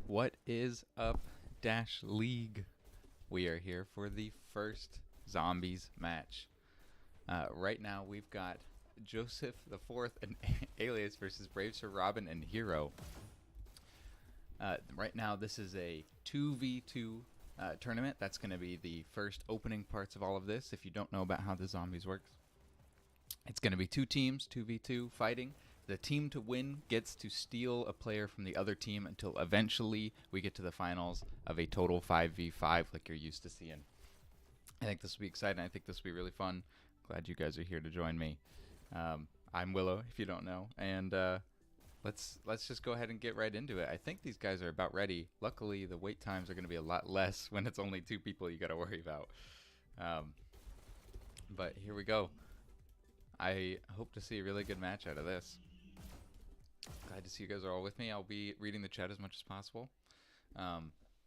What is up, Dash League? We are here for the first Zombies match. Right now, we've got Joseph the Fourth and Alias versus Brave Sir Robin and Hero. Right now, this is a 2v2 tournament. That's going to be the first opening parts of all of this. If you don't know about how the Zombies works, it's going to be two teams, 2v2 fighting. The team to win gets to steal a player from the other team until eventually we get to the finals of a total 5v5 like you're used to seeing. I think this will be exciting. I think this will be really fun. Glad you guys are here to join me. I'm Willow, if you don't know, and let's just go ahead and get right into it. I think these guys are about ready. Luckily, the wait times are going to be a lot less when it's only two people you got to worry about. But here we go. I hope to see a really good match out of this. Glad to see you guys are all with me. I'll be reading the chat as much as possible.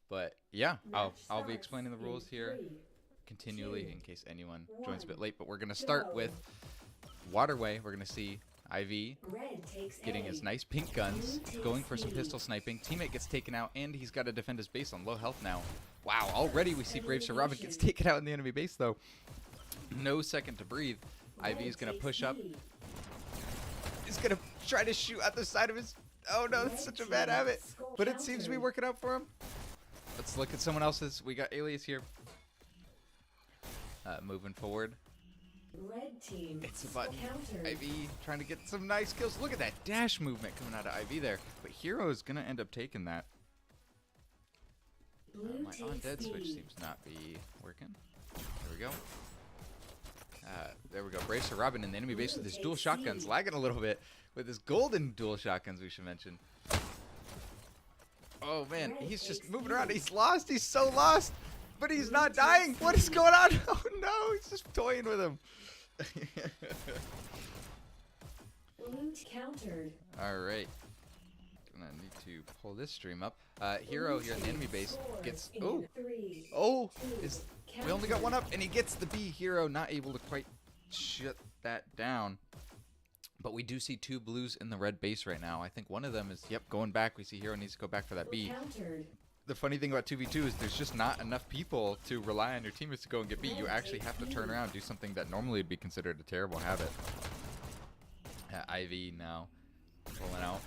But yeah, I'll be explaining the rules here continually in case anyone joins a bit late. But we're going to start with Waterway. We're going to see IV getting his nice pink guns, going for some pistol sniping. Teammate gets taken out, and he's got to defend his base on low health now. Wow, already we see Brave Sir Robin gets taken out in the enemy base, though. No second to breathe. IV is going to push up. He's going to try to shoot at the side of his... Oh no, that's such a bad habit. But it seems to be working out for him. Let's look at someone else's. We got Alias here. Moving forward. It's a button. IV trying to get some nice kills. Look at that dash movement coming out of IV there. But Hero is going to end up taking that. My on-dead switch seems not be working. There we go. There we go. Brave Sir Robin in the enemy base with his dual shotguns. Lagging a little bit with his golden dual shotguns, we should mention. Oh, man. He's just moving around. He's lost. He's so lost. But he's not dying. What is going on? Oh, no. He's just toying with him. All right. Gonna need to pull this stream up. Hero here in the enemy base gets... Oh, we only got one up, and he gets the B. Hero not able to quite shut that down. But we do see two blues in the red base right now. I think one of them is, yep, going back. We see Hero needs to go back for that B. The funny thing about 2v2 is there's just not enough people to rely on your teammates to go and get B. You actually have to turn around and do something that normally would be considered a terrible habit. IV now pulling out.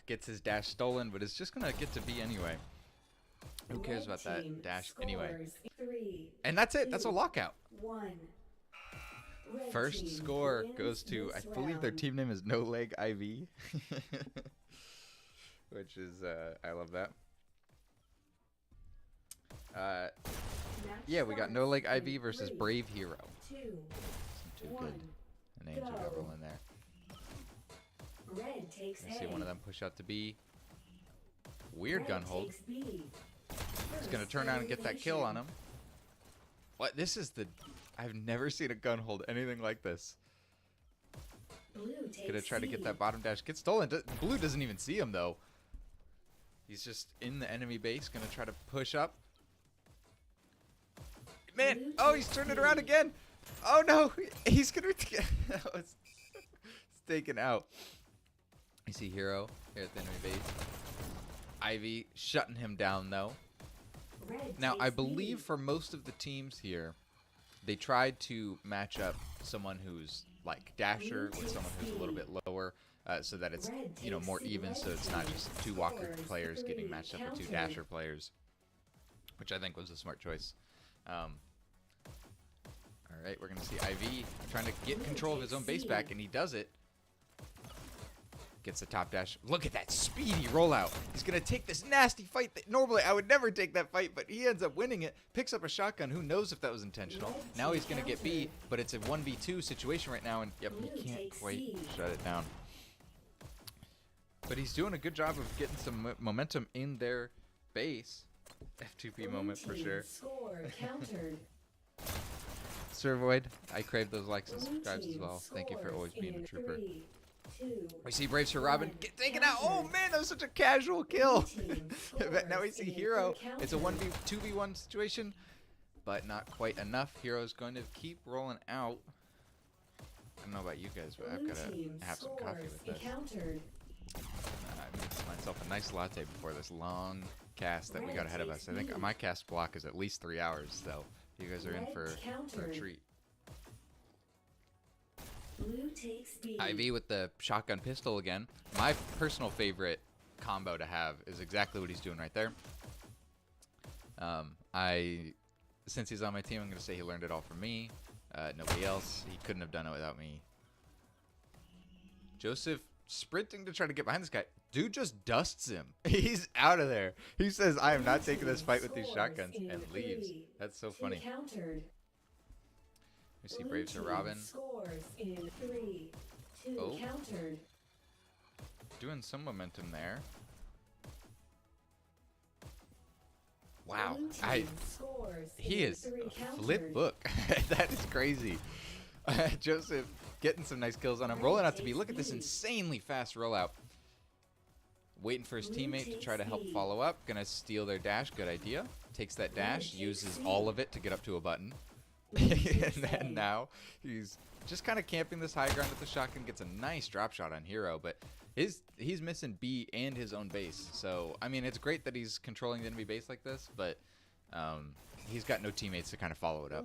Gets his dash stolen, but it's just going to get to B anyway. Who cares about that dash anyway? And that's it. That's a lockout. First score goes to, I believe their team name is No Leg IV. Which is, I love that. Yeah, we got No Leg IV versus Brave Hero. Too good. An Angel Devil in there. I see one of them push out to B. Weird gun hold. He's going to turn around and get that kill on him. What? This is the... I've never seen a gun hold anything like this. Going to try to get that bottom dash. Gets stolen. Blue doesn't even see him, though. He's just in the enemy base. Going to try to push up. Man! Oh, he's turning it around again! Oh, no! He's going to... It's taken out. You see Hero here at the enemy base. Ivy shutting him down, though. Now, I believe for most of the teams here, they tried to match up someone who's like Dasher with someone who's a little bit lower, so that it's, you know, more even, so it's not just two Walker players getting matched up with two Dasher players, which I think was a smart choice. All right, we're going to see IV trying to get control of his own base back, and he does it. Gets the top dash. Look at that speedy rollout. He's going to take this nasty fight that normally I would never take that fight, but he ends up winning it. Picks up a shotgun. Who knows if that was intentional. Now he's going to get B, but it's a 1v2 situation right now, and yep, he can't quite shut it down. But he's doing a good job of getting some momentum in their base. F2P moment for sure. Sir Void, I crave those likes and subscribes as well. Thank you for always being a trooper. We see Brave Sir Robin get taken out. Oh man, that was such a casual kill. But now we see Hero. It's a 2v1 situation, but not quite enough. Hero's going to keep rolling out. I don't know about you guys, but I've got to have some coffee with this. I mix myself a nice latte before this long cast that we got ahead of us. I think my cast block is at least 3 hours, so you guys are in for a treat. Blue takes B. IV with the shotgun pistol again. My personal favorite combo to have is exactly what he's doing right there. Since he's on my team, I'm going to say he learned it all from me. Nobody else. He couldn't have done it without me. Joseph sprinting to try to get behind this guy. Dude just dusts him. He's out of there. He says, I am not taking this fight with these shotguns, and leaves. That's so funny. We see Brave Sir Robin. Oh. Doing some momentum there. Wow. He is a flip book. That is crazy. Joseph getting some nice kills on him. Rolling out to B. Look at this insanely fast rollout. Waiting for his teammate to try to help follow up. Gonna steal their dash. Good idea. Takes that dash. Uses all of it to get up to a button. And then now he's just kind of camping this high ground with the shotgun. Gets a nice drop shot on Hero. But he's missing B and his own base. So, I mean, it's great that he's controlling the enemy base like this. But he's got no teammates to kind of follow it up.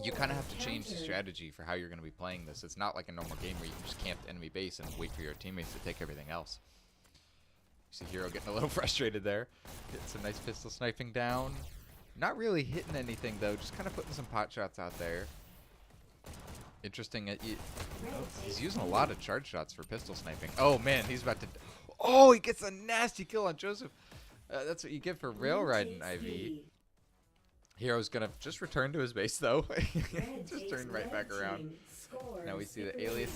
You kind of have to change the strategy for how you're going to be playing this. It's not like a normal game where you can just camp the enemy base and wait for your teammates to take everything else. You see Hero getting a little frustrated there. Getting some nice pistol sniping down. Not really hitting anything, though. Just kind of putting some pot shots out there. Interesting. He's using a lot of charge shots for pistol sniping. Oh, man. He's about to... Oh, he gets a nasty kill on Joseph. That's what you get for rail riding, IV. Hero's going to just return to his base, though. Just turn right back around. Now we see that Alias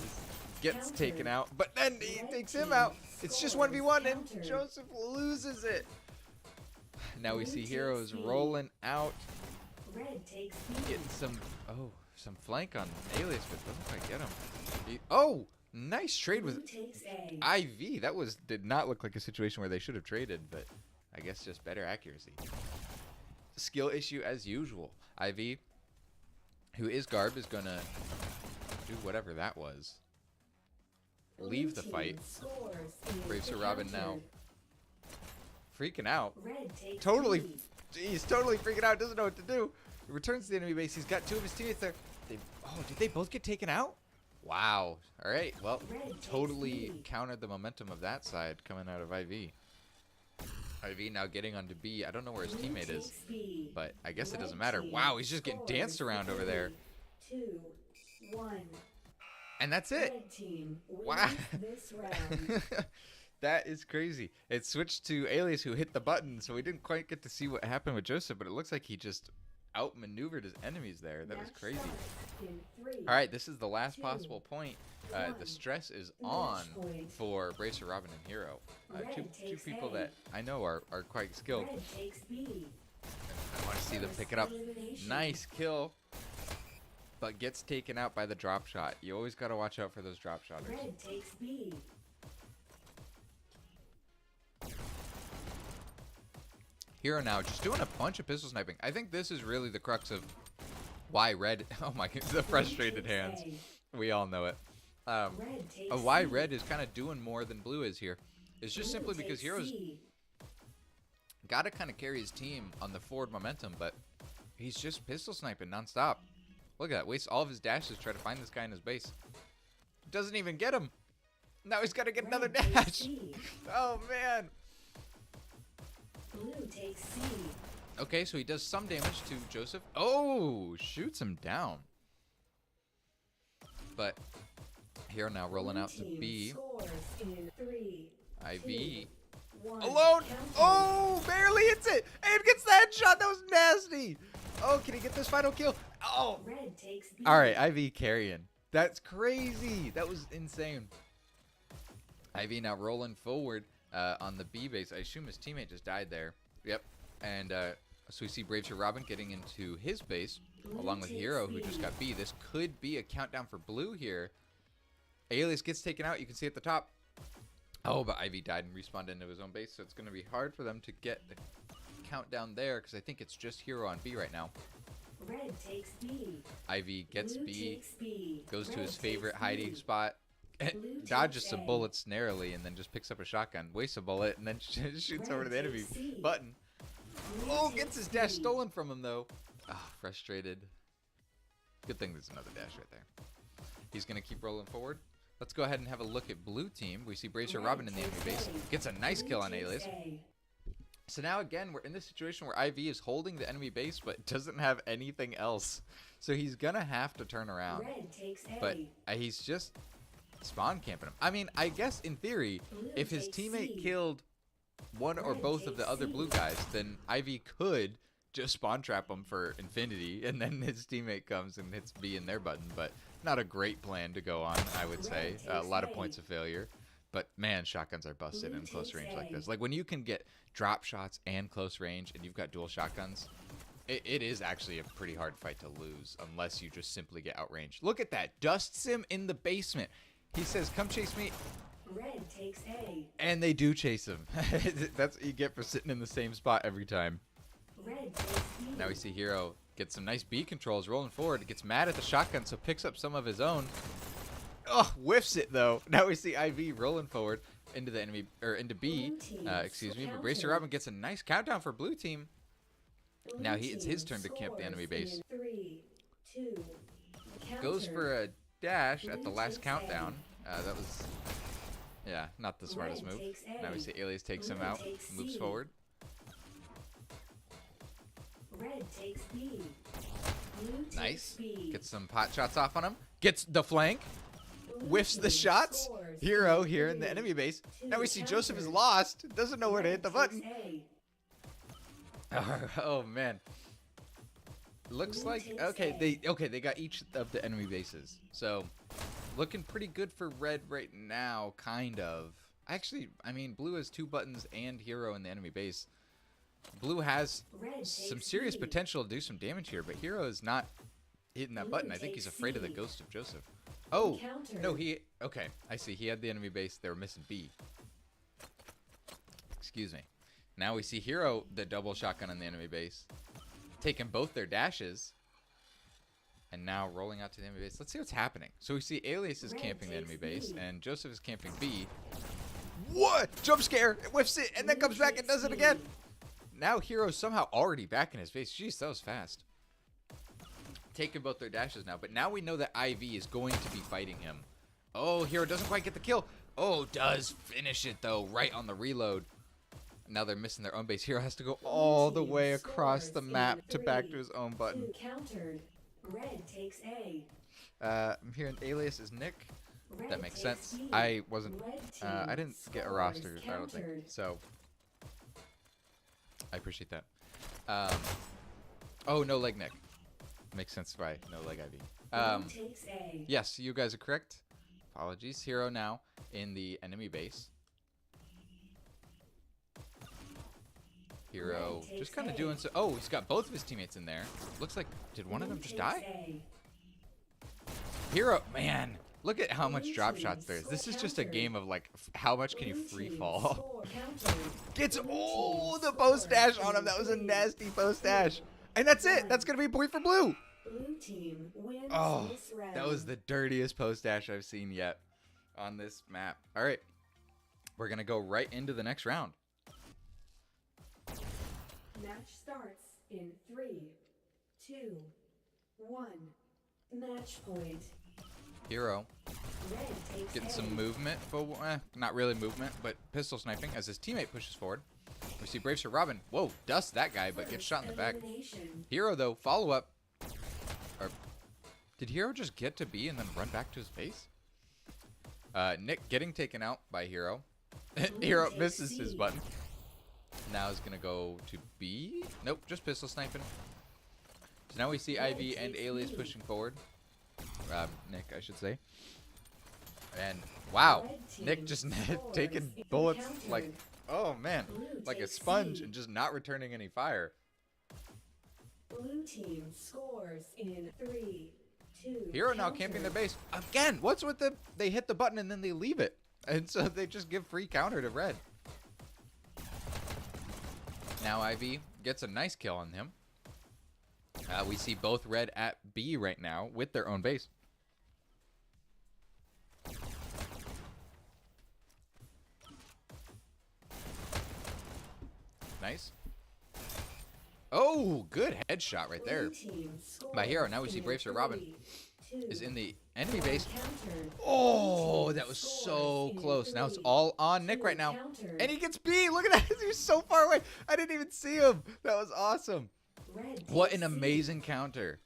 gets taken out, but then he takes him out. It's just 1v1, and Joseph loses it. Now we see Heroes rolling out. Getting some flank on Alias, but doesn't quite get him. Oh, nice trade with IV. That did not look like a situation where they should have traded, but I guess just better accuracy. Skill issue as usual. IV, who is Garb, is gonna do whatever that was. Leave the fight. Brave Sir Robin now freaking out. He's totally freaking out. Doesn't know what to do. He returns to the enemy base. He's got two of his teammates there. Did they both get taken out? Wow. All right. Well, totally countered the momentum of that side coming out of IV. IV now getting onto B. I don't know where his teammate is, but I guess it doesn't matter. Wow, he's just getting danced around over there. 2-1. And that's it. Wow. That is crazy. It switched to Alias, who hit the button, so we didn't quite get to see what happened with Joseph, but it looks like he just outmaneuvered his enemies there. That was crazy. All right, this is the last possible point. The stress is on for Brave Sir Robin and Hero. Two people that I know are quite skilled. I want to see them pick it up. Nice kill. But gets taken out by the drop shot. You always got to watch out for those drop shotters. Red takes B. Hero now just doing a bunch of pistol sniping. I think this is really the crux of why Red... Oh my god, the frustrated hands. We all know it. Why Red is kind of doing more than Blue is here. It's just simply because Hero's got to kind of carry his team on the forward momentum, but he's just pistol sniping nonstop. Look at that. Wastes all of his dashes to try to find this guy in his base. Doesn't even get him. Now he's got to get another dash. Oh, man. Blue takes C. Okay, so he does some damage to Joseph. Oh, shoots him down. But Hero now rolling out to B. IV. Alone. Oh, barely hits it. And gets the headshot. That was nasty. Oh, can he get this final kill? Oh. All right, IV carrying. That's crazy. That was insane. IV now rolling forward on the B base. I assume his teammate just died there. Yep. And so we see Brave Sir Robin getting into his base along with Hero, who just got B. This could be a countdown for Blue here. Alias gets taken out. You can see at the top. Oh, but IV died and respawned into his own base, so it's going to be hard for them to get the countdown there because I think it's just Hero on B right now. Red takes B. IV gets B, goes to his favorite hiding spot, Blue dodges takes some A. bullets narrowly and then just picks up a shotgun, wastes a bullet, and then shoots over to the enemy takes C. button. Blue Oh, takes gets his dash B. stolen from him though. Ah, frustrated. Good thing there's another dash right there. He's gonna keep rolling forward. Let's go ahead and have a look at blue team. We see Bracer Red Robin in the enemy takes base. A. Gets a nice Blue kill on takes Alias. A. So now again, we're in this situation where IV is holding the enemy base, but doesn't have anything else. So he's gonna have to turn around. Red takes A. But he's just spawn camping him. I mean, I guess in theory, Blue if his takes teammate C. killed one or Red both of the takes other C. blue guys, then IV could just spawn trap him for infinity, and then his teammate comes and hits B in their button. But not a great plan to go on, I would say. Red A takes lot of A. points of failure. But man, shotguns are busted Blue in close takes range like A. this. Like when you can get drop shots and close range, and you've got dual shotguns, it is actually a pretty hard fight to lose unless you just simply get outranged. Look at that, dusts him in the basement. He says, "Come chase me." Red takes A. And they do chase him. That's what you get for sitting in the same spot every time. Red takes B. Now we see Hero get some nice B controls rolling forward. Gets mad at the shotgun, so picks up some of his own. Oh, whiffs it though. Now we see IV rolling forward into the enemy, or into B. Blue team Excuse me. But counter. Bracer Robin gets a nice countdown for blue team. Blue Now it's his team turn to camp the enemy scores base. in 3, 2, Goes counter. for a dash at the Blue last takes countdown. That was, yeah, not the smartest Red move. takes A. Now we see Alias takes him Blue out, takes moves C. forward. Red takes B. Blue takes Nice. B. Gets some pot shots off on him. Gets the flank. Blue Whiffs the team shots. scores Hero in here in the 3, enemy base. 2 Now we see Joseph is counter. lost. Doesn't know where to Red hit the takes button. A. Oh man. Looks Blue like takes okay, A. they got each of the enemy bases. So looking pretty good for red right now, kind of. Actually, I mean, blue has 2 buttons and Hero in the enemy base. Blue has Red some takes serious B. potential to do some damage here, but Hero is not hitting that Blue button. I think he's takes afraid of the C. ghost of Joseph. Oh, Counter. no, okay, I see. He had the enemy base. They were missing B. Excuse me. Now we see Hero, the double shotgun on the enemy base, taking both their dashes, and now rolling out to the enemy base. Let's see what's happening. So we see Alias is Red camping the takes enemy base, B. and Joseph is camping B. What? Jump scare! It whiffs it, and then Blue comes back and takes does it B. again. Now Hero's somehow already back in his base. Jeez, that was fast. Taking both their dashes now, but now we know that IV is going to be fighting him. Oh, Hero doesn't quite get the kill. Oh, does finish it though, right on the reload. Now they're missing their own base. Hero has to go all the team way across the scores in map to back 3, to his own button. 2 countered. Red takes A. I'm hearing Alias is Nick. Red That makes takes sense. B. I wasn't. Red I team didn't get a scores roster. I don't think countered. so. I appreciate that. Oh, no leg Nick. Makes sense why no leg IV. Blue takes A. Yes, you guys are correct. Apologies. Hero now in the enemy base. Hero Red just takes kind of A. doing so. Oh, he's got both of his teammates in there. Looks like, did one of them Blue just takes die? A. Hero, man, look at how much Blue drop team shots there is. This is score just a countered. game of like, how much can you Blue free team fall? score countered. Gets, Blue oh, team the post dash scores on him. in That was a 3, nasty post dash. And that's it. That's going to be a point for blue. Blue team wins Oh, this round. that was the dirtiest post dash I've seen yet on this map. All right, we're going to go right into the next round. Match starts in 3, 2, 1. Match point. Hero Red takes getting A. some movement, but not really movement, but pistol sniping as his teammate pushes forward. We see Bracer Robin. Whoa, dusts that guy, but gets shot in the back. Elimination. Hero, though, follow up. Or, did Hero just get to B and then run back to his base? Nick getting taken out by Hero. Hero takes misses his C. button. Now he's going to go to B. Nope, just pistol sniping. So now we see Red IV and takes Alias B. pushing forward. Nick, I should say. And wow, Red team Nick just scores taking in bullets countered. like, oh man, Blue like a takes sponge C. and just not returning any fire. Blue team scores in 3, 2. Hero now camping their base. Again, what's with the, they hit the button and then they leave it. And so they just give free counter to red. Now IV gets a nice kill on him. We see both red at B right now with their own base. Nice. Oh, good headshot right there. Blue team scores By Hero. Now we see in Brave Sir Robin 3, 2, is in the enemy base. countered. Oh, Blue team that was so scores in close. Now it's 3, all on Nick 2, right now. countered. And he gets B. Look at that. He's so far away. I didn't even see him. That was awesome. Red What takes an C. amazing counter.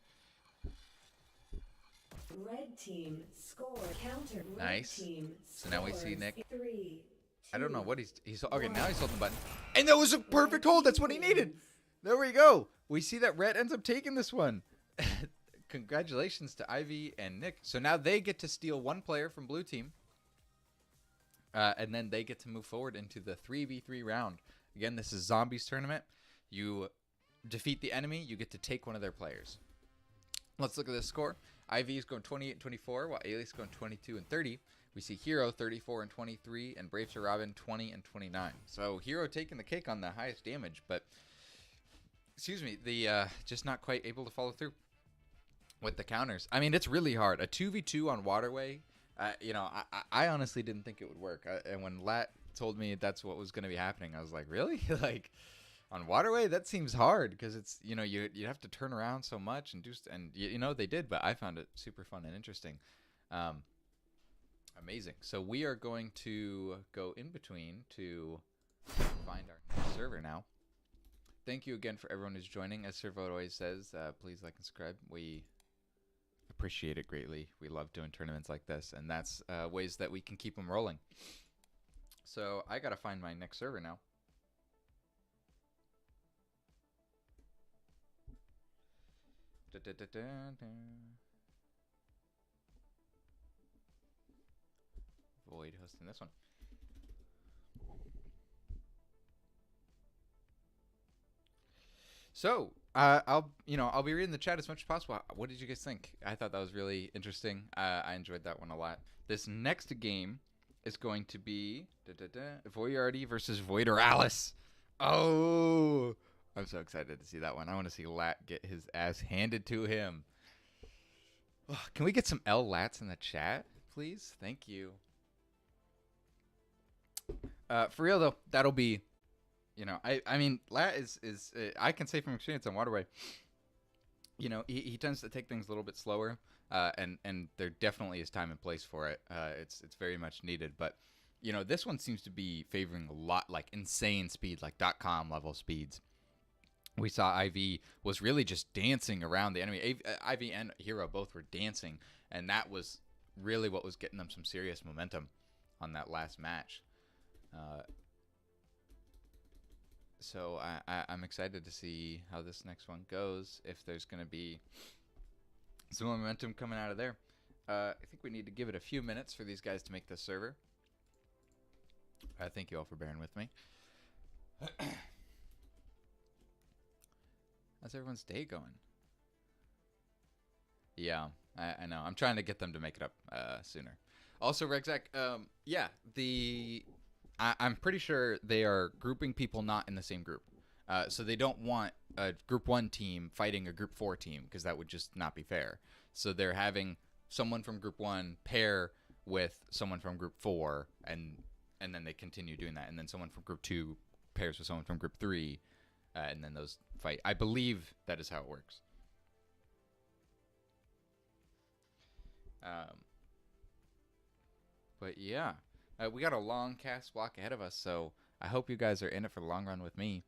Red team score counter. Red Nice. Team So now we see scores Nick. 3, I don't know 2, what he's okay, now he's holding the button. And that was a perfect hold. That's what he needed. There we go. We see that Red ends up taking this one. Congratulations to Ivy and Nick. So now they get to steal one player from blue team. And then they get to move forward into the 3v3 round. Again, this is Zombies tournament. You defeat the enemy, you get to take one of their players. Let's look at this score. Ivy is going 28 and 24, while Ailey is going 22 and 30. We see Hero 34 and 23, and Brave Sir Robin 20 and 29. So Hero taking the cake on the highest damage, but excuse me, the just not quite able to follow through with the counters. I mean, it's really hard. A 2v2 on Waterway, you know, I honestly didn't think it would work. And when Lat told me that's what was going to be happening, I was like, really? Like, on Waterway, that seems hard because it's, you know, you have to turn around so much and do, and you know, they did, but I found it super fun and interesting. Amazing. So we are going to go in between to find our next server now. Thank you again for everyone who's joining. As Sir Vote always says, please like and subscribe. We appreciate it greatly. We love doing tournaments like this, and that's ways that we can keep them rolling. So I got to find my next server now. Void hosting this one. So I'll be reading the chat as much as possible. What did you guys think? I thought that was really interesting. I enjoyed that one a lot. This next game is going to be Voyardi versus Voidoralis. Oh, I'm so excited to see that one. I want to see Lat get his ass handed to him. Oh, can we get some L Lats in the chat, please? Thank you. For real though, that'll be, you know, I mean, Lat is I can say from experience on Waterway, you know, he tends to take things a little bit slower, and there definitely is time and place for it. It's very much needed, but you know, this one seems to be favoring a lot, like insane speed, like .com level speeds. We saw IV was really just dancing around the enemy. IV and Hero both were dancing, and that was really what was getting them some serious momentum on that last match. So I'm excited to see how this next one goes, if there's going to be some momentum coming out of there. I think we need to give it a few minutes for these guys to make this server. Thank you all for bearing with me. How's everyone's day going? Yeah, I know. I'm trying to get them to make it up sooner. Also, Regzak, yeah, I'm pretty sure they are grouping people not in the same group. So they don't want a Group 1 team fighting a Group 4 team, because that would just not be fair. So they're having someone from Group 1 pair with someone from Group 4, and then they continue doing that. And then someone from Group 2 pairs with someone from Group 3, and then those fight. I believe that is how it works. But yeah, we got a long cast block ahead of us, so I hope you guys are in it for the long run with me.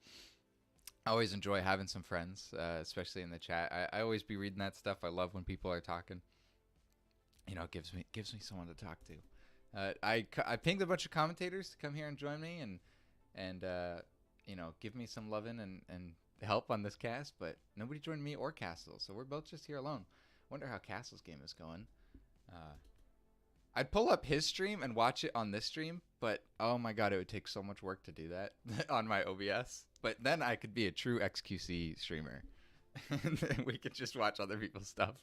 I always enjoy having some friends, especially in the chat. I always be reading that stuff. I love when people are talking. You know, it gives me someone to talk to. I pinged a bunch of commentators to come here and join me and you know, give me some loving and help on this cast, but nobody joined me or Castle, so we're both just here alone. Wonder how Castle's game is going. I'd pull up his stream and watch it on this stream, but oh my god, it would take so much work to do that on my OBS. But then I could be a true XQC streamer. And then we could just watch other people's stuff.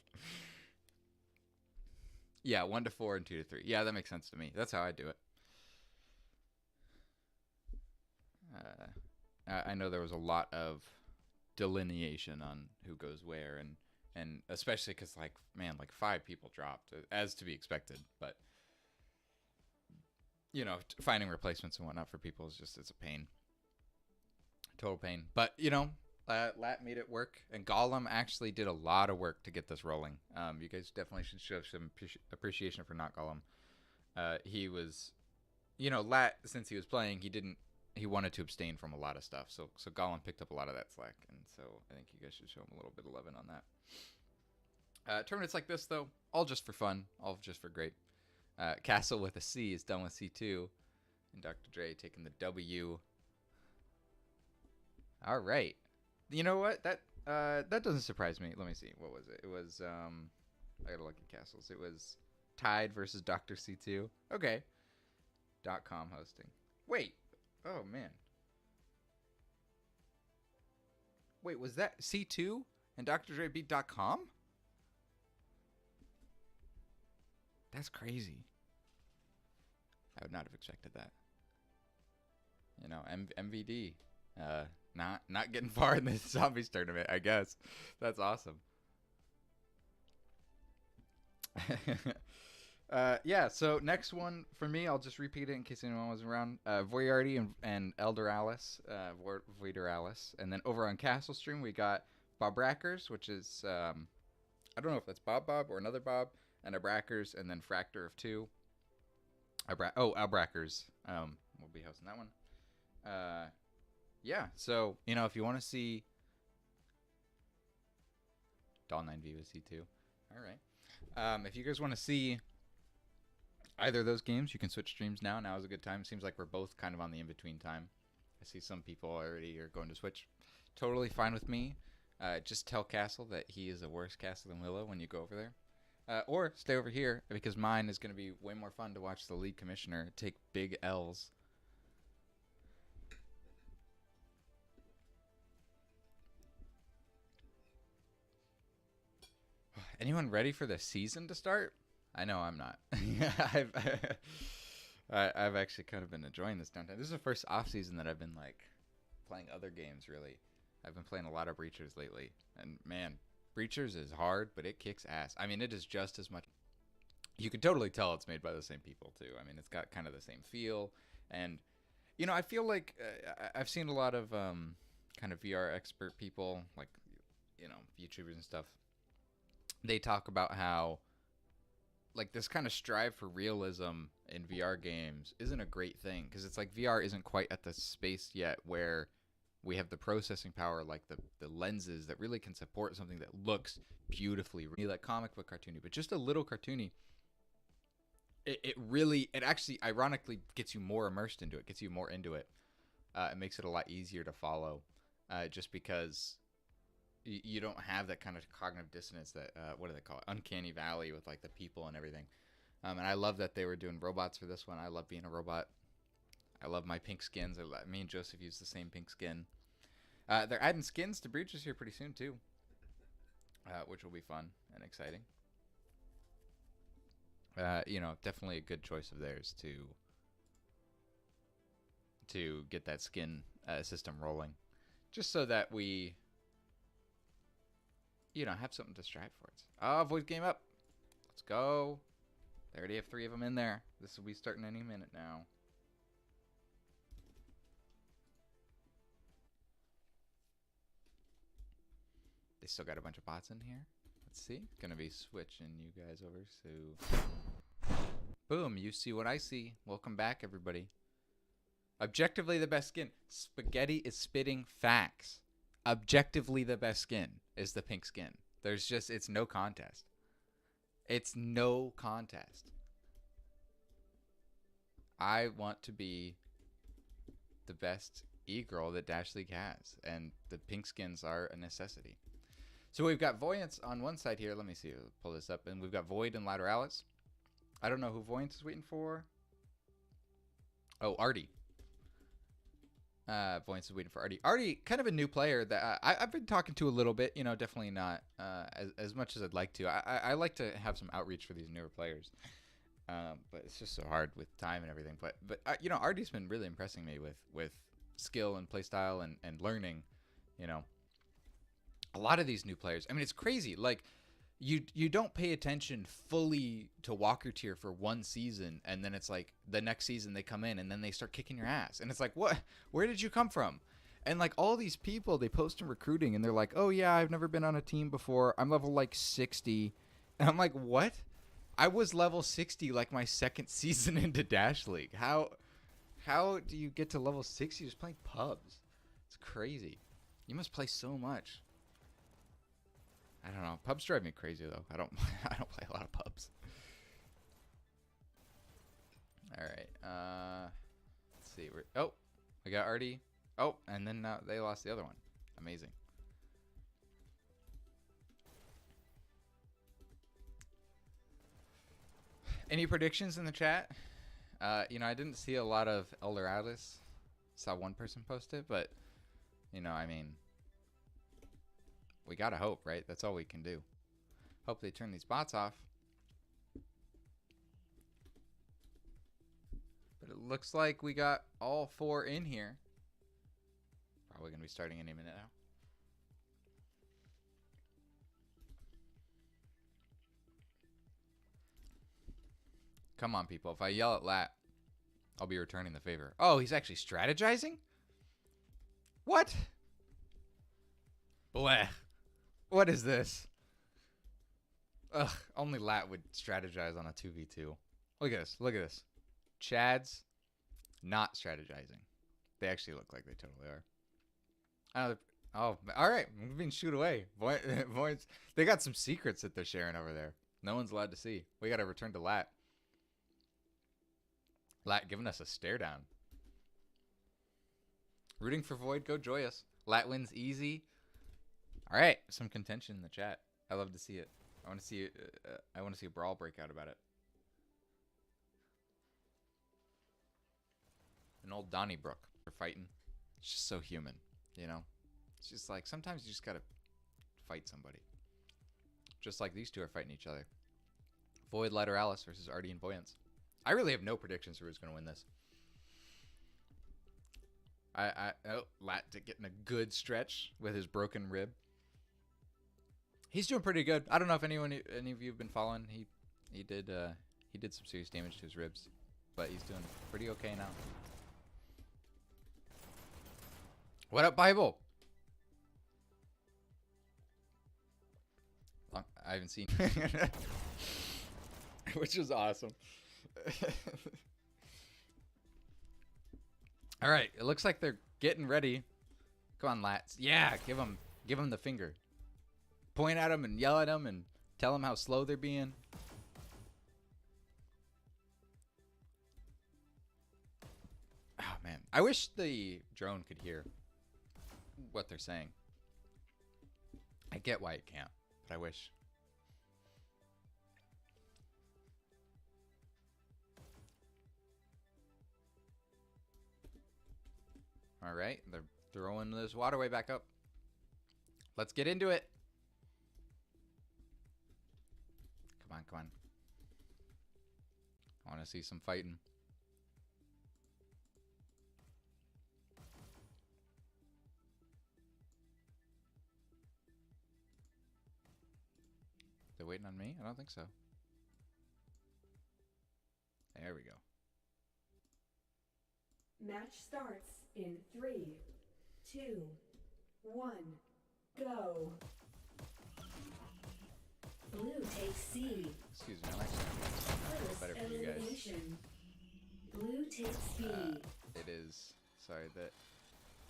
Yeah, 1 to 4 and 2 to 3. Yeah, that makes sense to me. That's how I do it. I know there was a lot of delineation on who goes where, and especially because, like, man, like 5 people dropped, as to be expected. But, you know, finding replacements and whatnot for people is just, it's a pain. Total pain. But, you know, Lat made it work. And Gollum actually did a lot of work to get this rolling. You guys definitely should show some appreciation for not Gollum. He was, you know, Lat, since he was playing, he wanted to abstain from a lot of stuff. So Gollum picked up a lot of that slack. And so I think you guys should show him a little bit of loving on that. Tournaments like this, though, all just for fun, all just for great. Castle with a C is done with C2. And Dr. Dre taking the W. All right. You know what? That doesn't surprise me. Let me see. What was it? It was I gotta look at castles. It was Tide versus Dr. C2. Okay. .com hosting. Wait. Oh man. Wait, was that C2 and Dr. Dre beat .com? That's crazy. I would not have expected that. You know, MVD. Not getting far in this zombies tournament, I guess. That's awesome. Yeah, so next one for me, I'll just repeat it in case anyone wasn't around. Voyardi and Elder Alice, Voider Alice. And then over on Castle Stream, we got Bob Brackers, which is, I don't know if that's Bob or another Bob, and Abrackers, and then Fractor of 2. Albrackers. We'll be hosting that one. Yeah, so, you know, if you want to see Doll 9V with C2. All right. If you guys want to see either of those games, you can switch streams now. Now is a good time. It seems like we're both kind of on the in-between time. I see some people already are going to switch. Totally fine with me. Just tell Castle that he is a worse Castle than Willow when you go over there. Or stay over here, because mine is going to be way more fun to watch the lead commissioner take big L's. Anyone ready for the season to start? I know I'm not. I've actually kind of been enjoying this downtime. This is the first off season that I've been like playing other games. Really, I've been playing a lot of Breachers lately, and man, Breachers is hard, but it kicks ass. I mean, it is just as much. You can totally tell it's made by the same people too. I mean, it's got kind of the same feel, and you know, I feel like I've seen a lot of kind of VR expert people, like, you know, YouTubers and stuff. They talk about how like this kind of strive for realism in VR games isn't a great thing, because it's like VR isn't quite at the space yet where we have the processing power, like the lenses that really can support something that looks beautifully, really like comic book cartoony, but just a little cartoony. It actually ironically gets you more immersed into it, gets you more into it. It makes it a lot easier to follow, just because you don't have that kind of cognitive dissonance that what do they call it, uncanny valley with like the people and everything. And I love that they were doing robots for this one. I love being a robot. I love my pink skins. Me and Joseph use the same pink skin. They're adding skins to Breaches here pretty soon too, which will be fun and exciting. You know, definitely a good choice of theirs to get that skin system rolling, just so that we, you know, have something to strive for. Oh, voice game up. Let's go. They already have 3 of them in there. This will be starting any minute now. They still got a bunch of bots in here. Let's see. Gonna be switching you guys over. So, boom. You see what I see. Welcome back, everybody. Objectively the best skin. Spaghetti is spitting facts. Objectively the best skin is the pink skin. There's just, it's no contest. It's no contest. I want to be the best e-girl that Dash League has, and the pink skins are a necessity. So we've got Voyance on one side here. Let me see. Pull this up. And we've got Void and Lateralis. I don't know who Voyance is waiting for. Oh, Artie. Voyance is waiting for Artie. Artie, kind of a new player that I've been talking to a little bit. You know, definitely not as much as I'd like to. I like to have some outreach for these newer players. But it's just so hard with time and everything. But you know, Artie's been really impressing me with skill and playstyle and learning, you know. A lot of these new players, I mean, it's crazy. Like, you don't pay attention fully to Walker Tier for one season, and then it's like the next season they come in and then they start kicking your ass. And it's like, what? Where did you come from? And like all these people, they post in recruiting and they're like, oh yeah, I've never been on a team before. I'm level like 60. And I'm like, what? I was level 60 like my second season into Dash League. How do you get to level 60 just playing pubs? It's crazy. You must play so much. I don't know. Pubs drive me crazy though. I don't play a lot of pubs. All right. Let's see. Oh, we got Artie. Oh, and then they lost the other one. Amazing. Any predictions in the chat? You know, I didn't see a lot of Elder Atlas. Saw one person post it, but you know, I mean, we gotta hope, right? That's all we can do. Hope they turn these bots off. But it looks like we got all 4 in here. Probably gonna be starting any minute now. Come on, people. If I yell at Lat, I'll be returning the favor. Oh, he's actually strategizing? What? Bleh. What is this? Ugh, only Lat would strategize on a 2v2. Look at this. Look at this. Chads not strategizing. They actually look like they totally are. Oh, all right. We're being shooed away. Boys, they got some secrets that they're sharing over there. No one's allowed to see. We got to return to Lat. Lat giving us a stare down. Rooting for Void. Go joyous. Lat wins easy. All right. Some contention in the chat. I love to see it. I want to see it. I want to see a brawl break out about it. An old Donnybrook for fighting. It's just so human, you know? It's just like, sometimes you just gotta fight somebody. Just like these two are fighting each other. Void, Lighter Alice versus Artie and Voyance. I really have no predictions for who's gonna win this. Oh, Lat getting a good stretch with his broken rib. He's doing pretty good. I don't know if any of you have been following. He did some serious damage to his ribs, but he's doing pretty okay now. What up, Bible? I haven't seen which is awesome. All right, it looks like they're getting ready. Come on, Lats. Yeah, give them the finger. Point at them and yell at them and tell them how slow they're being. Oh man, I wish the drone could hear what they're saying. I get why it can't, but I wish. All right, they're throwing this waterway back up. Let's get into it. Come on, come on. I want to see some fighting. They're waiting on me? I don't think so. There we go. Match starts in 3, 2, 1, go. Blue takes C. Excuse me, I'm actually First better for you guys. elimination. Blue takes B. It is. Sorry that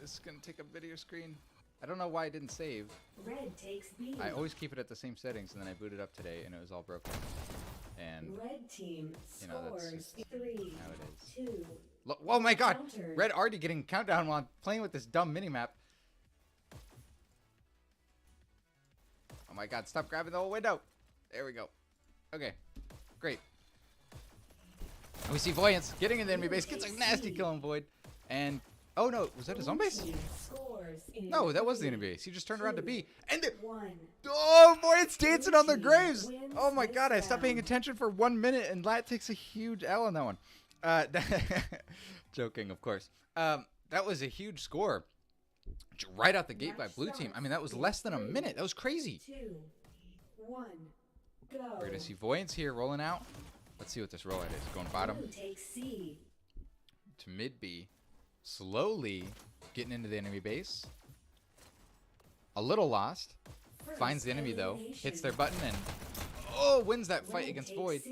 this is gonna take a video screen. I don't know why it didn't save. Red takes B. I always keep it at the same settings, and then I booted up today, and it was all broken. And Red team you know, that's scores just 3, how it is. 2. Look, oh my God! Countered. Red already getting countdown while I'm playing with this dumb minimap. Oh my God! Stop grabbing the whole window. There we go. Okay, great. And we see Voyance getting in the enemy base, gets a nasty kill on Void, and oh no, was that his own base? Blue team scores in No, that was the 3, enemy base. He just turned around to B, and the 1. oh, Void's dancing on their team graves. wins Oh my this God! I stopped paying round. attention for 1 minute, and Lat takes a huge L on that one. Joking, of course. That was a huge score, right out the gate by Blue team. I mean, that was less than a minute. That was crazy. 2, 1, go. We're gonna see Voyance here rolling out. Let's see what this roll at is. Going bottom Blue takes C. to mid B, slowly getting into the enemy base. A little lost. Finds the enemy though. Hits their button and wins that fight against Void.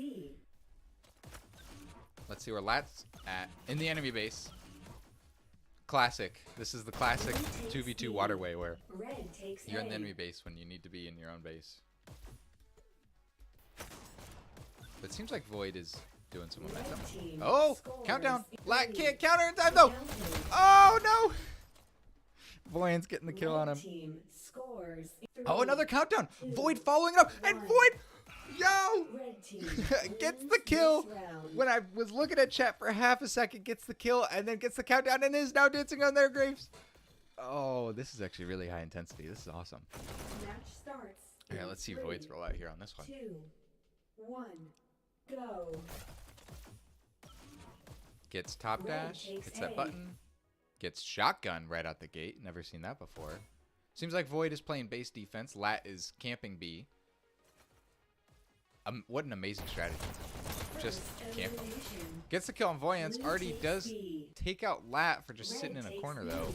Let's see where Lat's at. In the enemy base. Classic. This is the classic 2v2 waterway where you're in the enemy base when you need to be in your own base. But it seems like Void is doing some momentum. Oh! Countdown! Lat can't counter in time though! Oh no! Void's getting the kill on him. Oh, another countdown! Void following it up! And Void! Yo! Gets the kill! When I was looking at chat for half a second, gets the kill, and then gets the countdown, and is now dancing on their graves. Oh, this is actually really high intensity. This is awesome. Match starts. Yeah, let's see Void's rollout here on this one. 2, 1, go. Gets top dash, hits that button, gets shotgun right out the gate. Never seen that before. Seems like Void is playing base defense. Lat is camping B. What an amazing strategy. Just camp him. Gets the kill on Voyance. Artie does take out Lat for just sitting in a corner though.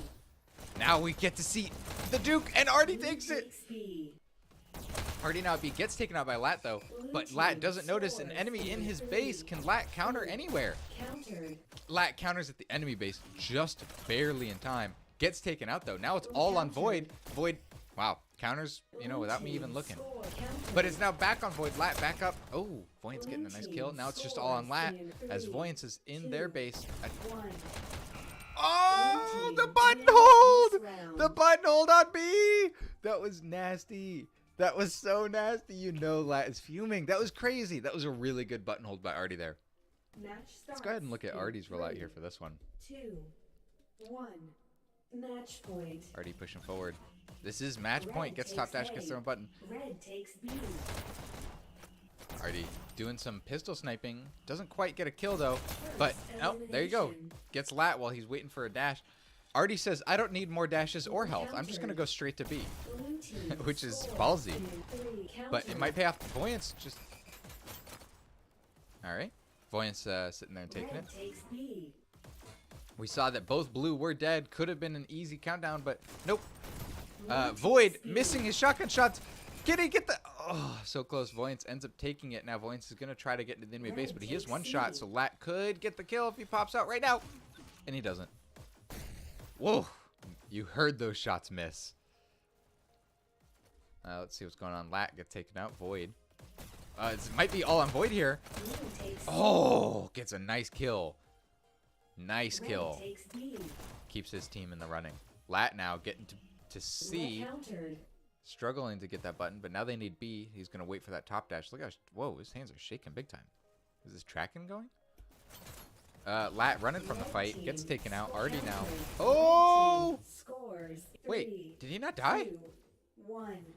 Now we get to see the Duke and Artie takes it. Artie now B gets taken out by Lat though, but Lat doesn't notice an enemy in his base. Can Lat counter anywhere? Lat counters at the enemy base just barely in time. Gets taken out though. Now it's all on Void. Void, wow, counters, you know, without me even looking. But it's now back on Void. Lat back up. Oh, Voyance getting a nice kill. Now it's just all on Lat as Voyance is in their base. Oh, the button hold! The button hold on B! That was nasty. That was so nasty. You know Lat is fuming. That was crazy. That was a really good button hold by Artie there. Let's go ahead and look at Artie's rollout here for this one. 2, 1, match point. Artie pushing forward. This is match point. Gets top dash, gets their own button. Red takes B. Artie doing some pistol sniping. Doesn't quite get a kill though. But, oh, there you go. Gets Lat while he's waiting for a dash. Artie says, I don't need more dashes or health. I'm just going to go straight to B. Which is ballsy. But it might pay off. Voyance just... Alright. Voyance sitting there and taking it. We saw that both blue were dead. Could have been an easy countdown, but nope. Void missing his shotgun shots. Can he get the... Oh, so close. Voyance ends up taking it. Now Voyance is going to try to get into the enemy base, but he has one shot, so Lat could get the kill if he pops out right now. And he doesn't. Whoa. You heard those shots miss. Let's see what's going on. Lat gets taken out. Void. It might be all on Void here. Oh, gets a nice kill. Nice kill. Keeps his team in the running. Lat now getting to C. Struggling to get that button, but now they need B. He's going to wait for that top dash. Look how... Whoa, his hands are shaking big time. Is this tracking going? Lat running from the fight. Gets taken out. Artie now. Oh! Wait, did he not die?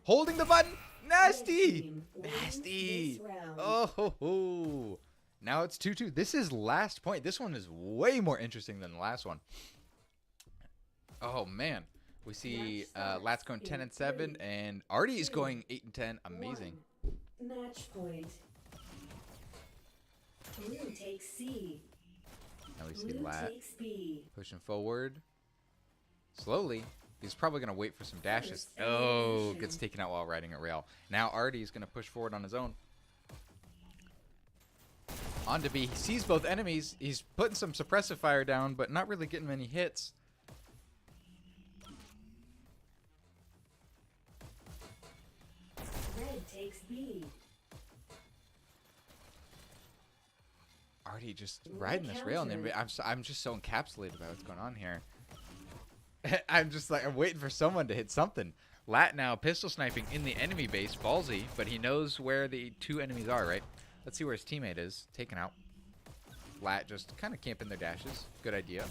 Holding the button. Nasty. Nasty. Oh, ho, ho. Now it's 2-2. This is last point. This one is way more interesting than the last one. Oh, man. We see Lat's going 10 and 7, and Artie is going 8 and 10. Amazing. Match point. Blue takes C. Now we see Lat pushing forward. Slowly. He's probably going to wait for some dashes. Oh, gets taken out while riding a rail. Now Artie is going to push forward on his own. On to B. He sees both enemies. He's putting some suppressive fire down, but not really getting many hits. Red takes B. Artie just riding this rail, and then I'm just so encapsulated by what's going on here. I'm just like, I'm waiting for someone to hit something. Lat now pistol sniping in the enemy base, ballsy, but he knows where the two enemies are, right? Let's see where his teammate is. Taken out. Lat just kind of camping their dashes. Good idea.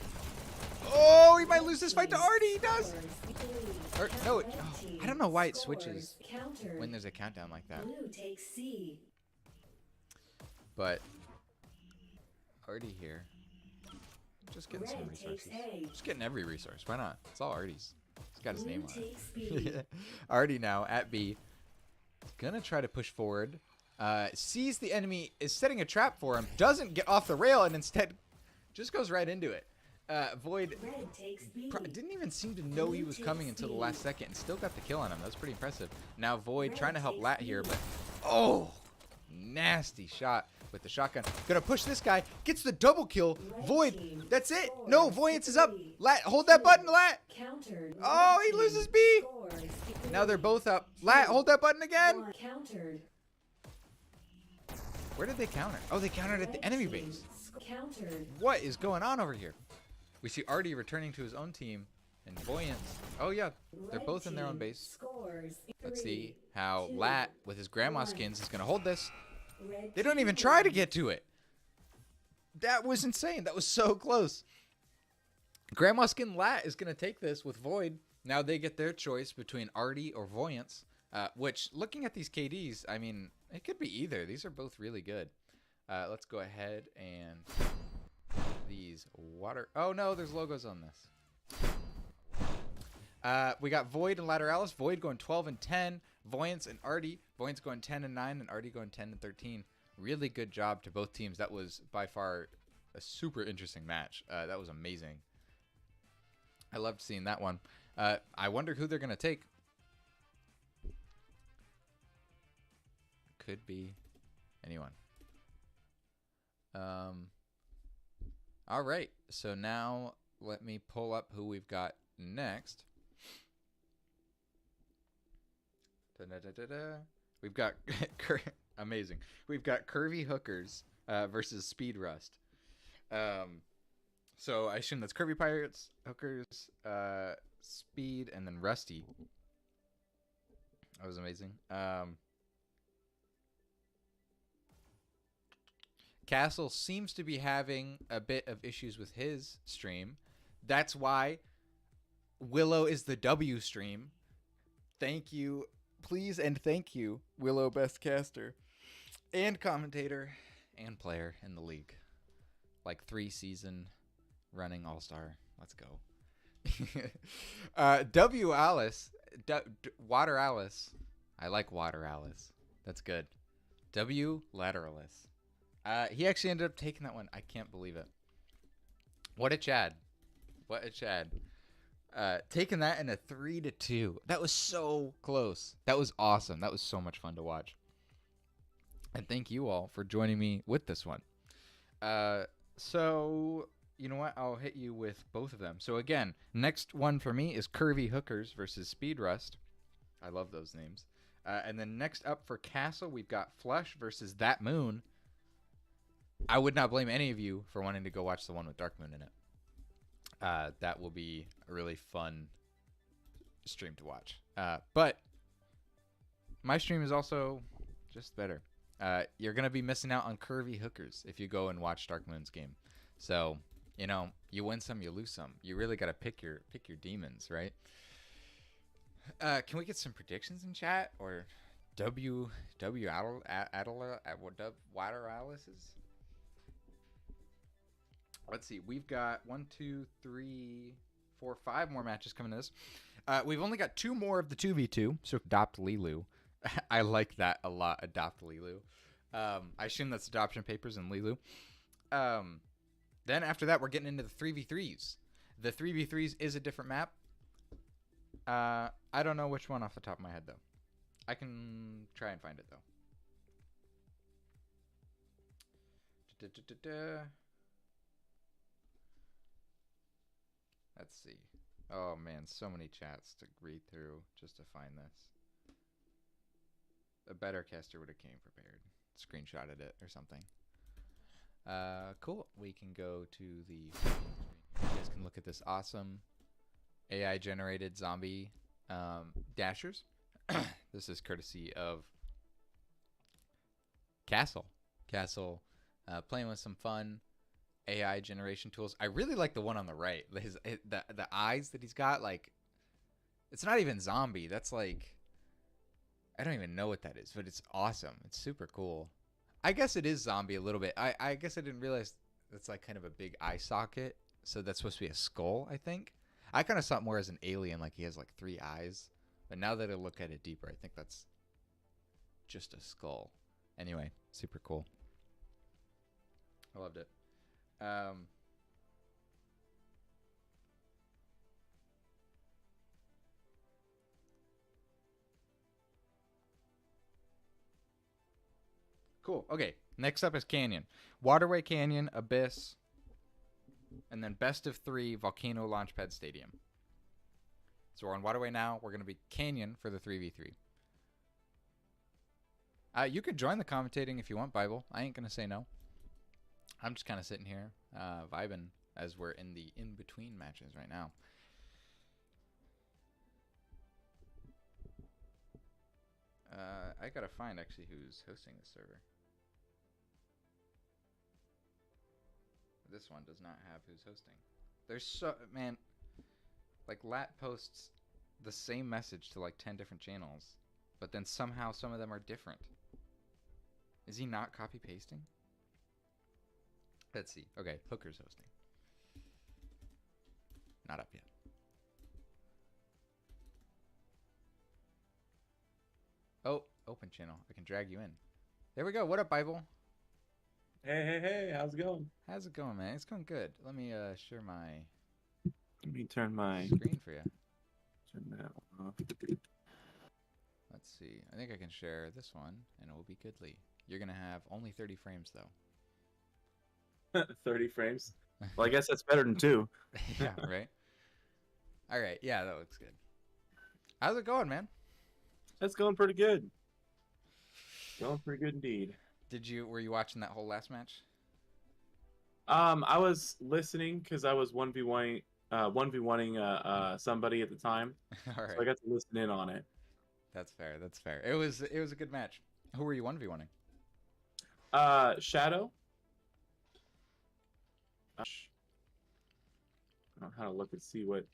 Oh, he might lose this fight to Artie. He does. Or, no, I don't know why it switches when there's a countdown like that. But Artie here. Just getting some resources. Just getting every resource. Why not? It's all Artie's. He's got his name on it. Artie now at B. Gonna try to push forward. Sees the enemy is setting a trap for him. Doesn't get off the rail and instead just goes right into it. Void Red takes B. didn't even seem to know he was coming until the last second and still got the kill on him. That's pretty impressive. Now Void trying to help Lat here, but oh, nasty shot with the shotgun. Gonna push this guy, gets the double kill. Void, that's it. No, Voyance is up. Lat, hold that button, Lat. Countered. Oh, he loses B. Scores Now they're both up. Lat, hold that button again. Countered. Where did they counter? Oh, they countered at the enemy base. Countered. What is going on over here? We see Artie returning to his own team, and Voyance. Oh yeah, they're both in their own base. Scores Let's see 3, how 2, Lat, with his grandma 1. skins, is gonna hold this. Red They don't team even try to wins. get to it. That was insane. That was so close. Grandma skin Lat is gonna take this with Void. Now they get their choice between Artie or Voyance. Which, looking at these KDs, I mean, it could be either. These are both really good. Let's go ahead and these water. Oh no, there's logos on this. We got Void and Lateralis. Void going 12 and 10. Voyance and Artie. Voyance going 10 and 9, and Artie going 10 and 13. Really good job to both teams. That was by far a super interesting match. That was amazing. I loved seeing that one. I wonder who they're gonna take. Could be anyone. All right, so now let me pull up who we've got next. Da-da-da-da-da. We've got amazing. We've got Curvy Hookers versus Speed Rust. So I assume that's Curvy Pirates, Hookers, Speed, and then Rusty. That was amazing. Castle seems to be having a bit of issues with his stream. That's why Willow is the W stream. Thank you. Please and thank you, Willow, best caster and commentator and player in the league. Like 3-season running all-star. Let's go. W Alice. Water Alice. I like Water Alice. That's good. W Lateralis. He actually ended up taking that one. I can't believe it. What a Chad. What a Chad. Taking that in a 3-2. That was so close. That was awesome. That was so much fun to watch. And thank you all for joining me with this one. So, you know what? I'll hit you with both of them. So again, next one for me is Curvy Hookers versus Speed Rust. I love those names. And then next up for Castle, we've got Flush versus That Moon. I would not blame any of you for wanting to go watch the one with Dark Moon in it. That will be a really fun stream to watch. But my stream is also just better. You're going to be missing out on Curvy Hookers if you go and watch Dark Moon's game. So, you know, you win some, you lose some. You really got to pick your demons, right? Can we get some predictions in chat? Or Water Alice's? Let's see. We've got 1, 2, 3, 4, 5 more matches coming to this. We've only got 2 more of the 2v2. So adopt Lilu. I like that a lot. Adopt Lilu. I assume that's adoption papers and Lilu. Then after that, we're getting into the 3v3s. The 3v3s is a different map. I don't know which one off the top of my head, though. I can try and find it, though. Let's see. Oh, man, so many chats to read through just to find this. A better caster would have came prepared. Screenshotted it or something. Cool. We can go to the... You guys can look at this awesome AI-generated zombie dashers. This is courtesy of Castle. Castle playing with some fun AI generation tools. I really like the one on the right. The eyes that he's got, like, it's not even zombie. That's like, I don't even know what that is, but it's awesome. It's super cool. I guess it is zombie a little bit. I guess I didn't realize that's like kind of a big eye socket. So that's supposed to be a skull, I think. I kind of saw it more as an alien, like he has like 3 eyes. But now that I look at it deeper, I think that's just a skull. Anyway, super cool. I loved it. Cool. Okay. Next up is Canyon. Waterway Canyon, Abyss, and then best of 3 Volcano Launchpad Stadium. So we're on Waterway now. We're going to be Canyon for the 3v3. You could join the commentating if you want, Bible. I ain't going to say no. I'm just kind of sitting here vibing as we're in the in-between matches right now. I got to find actually who's hosting the server. This one does not have who's hosting. There's so... Man, like, Lat posts the same message to like 10 different channels, but then somehow some of them are different. Is he not copy-pasting? Let's see. Okay, Hooker's hosting. Not up yet. Oh, open channel. I can drag you in. There we go. What up, Bible? Hey, how's it going? How's it going, man? It's going good. Let me share my Let me turn my screen for you. turn that one off. Let's see. I think I can share this one, and it will be goodly. You're going to have only 30 frames, though. 30 frames. Well, I guess that's better than 2. Yeah, right? All right. Yeah, that looks good. How's it going, man? That's going pretty good. Going pretty good indeed. Were you watching that whole last match? I was listening because I was 1v1ing somebody at the time. All right. So I got to listen in on it. That's fair. That's fair. It was a good match. Who were you 1v1ing? Shadow. I don't know how to look and see what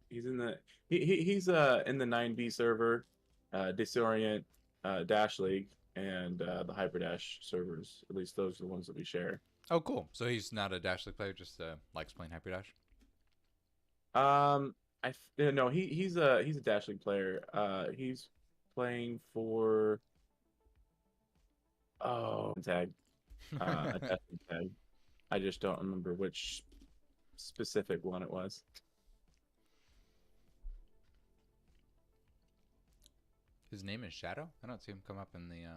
he's in the he's in the 9B server, Disorient, Dash League, and the Hyperdash servers. At least those are the ones that we share. Oh, cool. So he's not a Dash League player, just likes playing Hyperdash. No, he's a Dash League player. He's playing for tag, a Dash League tag. I just don't remember which specific one it was. His name is Shadow? I don't see him come up in the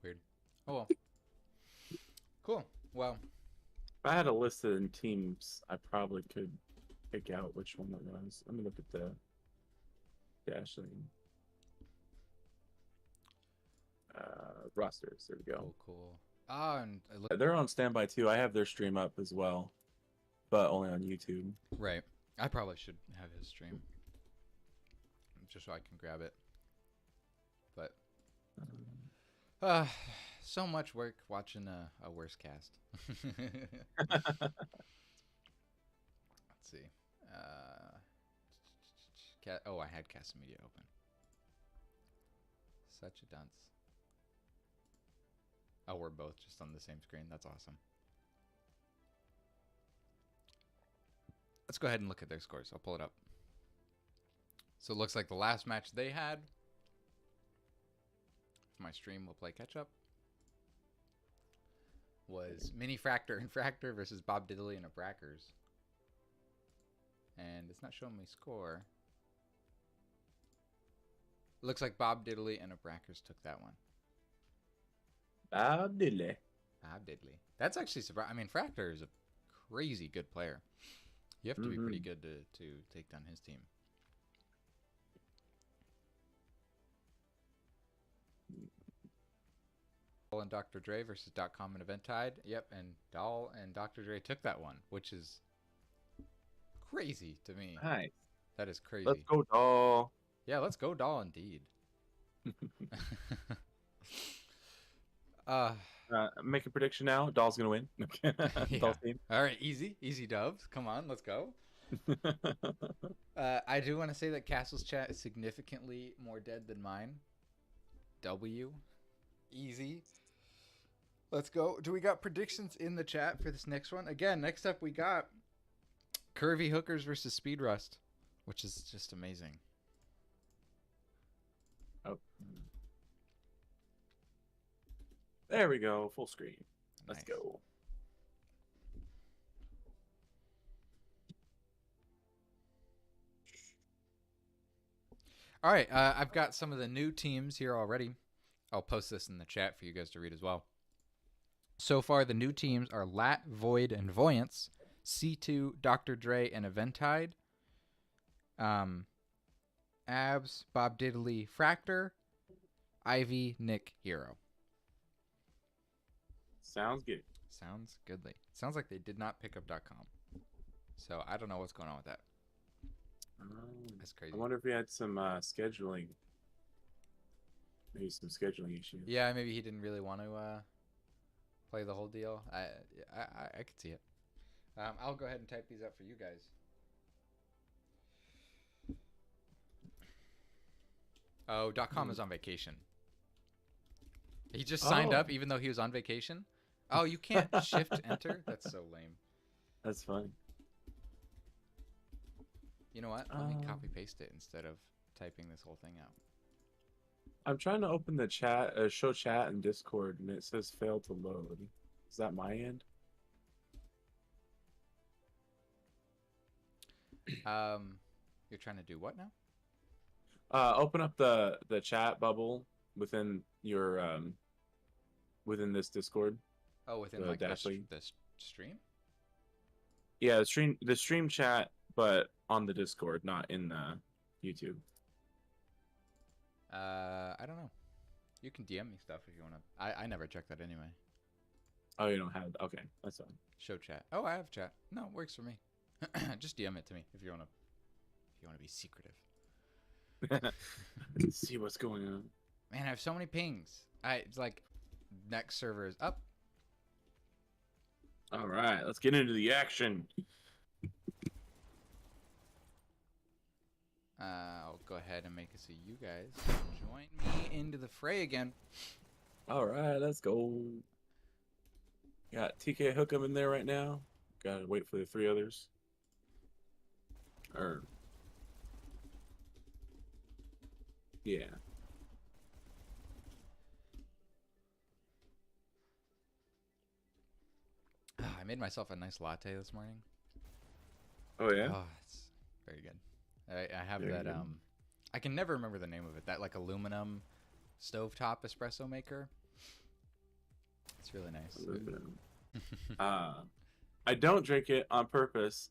weird. Oh well. Cool. Well, If I had a list of teams, I probably could pick out which one it was. Let me look at the Dash League rosters. There we go. cool. Ah, and They're on standby too. I have their stream up as well, but only on YouTube. right. I probably should have his stream just so I can grab it. But so much work watching a worse cast. Let's see. Oh, I had Cast Media open. Such a dunce. Oh, we're both just on the same screen. That's awesome. Let's go ahead and look at their scores. I'll pull it up. So it looks like the last match they had, if my stream will play catch up, was Mini Fractor and Fractor versus Bob Diddley and Abrackers. And it's not showing me score. Looks like Bob Diddley and Abrackers took that one. Bob Diddley. Bob Diddley. That's actually surprising. I mean, Fractor is a crazy good player. You have to be pretty good to take down his team. Doll and Dr. Dre versus .com and Eventide. Yep, and Doll and Dr. Dre took that one, which is crazy to me. Nice. That is crazy. Let's go, Doll. Yeah, let's go, Doll, indeed. Make a prediction now. Doll's gonna win. Yeah. Doll's team. All right, easy dubs. Come on, let's go. I do want to say that Castle's chat is significantly more dead than mine. W. Easy. Let's go. Do we got predictions in the chat for this next one? Again, next up we got Curvy Hookers versus Speed Rust, which is just amazing. Oh. There we go. Full screen. Let's Nice. go. All right, I've got some of the new teams here already. I'll post this in the chat for you guys to read as well. So far, the new teams are Lat, Void, and Voyance, C2, Dr. Dre, and Eventide, Abs, Bob Diddley, Fractor, Ivy, Nick, Hero. Sounds good. Sounds goodly. Sounds like they did not pick up .com. So I don't know what's going on with that. That's crazy. I wonder if we had some scheduling. Maybe some scheduling issues. Yeah, maybe he didn't really want to play the whole deal. I could see it. I'll go ahead and type these up for you guys. Oh, .com is on vacation. He just signed up even though he was on vacation? Oh, you can't shift enter? That's so lame. That's funny. You know what? Let me copy paste it instead of typing this whole thing out. I'm trying to open the chat, show chat in Discord, and it says failed to load. Is that my end? You're trying to do what now? Open up the chat bubble within your within this Discord. Oh, within the like Dash the League. stream? Yeah, the stream chat, but on the Discord, not in YouTube. I don't know. You can DM me stuff if you want to. I never check that anyway. Oh, you don't have. Okay, that's fine. Show chat. Oh, I have chat. No, it works for me. Just DM it to me if you want to. If you want to be secretive. See what's going on. Man, I have so many pings. It's like next server is up. All right, let's get into the action. I'll go ahead and make it so you guys join me into the fray again. All right, let's go. Got TK Hookem in there right now. Gotta wait for the three others. Yeah. I made myself a nice latte this morning. Oh yeah. Oh, it's very good. I have Very that. good. I can never remember the name of it. That like aluminum stovetop espresso maker. It's really nice. I don't drink it on purpose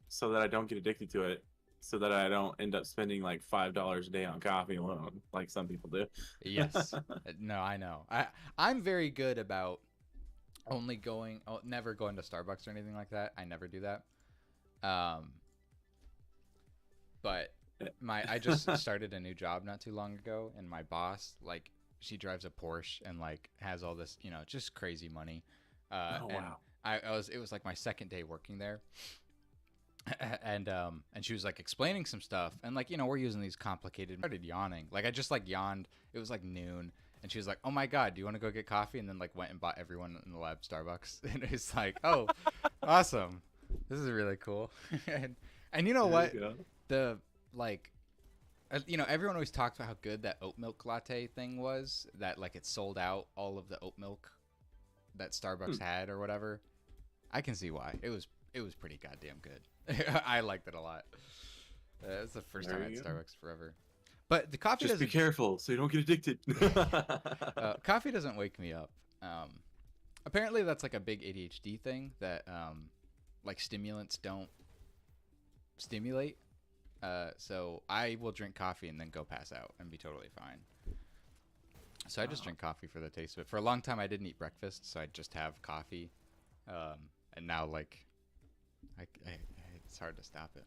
so that I don't get addicted to it, so that I don't end up spending like $5 a day on coffee alone, like some people do. Yes. No, I know. I'm very good about never going to Starbucks or anything like that. I never do that. But I just started a new job not too long ago, and my boss, like, she drives a Porsche and like has all this, just crazy money. Oh, and wow. it was like my second day working there. And she was like explaining some stuff, and like, we're using these complicated. I started yawning. Like I just like yawned. It was like noon, and she was like, "Oh my god, do you want to go get coffee?" And then like went and bought everyone in the lab Starbucks. And it was like, "Oh, awesome. This is really cool." and you know what? The like, everyone always talks about how good that oat milk latte thing was. That like it sold out all of the oat milk that Starbucks had or whatever. I can see why. It was pretty goddamn good. I liked it a lot. It's the first time I had Starbucks forever. But the coffee Just be careful so you don't get addicted. Coffee doesn't wake me up. Apparently that's like a big ADHD thing that like stimulants don't stimulate. So I will drink coffee and then go pass out and be totally fine. So I just drink coffee for the taste of it. For a long time I didn't eat breakfast, so I'd just have coffee. And now like it's hard to stop it.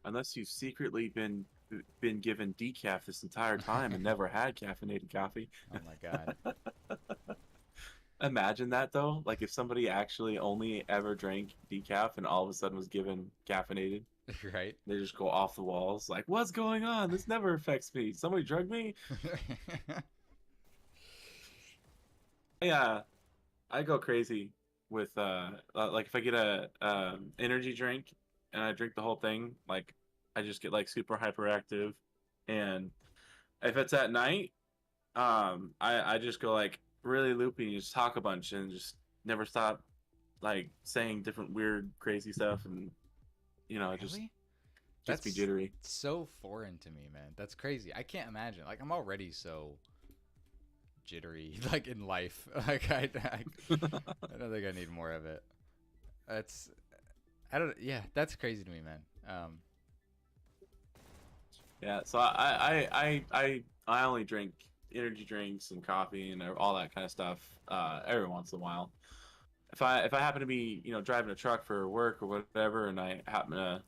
Unless you've secretly been given decaf this entire time and never had caffeinated coffee. Oh my god. Imagine that though. Like if somebody actually only ever drank decaf and all of a sudden was given caffeinated. Right? They just go off the walls. Like, what's going on? This never affects me. Somebody drugged me? Yeah. I go crazy with like if I get a energy drink and I drink the whole thing, like I just get like super hyperactive. And if it's at night, I just go like really loopy and just talk a bunch and just never stop like saying different weird crazy stuff, and Really? just be jittery. So foreign to me, man. That's crazy. I can't imagine. Like I'm already so jittery, like in life. Like I don't think I need more of it. Yeah, that's crazy to me, man. Yeah, so I only drink energy drinks and coffee and all that kind of stuff every once in a while. If I happen to be driving a truck for work or whatever, and I happen to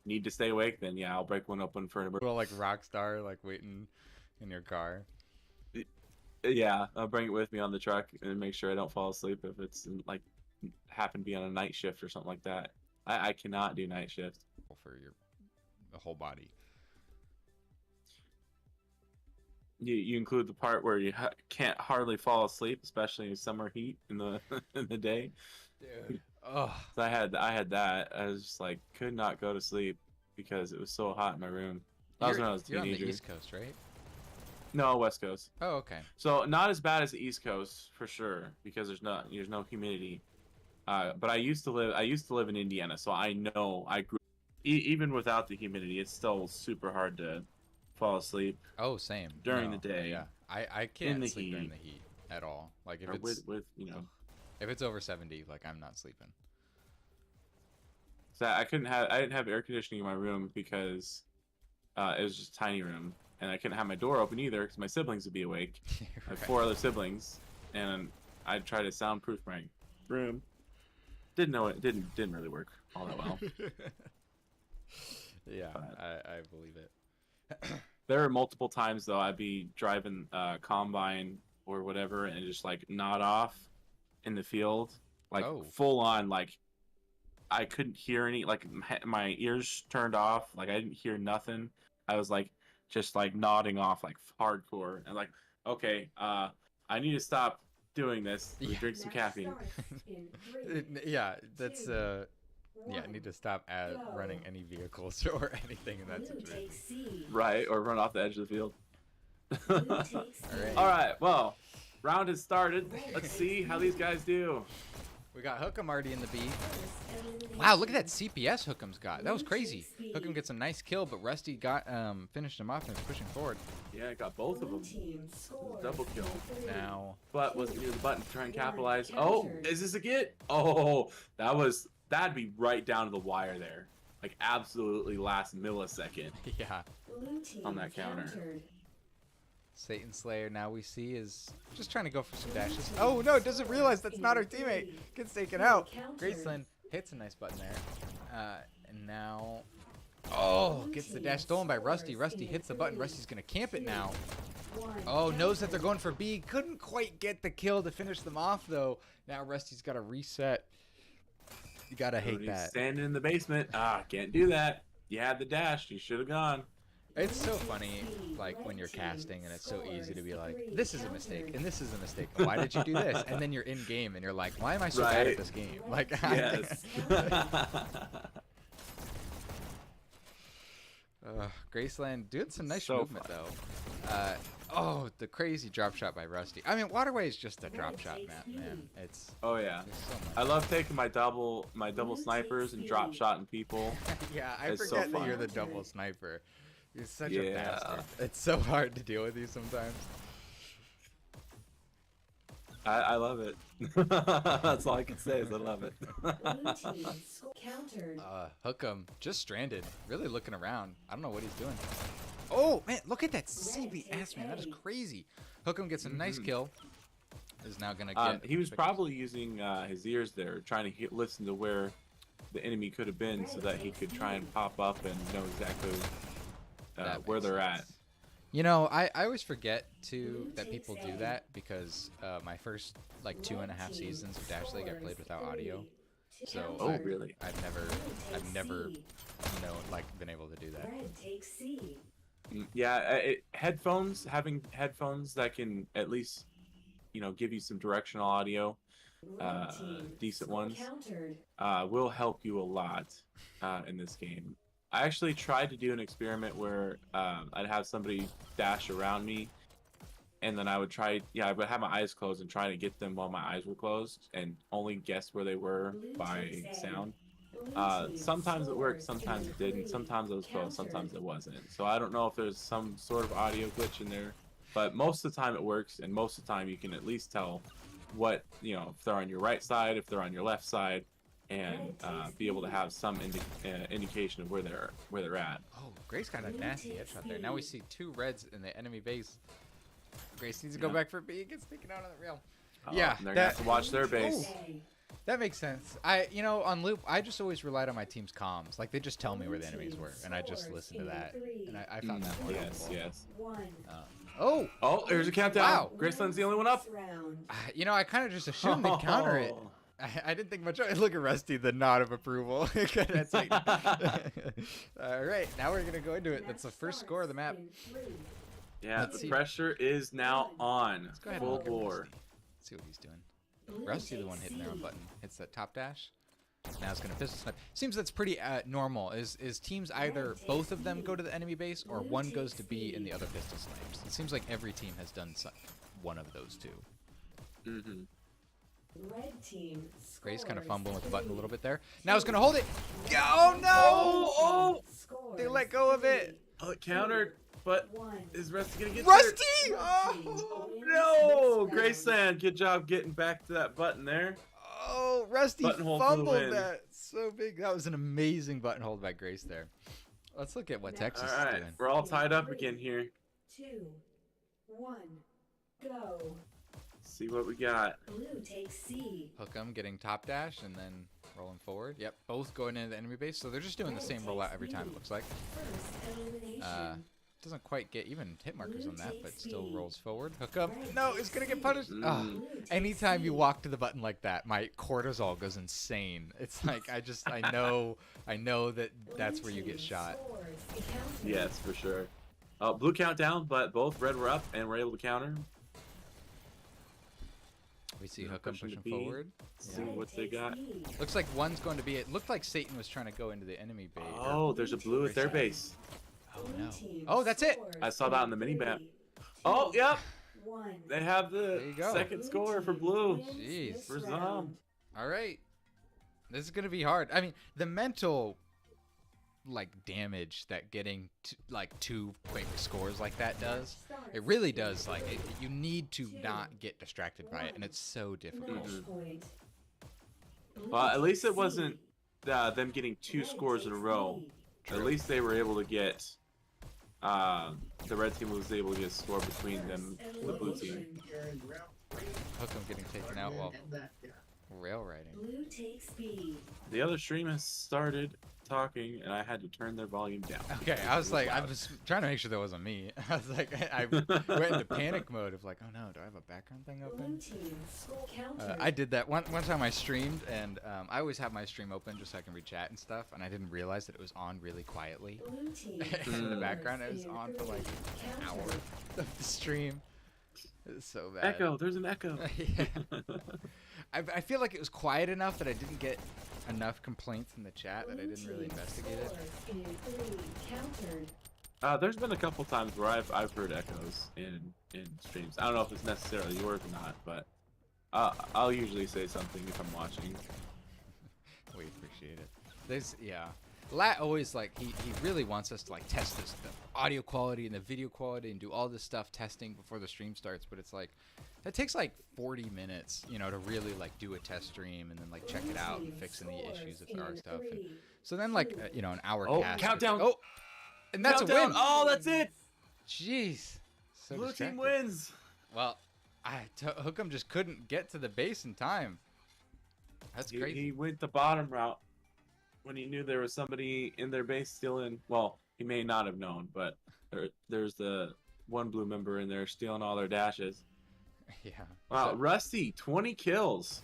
need to stay awake, then yeah, I'll break one open for an emergency. Well, like rock star, like waiting in your car. Yeah, I'll bring it with me on the truck and make sure I don't fall asleep if it's like happen to be on a night shift or something like that. I cannot do night shift. For the whole body. You include the part where you can't hardly fall asleep, especially in summer heat in the in the day. Dude. Oh. So I had that. I was just like could not go to sleep because it was so hot in my room. That was when I was a You're on teenager. the East Coast, right? No, West Coast. Oh, okay. So not as bad as the East Coast for sure because there's no humidity. But I used to live in Indiana, so I know I grew. Even without the humidity, it's still super hard to fall asleep. Oh, same. During the day. Yeah, I can't the sleep during heat. the heat at all. Like if Or it's with if it's over 70, like I'm not sleeping. So I didn't have air conditioning in my room because it was just a tiny room, and I couldn't have my door open either because my siblings would be awake. I have Right. 4 other siblings, and I'd try to soundproof my room. Didn't know it didn't really work all that well. Yeah, But- I believe it. There were multiple times though I'd be driving combine or whatever and just like nod off in the field, like Oh. full on, like I couldn't hear any, like my ears turned off, like I didn't hear nothing. I was like just like nodding off like hardcore and like okay, I need to stop doing this. Yeah. Drink some Match caffeine. starts in 3, Yeah, that's two, yeah, I need to stop running go. any vehicles or anything in that Blue situation. takes C. Right, or run off the edge of the field. Blue takes C. Alright. All right, well, round has started. Let's see how these guys do. We got Hookem already in the B. Elimination. Wow, look at that CPS Hookem's got. That was crazy. Hookem gets a nice kill, but Rusty got finished him off and is pushing forward. Yeah, I got both of Blue them. team scores Double kill. in 3. Now, But wasn't near the button to try and One capitalize. countered. Oh, is this a get? Oh, that'd be right down to the wire there. Like absolutely last millisecond. yeah, Blue team On that counter. countered. Satan Slayer now we see is just trying to go for some dashes. Oh no, doesn't realize that's not her teammate. Gets taken out. Graceland hits a nice button there. And now, oh, gets the dash stolen by Rusty. Rusty hits the button. Rusty's gonna camp it now. One Oh, knows that they're going for B. Couldn't quite get the kill to finish them off though. Now Rusty's got to reset. You gotta hate He's that. standing in the basement. Can't do that. You had the dash. You should have gone. It's so funny, like when you're casting, and it's so easy to be like, "This is a mistake, and this is a mistake. Why did you do this?" And then you're in game, and you're like, "Why am I so bad at Right. this game?" Like, Yes. Graceland doing some nice So movement fun. though. Oh, the crazy drop shot by Rusty. I mean, Waterway is just a drop shot map, man. It's Oh yeah. there's so I much. love taking my double snipers and drop shotting people. Yeah, I It's so forget that fun. you're the double sniper. You're such a Yeah. bastard. It's so hard to deal with you sometimes. I love it. That's all I can say is I love it. Blue team countered. Hookem just stranded, really looking around. I don't know what he's doing. Oh man, look at that CBS, man. That is crazy. Hookem gets a nice kill. Is now gonna get. He was probably using his ears there, trying to listen to where the enemy could have been, so that he could try and pop up and know exactly That where makes they're sense. at. You know, I always forget that people do that because my first like 2.5 seasons of Dash League I played without audio. So Oh, really? I've never, you know, like been able to do that. Red takes C. Yeah, having headphones that can at least, give you some directional audio, Red team decent ones, countered. will help you a lot in this game. I actually tried to do an experiment where I'd have somebody dash around me, and then I would I would have my eyes closed and try to get them while my eyes were closed, and only guess where they were by sound. Sometimes it worked, sometimes it didn't. Sometimes it was close, sometimes it wasn't. So I don't know if there's some sort of audio glitch in there. but most of the time it works, and most of the time you can at least tell what, if they're on your right side, if they're on your left side, and be able to have some indication of where they're at. Oh, Grace got a nasty headshot there. Now we see 2 reds in the enemy base. Grace needs to go back for B. Gets taken out on the rail. Yeah, and they're gonna have to watch their base. That makes sense. On loop, I just always relied on my team's comms. Like, they just tell me where the enemies were, and I just listened to that. And I found that more helpful. Yes. Oh, There's a countdown. Wow. Graceland's the only one up. I kind of just assumed they'd counter it. I didn't think much of it. Look at Rusty, the nod of approval. That's like, all right, now we're going to go into it. That's the first score of the map. Yeah, the pressure is now on. Let's go ahead Full and look at bore. Rusty. Let's see what he's doing. Rusty, the one hitting their own button. Hits that top dash. Now it's going to pistol snipe. Seems that's pretty normal. Is teams either both of them go to the enemy base or one goes to B and the other pistol snipes? It seems like every team has done one of those two. Mm-hmm. Red team. Grace kind of fumbling with the button a little bit there. Now it's going to hold it. Oh, no! They let go of it. Oh, it countered, but is Rusty going to get Rusty! there? Oh! No! Graceland, good job getting back to that button there. Oh, Rusty Buttonhole for the fumbled win. that so big. That was an amazing button hold by Grace there. Let's look at what Texas All is right, doing. we're all tied up again here. 2, 1, go. See what we got. Blue takes C. Hookem getting top dash and then rolling forward. Yep, both going into the enemy base. So they're just doing the same rollout every time, it looks like. First elimination. Doesn't quite get even hit markers on that, but still rolls forward. Hookem. No, it's going to get punished. Oh, anytime you walk to the button like that, my cortisol goes insane. It's like I know that that's where you get shot. Yes, for sure. Blue countdown, but both red were up and were able to counter. We see Yeah, Hookem pushing to pushing B. forward. See what they got. Looks like one's going to be. It looked like Satan was trying to go into the enemy base. Oh, there's a blue at their base. Oh no. Oh, that's it. I saw that on the mini map. Oh, yep. They have There the you go. second score for blue. Jeez. For Zom. All right. This is going to be hard. I mean, the mental damage that getting two quick scores like that does, it really does. You need to not get distracted by it, and it's so difficult. Well, at least it wasn't them getting 2 scores in a row. True. At least they were able to get the red team was able to get a score between them and the blue team. Hookem getting taken out while rail riding. Blue takes B. The other stream has started talking, and I had to turn their volume down. Okay, I was like, I was trying to make sure that wasn't me. I was like, I went into panic mode of like, oh no, do I have a background thing Blue open? team. Counter. I did that one time I streamed, and I always have my stream open just so I can read chat and stuff, and I didn't realize that it was on really quietly. Blue team. In the background, it was on for like an hour of the stream. It was so bad. Echo, there's an echo. Yeah. I feel like it was quiet enough that I didn't get enough complaints in the chat that I didn't really investigate it. Countered. There's been a couple times where I've heard echoes in streams. I don't know if it's necessarily yours or not, but I'll usually say something if I'm watching. We appreciate it. Lat always he really wants us to test the audio quality and the video quality and do all this stuff testing before the stream starts, but it's that takes 40 minutes, to really do a test stream and then check it out and fix any issues if there are stuff. And so then an hour cast. Countdown. Oh, and that's Countdown. a win. Oh, that's it. Jeez. So Blue distracted. team wins. Well, Hookem just couldn't get to the base in time. That's crazy. He went the bottom route when he knew there was somebody in their base stealing. Well, he may not have known, but there's the one blue member in there stealing all their dashes. Yeah. Wow, So- Rusty, 20 kills.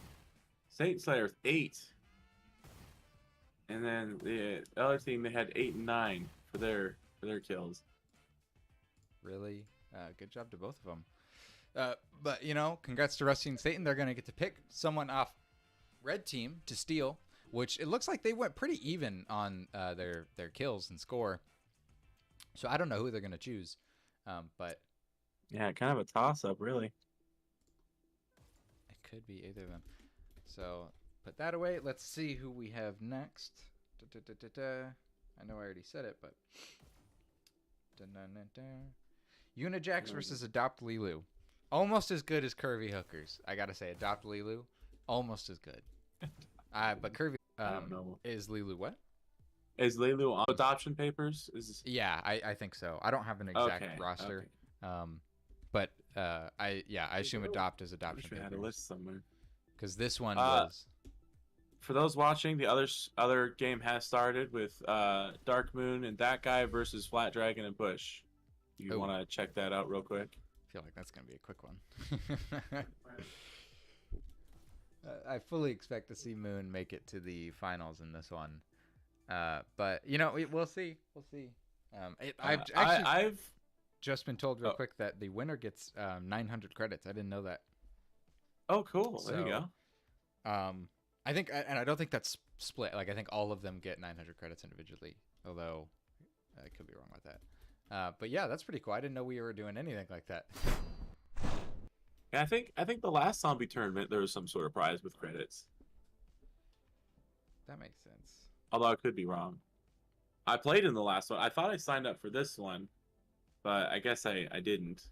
Saint Slayer, 8. And then the other team, they had 8 and 9 for their kills. Really good job to both of them. But congrats to Rusty and Satan. They're gonna get to pick someone off red team to steal, which it looks like they went pretty even on their kills and score. So I don't know who they're gonna choose, but Yeah, kind of a toss-up, really. it could be either of them. So put that away. Let's see who we have next. I know I already said it, but Unijax versus Adopt Lilu. Almost as good as Curvy Hookers. I gotta say, Adopt Lilu, almost as good. But Curvy I don't know. is Lilu what? Is Lelu on adoption papers? Yeah, I think so. I don't have an exact Okay, roster. okay. But I assume Adopt is I adoption wish we had a papers. list somewhere. Because this one was. For those watching, the other game has started with Dark Moon and that guy versus Flat Dragon and Bush. You want to check that out real quick? I feel like that's gonna be a quick one. I fully expect to see Moon make it to the finals in this one. But we'll see. We'll see. I've just been told real quick that the winner gets 900 credits. I didn't know that. Oh, cool. There you go. I think, and I don't think that's split. Like, I think all of them get 900 credits individually. Although, I could be wrong with that. But yeah, that's pretty cool. I didn't know we were doing anything like that. Yeah, I think the last zombie tournament there was some sort of prize with credits. That makes sense. Although I could be wrong. I played in the last one. I thought I signed up for this one, but I guess I didn't.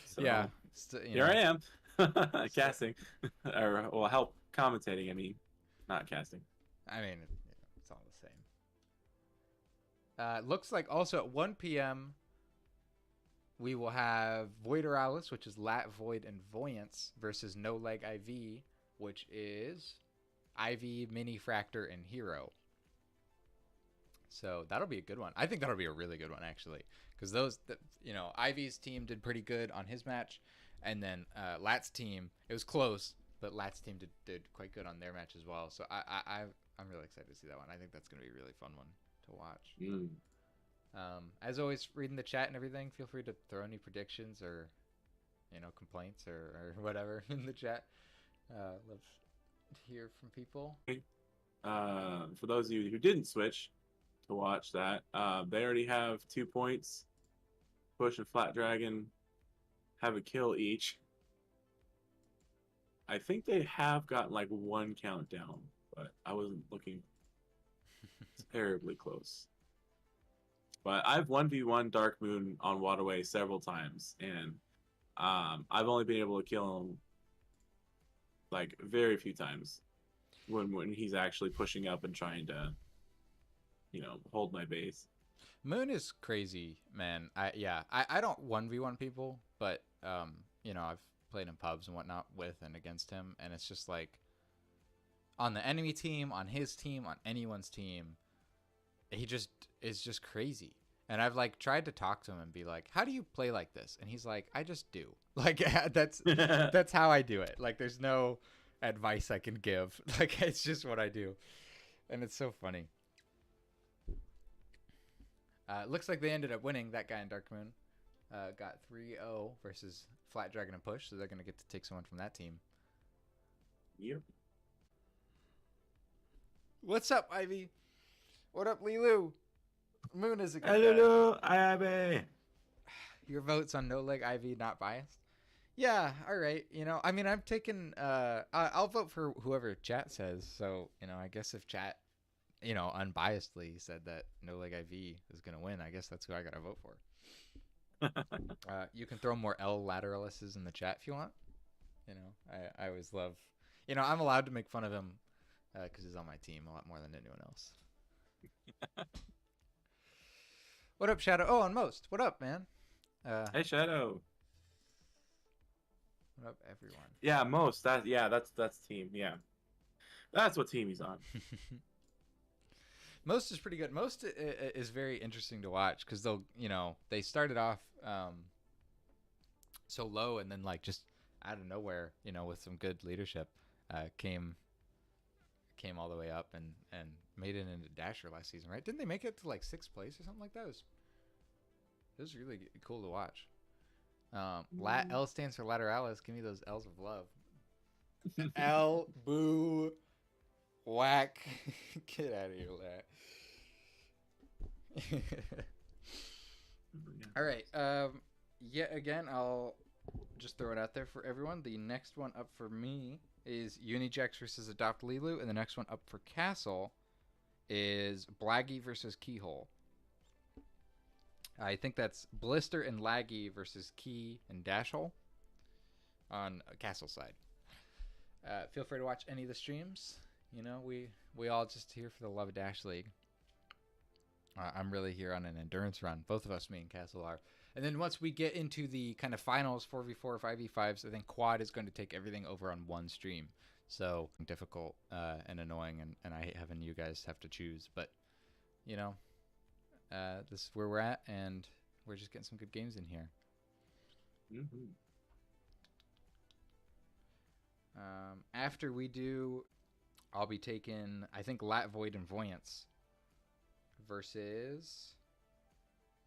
So, yeah. Here I am. Casting. Or, help commentating, I mean. Not casting. I mean, it's all the same. Looks like also at 1 p.m. we will have Voidoralis, which is Lat, Void, and Voyance, versus No Leg IV, which is IV, Mini Fractor, and Hero. So that'll be a good one. I think that'll be a really good one, actually. Because IV's team did pretty good on his match. And then Lat's team, it was close, but Lat's team did quite good on their match as well. So I'm really excited to see that one. I think that's going to be a really fun one to watch. As always, reading the chat and everything, feel free to throw any predictions or, complaints or whatever in the chat. Love to hear from people. For those of you who didn't switch to watch that, they already have 2 points. Bush and Flat Dragon have a kill each. I think they have gotten like 1 countdown, but I wasn't looking terribly close. But I've 1v1 Dark Moon on Waterway several times, and I've only been able to kill him like very few times when he's actually pushing up and trying to, hold my base. Moon is crazy, man. I don't 1v1 people, but I've played in pubs and whatnot with and against him, and it's just like on the enemy team, on his team, on anyone's team, he just is just crazy. And I've like tried to talk to him and be like, "How do you play like this?" And he's like, "I just do." Like that's how I do it. Like there's no advice I can give. Like it's just what I do, and it's so funny. Looks like they ended up winning. That guy in Dark Moon got 3-0 versus Flat Dragon and Push, so they're going to get to take someone from that team. Yep. What's up, Ivy? What up, Lilu? Moon is a good Hello, Ivy. Your vote's on No Leg Ivy, not biased? Yeah, all right. I mean, I'm taking... I'll vote for whoever chat says, so, I guess if chat... unbiasedly said that No Leg IV is going to win, I guess that's who I got to vote for. You can throw more L lateralists in the chat if you want. I always love, I'm allowed to make fun of him because he's on my team a lot more than anyone else. What up, Shadow? Oh, and Most. What up, man? Hey, Shadow. What up, everyone? Yeah, Most. That's team. Yeah. That's what team he's on. Most is pretty good. Most is very interesting to watch because they started off so low and then like just out of nowhere, with some good leadership, came all the way up and made it into Dasher last season, right? Didn't they make it to like 6th place or something like that? It was really cool to watch. L stands for lateralis. Give me those L's of love. L, boo, whack. Get out of here, Lat. All right. Yet again, I'll just throw it out there for everyone. The next one up for me is Unijax versus Adopt Lilu, and the next one up for Castle is Blaggy versus Keyhole. I think that's Blister and Laggy versus Key and Dashhole on Castle side. Feel free to watch any of the streams. You know, we all just here for the love of Dash League. I'm really here on an endurance run. Both of us, me and Castle, are. And then once we get into the kind of finals, 4v4, 5v5s, I think Quad is going to take everything over on one stream. So difficult and annoying, and I hate having you guys have to choose. But, you know, this is where we're at, and we're just getting some good games in here. Mm-hmm. After we do, I'll be taking, I think, Lat Void and Voyance versus,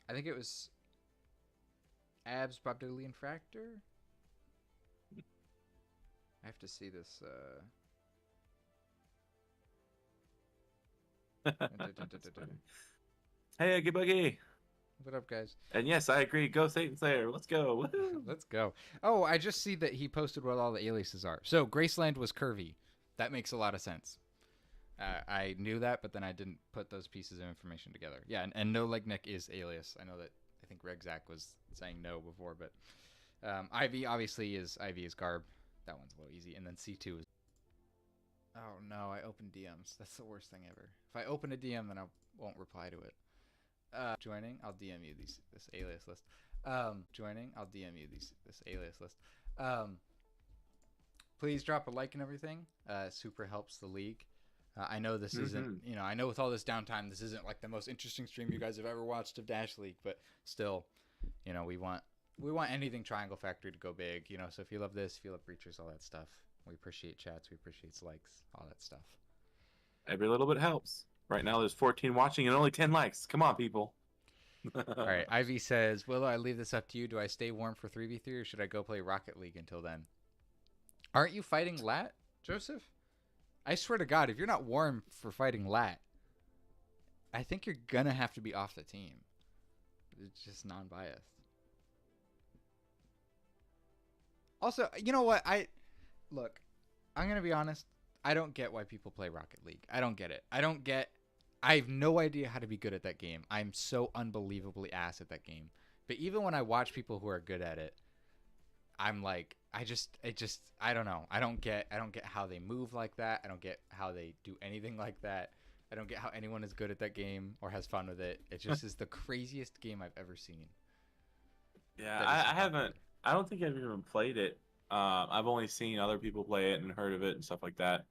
I think it was Abs, Bob Diddley, and Fractor. I have to see this. Hey, good buggy. What up, guys? And yes, I agree. Go Satan Slayer. Let's go. Woohoo. Let's go. Oh, I just see that he posted what all the aliases are. So Graceland was curvy. That makes a lot of sense. I knew that, but then I didn't put those pieces of information together. Yeah, and No Leg Nick is alias. I know that. I think Regzak was saying no before, but Ivy obviously is Garb. That one's a little easy. And then C2 is. Oh no, I opened DMs. That's the worst thing ever. If I open a DM, then I won't reply to it. Joining, I'll DM you this alias list. Joining, I'll DM you this alias list. Please drop a like and everything. Super helps the league. I know this isn't, you know, I know with all this downtime, this isn't like the most interesting stream you guys have ever watched of Dash League, but still, you know, we want anything Triangle Factory to go big, you know. So if you love this, if you love Breachers, all that stuff, we appreciate chats, we appreciate likes, all that stuff. Every little bit helps. Right now, there's 14 watching and only 10 likes. Come on, people. All right, Ivy says, "Will I leave this up to you? Do I stay warm for 3v3 or should I go play Rocket League until then?" Aren't you fighting Lat, Joseph? I swear to God, if you're not warm for fighting Lat, I think you're gonna have to be off the team. It's just non-biased. Also, you know what? I'm gonna be honest. I don't get why people play Rocket League. I don't get it. I have no idea how to be good at that game. I'm so unbelievably ass at that game. But even when I watch people who are good at it, I'm like, I don't know. I don't get how they move like that. I don't get how they do anything like that. I don't get how anyone is good at that game or has fun with it. It just is the craziest game I've ever seen. Yeah, I haven't. I don't think I've even played it. I've only seen other people play it and heard of it and stuff like that.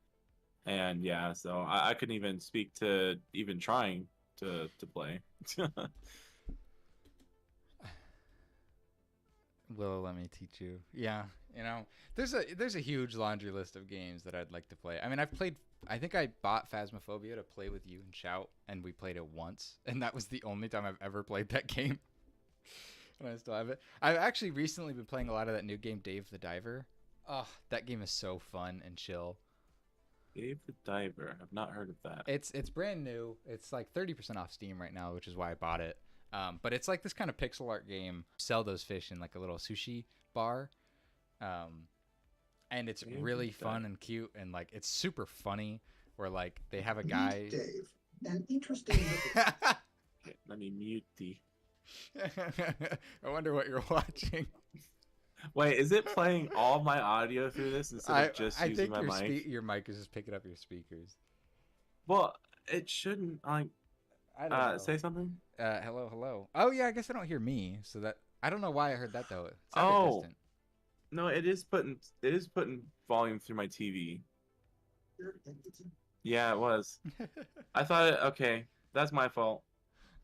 And yeah, so I couldn't even speak to even trying to play. Will let me teach you. Yeah, you know, there's a huge laundry list of games that I'd like to play. I mean, I think I bought Phasmophobia to play with you and Shout, and we played it once, and that was the only time I've ever played that game. And I still have it. I've actually recently been playing a lot of that new game, Dave the Diver. Oh, that game is so fun and chill. Dave the Diver. I've not heard of that. It's brand new. It's like 30% off Steam right now, which is why I bought it. But it's like this kind of pixel art game. Sell those fish in like a little sushi bar. And it's really fun and cute, and like it's super funny where like they have a guy. Dave, an interesting. Okay, let me mute the. I wonder what you're watching. Wait, is it playing all my audio through this instead of just using my mic? Your mic is just picking up your speakers. Well, it shouldn't. Like, I don't know. say something. Hello. Oh yeah, I guess I don't hear me, so that I don't know why I heard that though. It sounded Oh, distant. no, it is putting volume through my TV. Yeah, it was. I thought okay, that's my fault.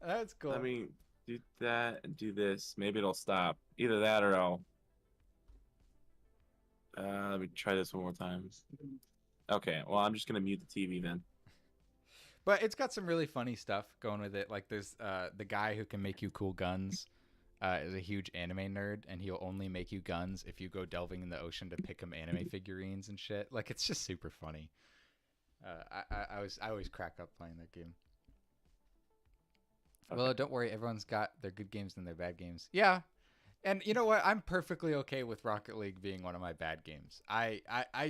That's cool. Let me do that and do this. Maybe it'll stop. Either that or I'll. Let me try this one more time. Okay, well, I'm just gonna mute the TV then. But it's got some really funny stuff going with it. Like there's the guy who can make you cool guns is a huge anime nerd, and he'll only make you guns if you go delving in the ocean to pick him anime figurines and shit. Like it's just super funny. I always crack up playing that game. Okay. Well, don't worry. Everyone's got their good games and their bad games. Yeah. And you know what? I'm perfectly okay with Rocket League being one of my bad games. I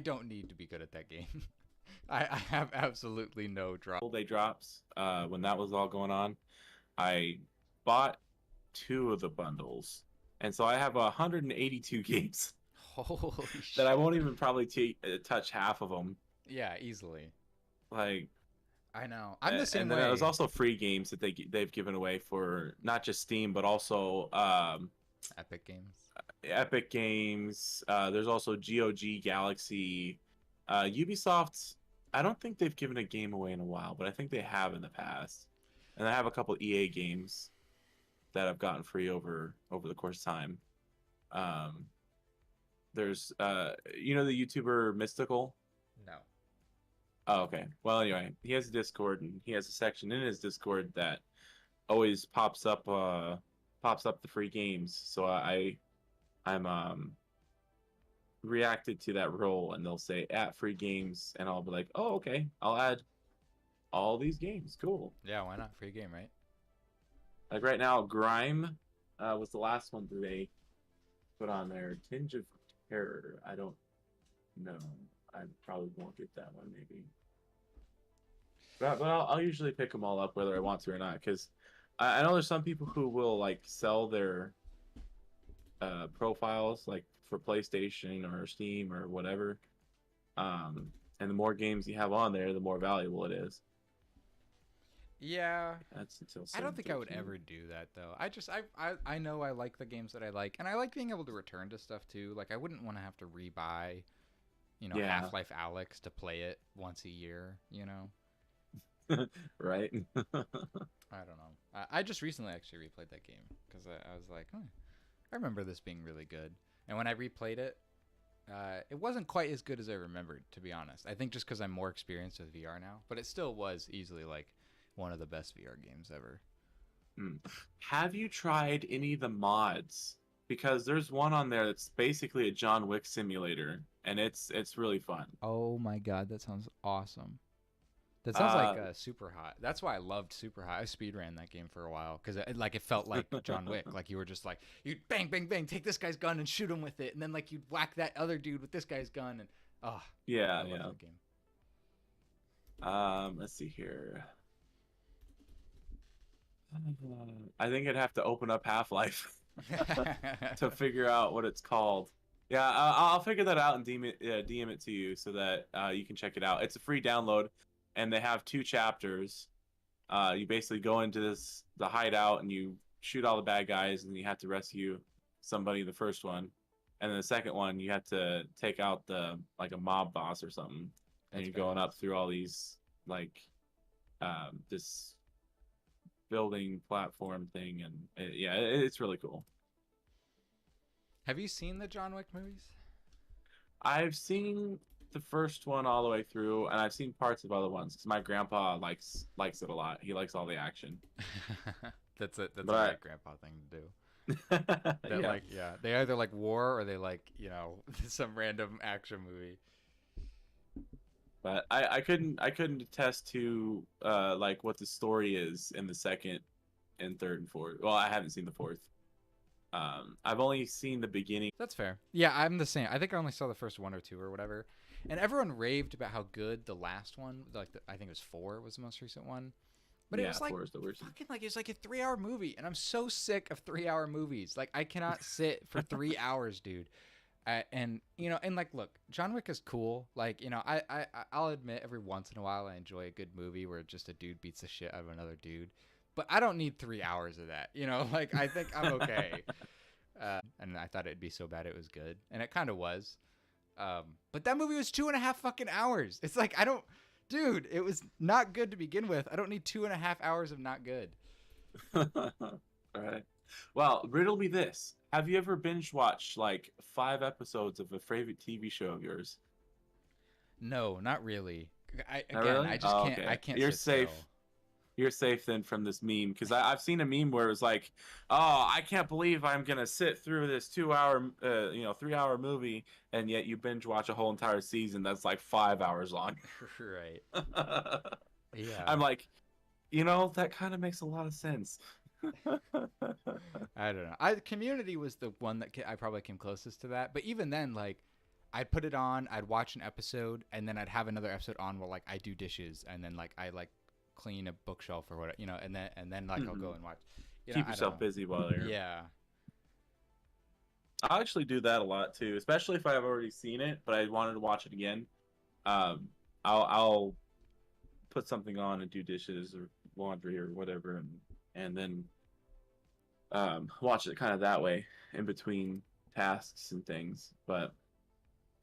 don't need to be good at that game. I have absolutely no drop. Full day drops. When that was all going on, I bought 2 of the bundles, and so I have 182 games Holy shit. that I won't even probably touch half of them. Yeah, easily. Like, I know. I'm the same and way. then there's also free games that they've given away for not just Steam but also Epic Games. Epic Games. There's also GOG Galaxy. Ubisoft, I don't think they've given a game away in a while, but I think they have in the past. And I have a couple EA games that I've gotten free over the course of time. There's you know the YouTuber Mystical? No. Oh, okay. Well, anyway, he has a Discord, and he has a section in his Discord that always pops up the free games. So I'm reacted to that role, and they'll say at free games, and I'll be like, oh, okay, I'll add all these games. Cool. Yeah, why not? Free game, right? Like right now, Grime was the last one that they put on there. Tinge of Terror. I don't know. I probably won't get that one, maybe. But I'll usually pick them all up whether I want to or not, because I know there's some people who will like sell their profiles like for PlayStation or Steam or whatever. And the more games you have on there, the more valuable it is. Yeah. That's until I don't think I would 7/13. ever do that though. I know I like the games that I like, and I like being able to return to stuff too. Like I wouldn't want to have to rebuy, Yeah. Half-Life Alyx to play it once a year. Right? I don't know. I just recently actually replayed that game because I was like, I remember this being really good. And when I replayed it, it wasn't quite as good as I remembered, to be honest. I think just because I'm more experienced with VR now, but it still was easily like one of the best VR games ever. Have you tried any of the mods? Because there's one on there that's basically a John Wick simulator, and it's really fun. Oh my god, that sounds awesome. That sounds like Super Hot. That's why I loved Super Hot. I speedran that game for a while because it felt like John Wick. Like you were just like, you bang, bang, bang, take this guy's gun and shoot him with it, and then like you'd whack that other dude with this guy's gun, and Yeah, I love yeah. that game. Let's see here. I think I'd have to open up Half-Life to figure out what it's called. Yeah, I'll figure that out and DM it to you so that you can check it out. It's a free download, and they have 2 chapters. You basically go into the hideout and you shoot all the bad guys, and you have to rescue somebody in the first one, and then the second one you have to take out a mob boss or something. And That's you're going badass. up through all these this building platform thing, and it's really cool. Have you seen the John Wick movies? I've seen the first one all the way through, and I've seen parts of other ones because my grandpa likes it a lot. He likes all the action. That's a But great grandpa thing to do. That Yeah. they either like war or they like some random action movie. But I couldn't attest to like what the story is in the second and third and fourth. Well, I haven't seen the fourth. I've only seen the beginning. That's fair. Yeah, I'm the same. I think I only saw the first 1 or 2 or whatever, and everyone raved about how good the last one, I think it was 4, was the most recent one. But it was like 4 is the worst. fucking like it's like a 3-hour movie, and I'm so sick of 3-hour movies. Like I cannot sit for 3 hours, dude. And like, look, John Wick is cool. Like, I'll admit every once in a while I enjoy a good movie where just a dude beats the shit out of another dude. But I don't need 3 hours of that. Like I think I'm okay. And I thought it'd be so bad it was good, and it kind of was. But that movie was 2.5 fucking hours. It's like dude, it was not good to begin with. I don't need 2.5 hours of not good. All right. Well, riddle me this. Have you ever binge watched like 5 episodes of a favorite TV show of yours? No, not really. Not really? I just can't. Okay. I can't. You're sit safe. still. You're safe then from this meme, because I've seen a meme where it was like, "Oh, I can't believe I'm gonna sit through this 2-hour, 3-hour movie, and yet you binge watch a whole entire season that's like 5 hours long." Right. Yeah. I'm like, that kind of makes a lot of sense. I don't know. Community was the one that I probably came closest to that. But even then, like, I'd put it on, I'd watch an episode, and then I'd have another episode on while like I do dishes, and then like I like clean a bookshelf or whatever, and then like I'll go and watch. You know, Keep I don't yourself know. busy while you're. Yeah. I actually do that a lot too, especially if I've already seen it, but I wanted to watch it again. Um, I'll put something on and do dishes or laundry or whatever, and then watch it kind of that way in between tasks and things. But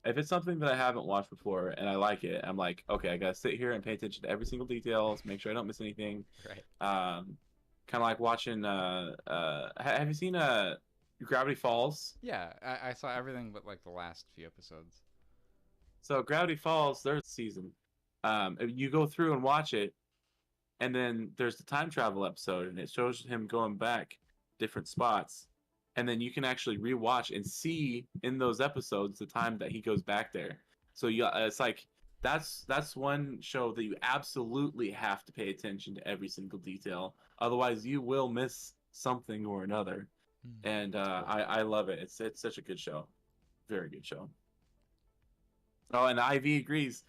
if it's something that I haven't watched before and I like it, I'm like, okay, I gotta sit here and pay attention to every single detail, make sure I don't miss anything. Right. Kind of like watching. Have you seen Gravity Falls? Yeah, I saw everything but like the last few episodes. So Gravity Falls, there's a season. You go through and watch it, and then there's the time travel episode, and it shows him going back different spots, and then you can actually rewatch and see in those episodes the time that he goes back there. So it's like that's one show that you absolutely have to pay attention to every single detail, otherwise you will miss something or another. And I love it. It's such a good show, very good show. Oh, and Ivy agrees.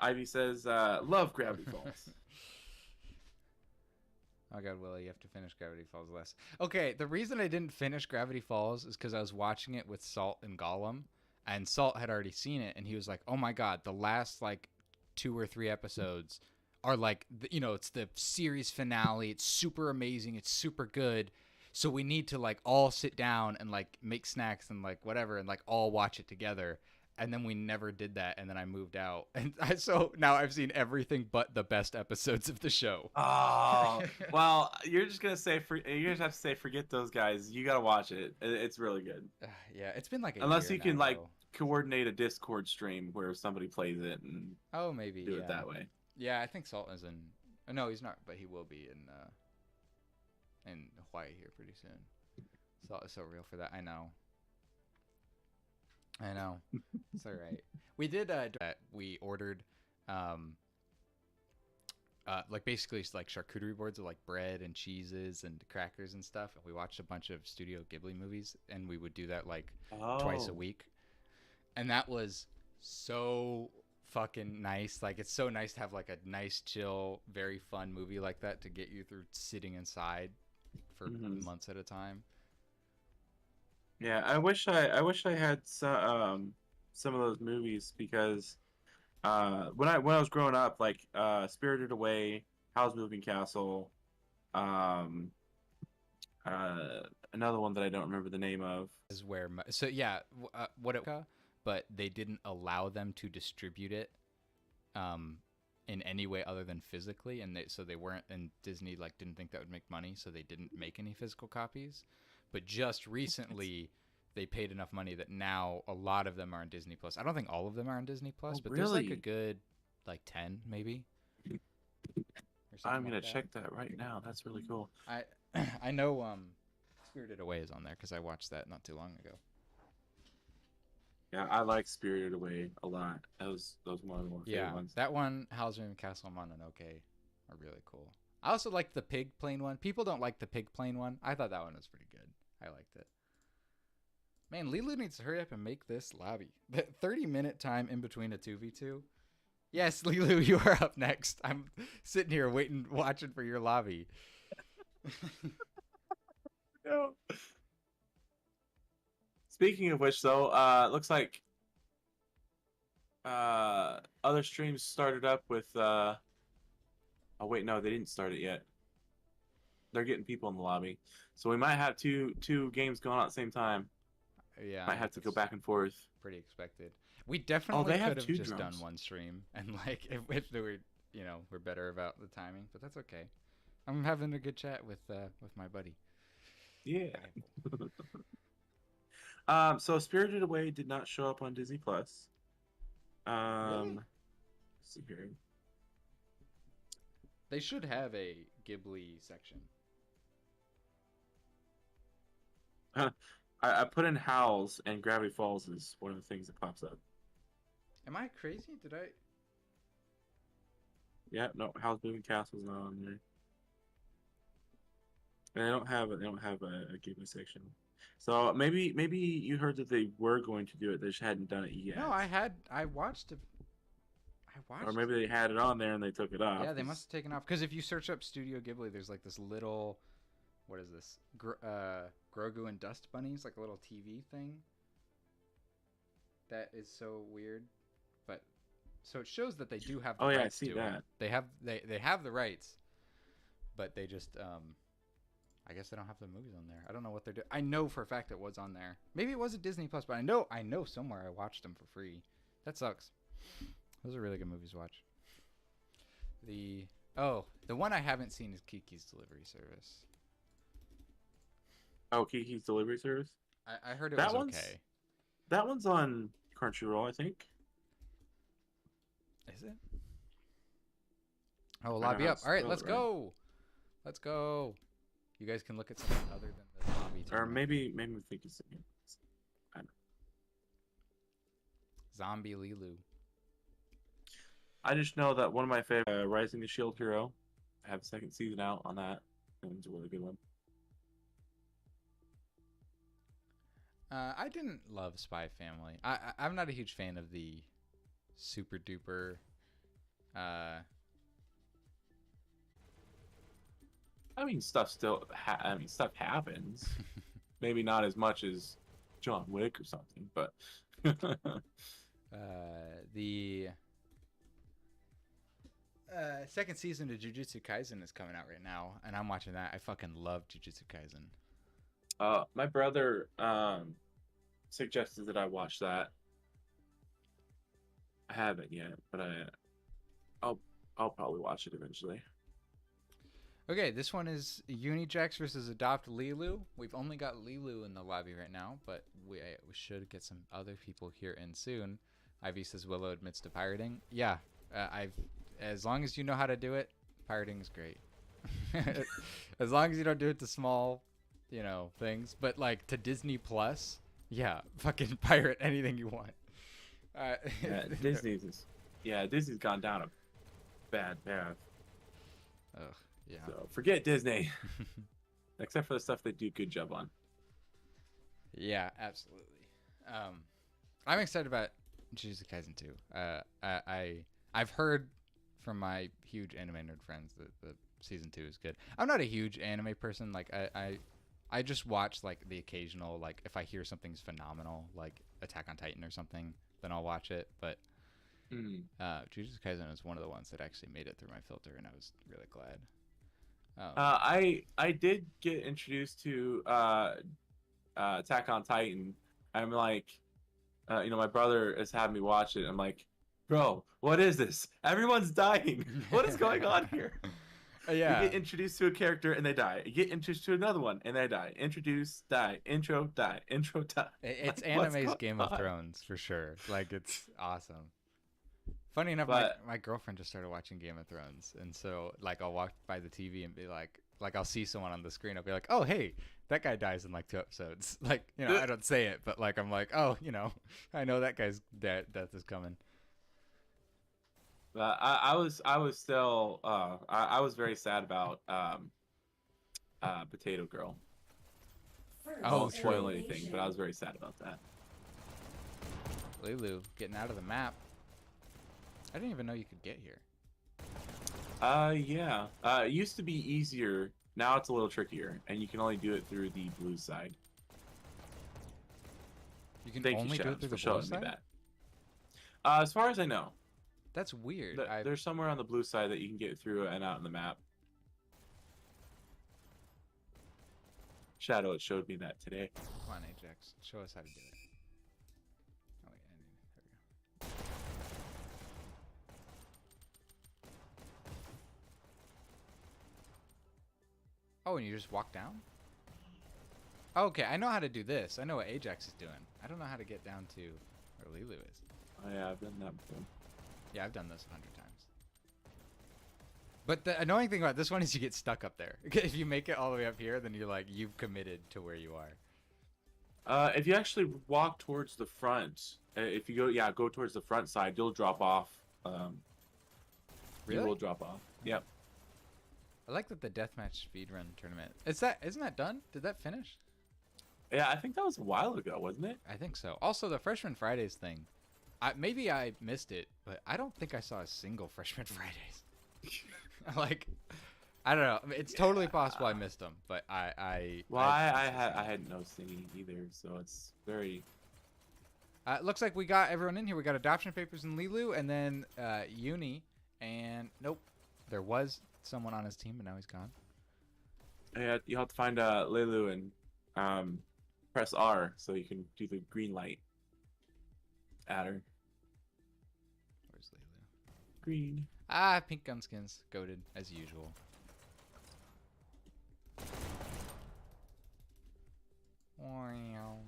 Ivy says, "Love Gravity Falls." Oh god, Willie, you have to finish Gravity Falls less. Okay, the reason I didn't finish Gravity Falls is because I was watching it with Salt and Gollum, and Salt had already seen it, and he was like, "Oh my god, the last like 2 or 3 episodes are like, it's the series finale. It's super amazing. It's super good. So we need to like all sit down and like make snacks and like whatever and like all watch it together." And then we never did that, and then I moved out, and so now I've seen everything but the best episodes of the show. Oh, well, you're just gonna say you just have to say forget those guys. You gotta watch it. It's really good. Yeah, it's been like a Unless year you can now, like though. coordinate a Discord stream where somebody plays it and Oh, maybe do it that way. Yeah, I think Salt is in. No, he's not, but he will be in Hawaii here pretty soon. Salt is so real for that. I know. It's all right. We did that. We ordered like basically like charcuterie boards of like bread and cheeses and crackers and stuff, and we watched a bunch of Studio Ghibli movies, and we would do that like twice a week, and that was so fucking nice. Like, it's so nice to have like a nice, chill, very fun movie like that to get you through sitting inside for months at a time. Yeah, I wish I had some of those movies because when I was growing up, like Spirited Away, Howl's Moving Castle, um, another one that I don't remember the name of. Is where so yeah, what it, but they didn't allow them to distribute it in any way other than physically, and so they weren't, and Disney like didn't think that would make money, so they didn't make any physical copies. But just recently they paid enough money that now a lot of them are on Disney Plus. I don't think all of them are on Disney Plus, but there's like a good like 10 maybe. I'm gonna check that right now. That's really cool. I know Spirited Away is on there because I watched that not too long ago. Yeah, I like Spirited Away a lot. That was one of the more favorite ones. That one, Howl's Moving Castle and Mononoke are really cool. I also like the pig plane one. People don't like the pig plane one. I thought that one was pretty good. I liked it. Man, Lilu needs to hurry up and make this lobby. The 30-minute time in between a 2v2. Yes, Lilu, you are up next. I'm sitting here waiting, watching for your lobby. No. Speaking of which, though, looks like other streams started up with. Oh wait, no, they didn't start it yet. They're getting people in the lobby, so we might have two games going on at the same time. Yeah, might have to go back and forth. Pretty expected. We definitely they have could have two just drums. done one stream, and like if they were, we're better about the timing, but that's okay. I'm having a good chat with my buddy. Yeah. So Spirited Away did not show up on Disney Plus. Really? Let's see here. They should have a Ghibli section. I put in Howls, and Gravity Falls is one of the things that pops up. Am I crazy? Did I? Yeah, no, Howl's Moving Castle's not on there. And they don't have a Ghibli section. So maybe you heard that they were going to do it, they just hadn't done it yet. No, I watched it. Or maybe they had it on there and they took it off. Yeah, they must have taken off, because if you search up Studio Ghibli, there's like this little what is this? Grogu and Dust Bunnies, like a little TV thing. That is so weird, but so it shows that they do have the Oh, yeah, I rights see to that. it. They have the rights, but they just I guess they don't have the movies on there. I don't know what they're doing. I know for a fact it was on there. Maybe it was a Disney Plus, but I know somewhere I watched them for free. That sucks. Those are really good movies to watch. The one I haven't seen is Kiki's Delivery Service. Oh, Kiki's Delivery Service. I heard it That was one's- okay. That one's on Crunchyroll, I think. Is it? Oh, I lobby know how up. to All right, spell let's it right. go. Let's go. You guys can look at something other than the lobby. Or tournament. maybe we think it's Zombie Lilu. I just know that one of my favorite, Rising the Shield Hero. I have a second season out on that. And it's a really good one. I didn't love Spy Family. I'm not a huge fan of the super duper. I mean, stuff stuff happens. Maybe not as much as John Wick or something, but The second season of Jujutsu Kaisen is coming out right now, and I'm watching that. I fucking love Jujutsu Kaisen. my brother suggested that I watch that. I haven't yet, but I'll probably watch it eventually. Okay, this one is Unijax versus Adopt Lilu. We've only got Lilu in the lobby right now, but we should get some other people here in soon. Ivy says Willow admits to pirating. Yeah, as long as you know how to do it, pirating is great. As long as you don't do it to small, things, but like to Disney Plus, yeah, fucking pirate anything you want. Yeah, Disney's gone down a bad path. Ugh, yeah. So forget Disney, except for the stuff they do good job on. Yeah, absolutely. I'm excited about Jujutsu Kaisen 2. I've heard from my huge anime nerd friends that the season 2 is good. I'm not a huge anime person. Like I just watch like the occasional, like if I hear something's phenomenal, like Attack on Titan or something, then I'll watch it. But Jujutsu Kaisen was one of the ones that actually made it through my filter, and I was really glad. I did get introduced to Attack on Titan. I'm like, my brother has had me watch it. I'm like, bro, what is this? Everyone's dying. What is going on here? Yeah. You get introduced to a character and they die. You get introduced to another one and they die. Introduce, die. Intro, die. Intro, die. It's Like, what's anime's going Game of on? Thrones for sure. Like it's awesome. Funny enough, But- my girlfriend just started watching Game of Thrones, and so like I'll walk by the TV and be like I'll see someone on the screen. I'll be like, oh hey, that guy dies in like 2 episodes. Like I don't say it, but like I'm like, oh I know that guy's death is coming. I was still I was very sad about Potato Girl. First I Oh, won't spoil anything, elimination. but I was very sad about that. Lulu getting out of the map. I didn't even know you could get here. Yeah. It used to be easier. Now it's a little trickier, and you can only do it through the blue side. You can Thank only you, do it Shams, through for the showing blue me side. that. As far as I know, That's weird. there's somewhere on the blue side that you can get through and out on the map. Shadow, it showed me that today. Come on, Ajax, show us how to do it. Oh wait, there we go. Oh, and you just walk down? Okay, I know how to do this. I know what Ajax is doing. I don't know how to get down to where Lilu is. Oh yeah, I've done that before. Yeah, I've done this 100 times. But the annoying thing about this one is you get stuck up there. If you make it all the way up here, then you've committed to where you are. If you actually walk towards the front, if you go towards the front side, you'll drop off. You Really? will drop off. Yep. I like that the deathmatch speedrun tournament. Isn't that done? Did that finish? Yeah, I think that was a while ago, wasn't it? I think so. Also, the Freshman Fridays thing. Maybe I missed it, but I don't think I saw a single Freshman Fridays. like, I don't know. I mean, it's totally possible I missed them, but I. Well, I hadn't noticed any either, so it's very. It looks like we got everyone in here. We got adoption papers and Lilu, and then Uni, and nope, there was someone on his team, but now he's gone. Yeah, you have to find Lelu and press R so you can do the green light. Adder. Where's Lilu? Green. Ah, pink gunskins, goated as usual. Wow.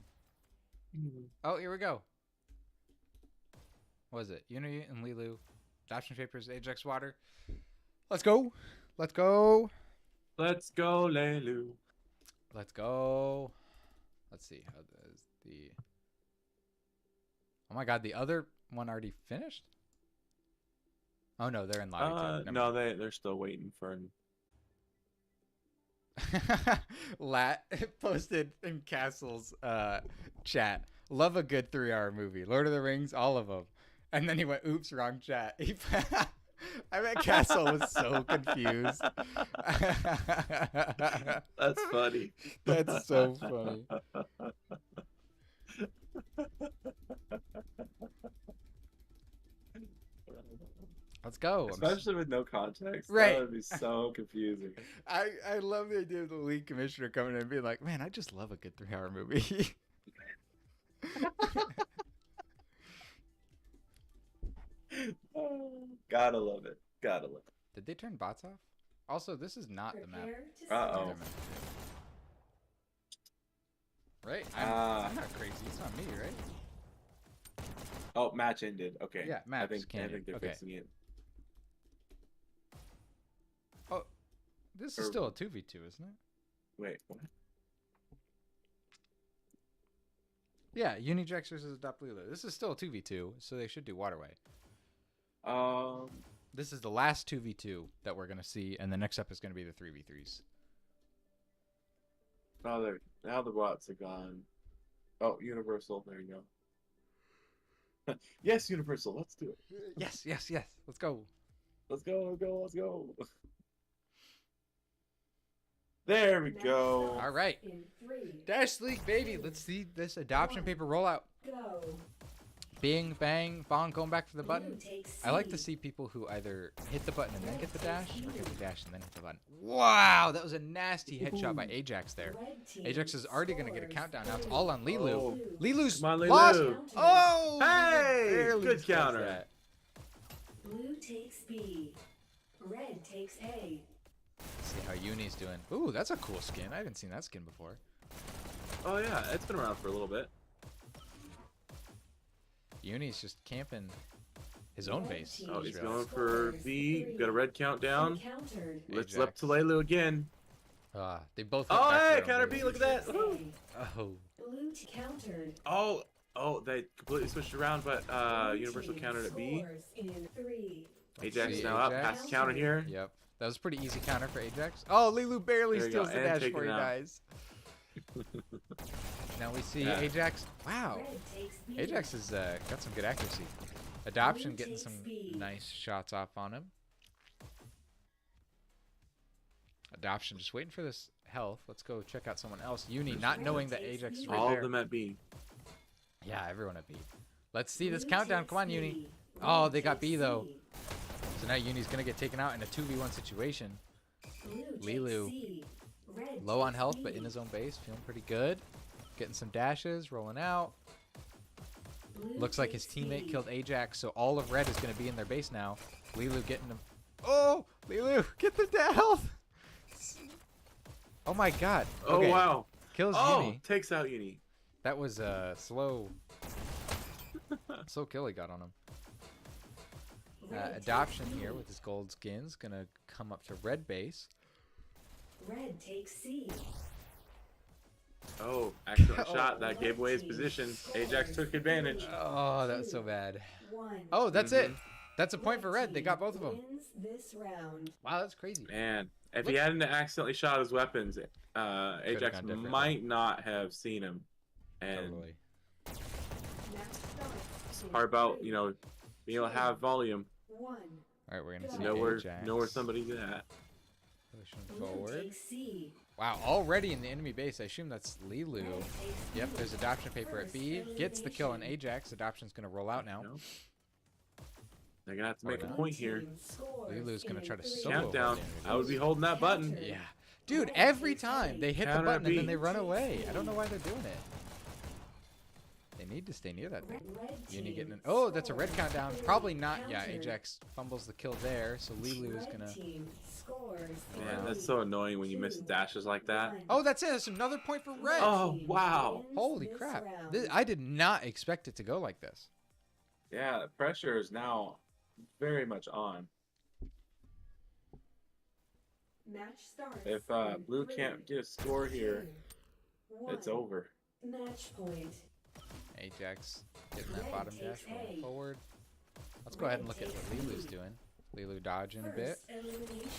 Oh, here we go. What was it? Uni and Lilu. Adoption papers, Ajax water. Let's go. Let's go. Let's go, Lelu. Let's go. Let's see. How does the... Oh my god, the other one already finished? Oh no, they're in lobby chat. No, they're still waiting for an... Lat posted in Castle's chat. Love a good 3-hour movie. Lord of the Rings, all of them. And then he went, oops, wrong chat. I bet Castle was so confused. That's funny. That's so funny. Let's go. Especially with no context. Right. That would be so confusing. I love the idea of the league commissioner coming in and being like, man, I just love a good 3-hour movie. Oh, gotta love it. Gotta love it. Did they turn bots off? Also, this is not the map. Prepare to Uh-oh. they're meant to do. Right? I'm not crazy. It's not me, right? Oh, match ended. Okay. Yeah, match I think ended. they're Okay. fixing it. Oh, this is Or- still a 2v2, isn't it? Wait, what? Yeah, Unijax versus Adopt Lilo. This is still a 2v2, so they should do Waterway. This is the last 2v2 that we're going to see, and the next up is going to be the 3v3s. Oh, now the bots are gone. Oh, Universal. There you go. Yes, Universal. Let's do it. Yes, yes, yes. Let's go. Let's go. Let's go. Let's go. There we go. All right. in 3, Dash League, baby. Let's see this adoption paper rollout. go. Bing, bang, bong, going back for the button. Blue takes I like to C. see people who either hit the button and then get the dash, or hit the dash and then hit the button. Wow, that was a nasty headshot by Ajax there. Red team Ajax is already going to get a scores countdown. Now it's all on Lilu. Oh. Lilu's Come on, lost. Lilu. Oh! Hey, barely good does counter. that. Blue takes B. Red takes A. See how Uni's doing. Ooh, that's a cool skin. I haven't seen that skin before. Oh yeah, it's been around for a little bit. Uni's just camping his own base. Oh, I he's just going realized. for B. Got a red countdown. Countered. Let's Ajax. left to Lelu again. They both. hit Oh, back hey, their own counter base. B. Look at that. Woo. Oh, Blue countered. Oh, they completely switched around, but Universal countered at B. Scores in 3. Ajax see now up. Ajax. Pass the counter here. Yep. That was a pretty easy counter for Ajax. Oh, Lilu barely There you go, steals the and dash take before it he out. dies. Now we see Yeah. Ajax. Wow. Red takes B. Ajax has got some good accuracy. Adoption Blue getting takes some B. nice shots off on him. Adoption just waiting for this health. Let's go check out someone else. Uni not knowing that Ajax is right All there. of them at B. Yeah, everyone at B. Let's see this Blue countdown. takes Come on, B. Uni. Red Oh, they got takes B though. C. So now Uni's gonna get taken out in a 2v1 situation. Blue takes Lilu. C. Red Low on takes health, B. but in his own base, feeling pretty good. Getting some dashes, rolling out. Blue Looks like his takes teammate C. killed Ajax, so all of red is going to be in their base now. Lilu getting him. Oh, Lilu, get the health. Oh my god. Oh Okay. wow. Kills Oh, Uni. takes out Uni. That was a slow kill he got on him. Red takes Adoption B. here with his gold skins. Going to come up to red base. Red takes C. Oh, excellent Oh. shot. That gave away his position. Ajax took advantage. Oh, that was so bad. 1. Oh, that's it. Mhm. That's a point for red. They got both of them. Wins this round. Wow, that's crazy. Man, if he hadn't accidentally shot his weapons, Ajax gone differently. might not have seen him. And Totally. Match starts in part about, 3, you know, being able to have volume. 1. All right, we're going to see Know where Ajax. somebody's at. Pushing Blue forward. takes C. Wow, already in the enemy base. I assume that's Lilu. Red takes Yep, B. there's adoption paper at B. First Gets the kill on elimination. Ajax. Adoption's going to roll out now. No. They're gonna have to Or make a not. point here. Team scores Lilu's going to in try to 3. solo. Countdown. hold the I would be enemy holding that button. Counter. Yeah. Dude, every time they hit the Counter button and then B. they run away. I don't know why they're doing it. They need to stay near that thing. Red Uni team getting an... Oh, that's a red scores countdown. in Probably not. Yeah, counter. Ajax fumbles the kill there, so Lilu is Red going to... team scores Man, in that's so annoying when you miss dashes like that. 1. Oh, that's it. That's another point for red. Oh, wow. Wins Holy this crap. round. I did not expect it to go like this. Yeah, the pressure is now very much on. Match starts If in blue 3, can't get a score here, 2, it's 1. over. Match point. Ajax getting that Red bottom takes dash rolling A. forward. Let's go ahead and look at Red what takes Lilu's B. doing. Lilu dodging a bit. First elimination.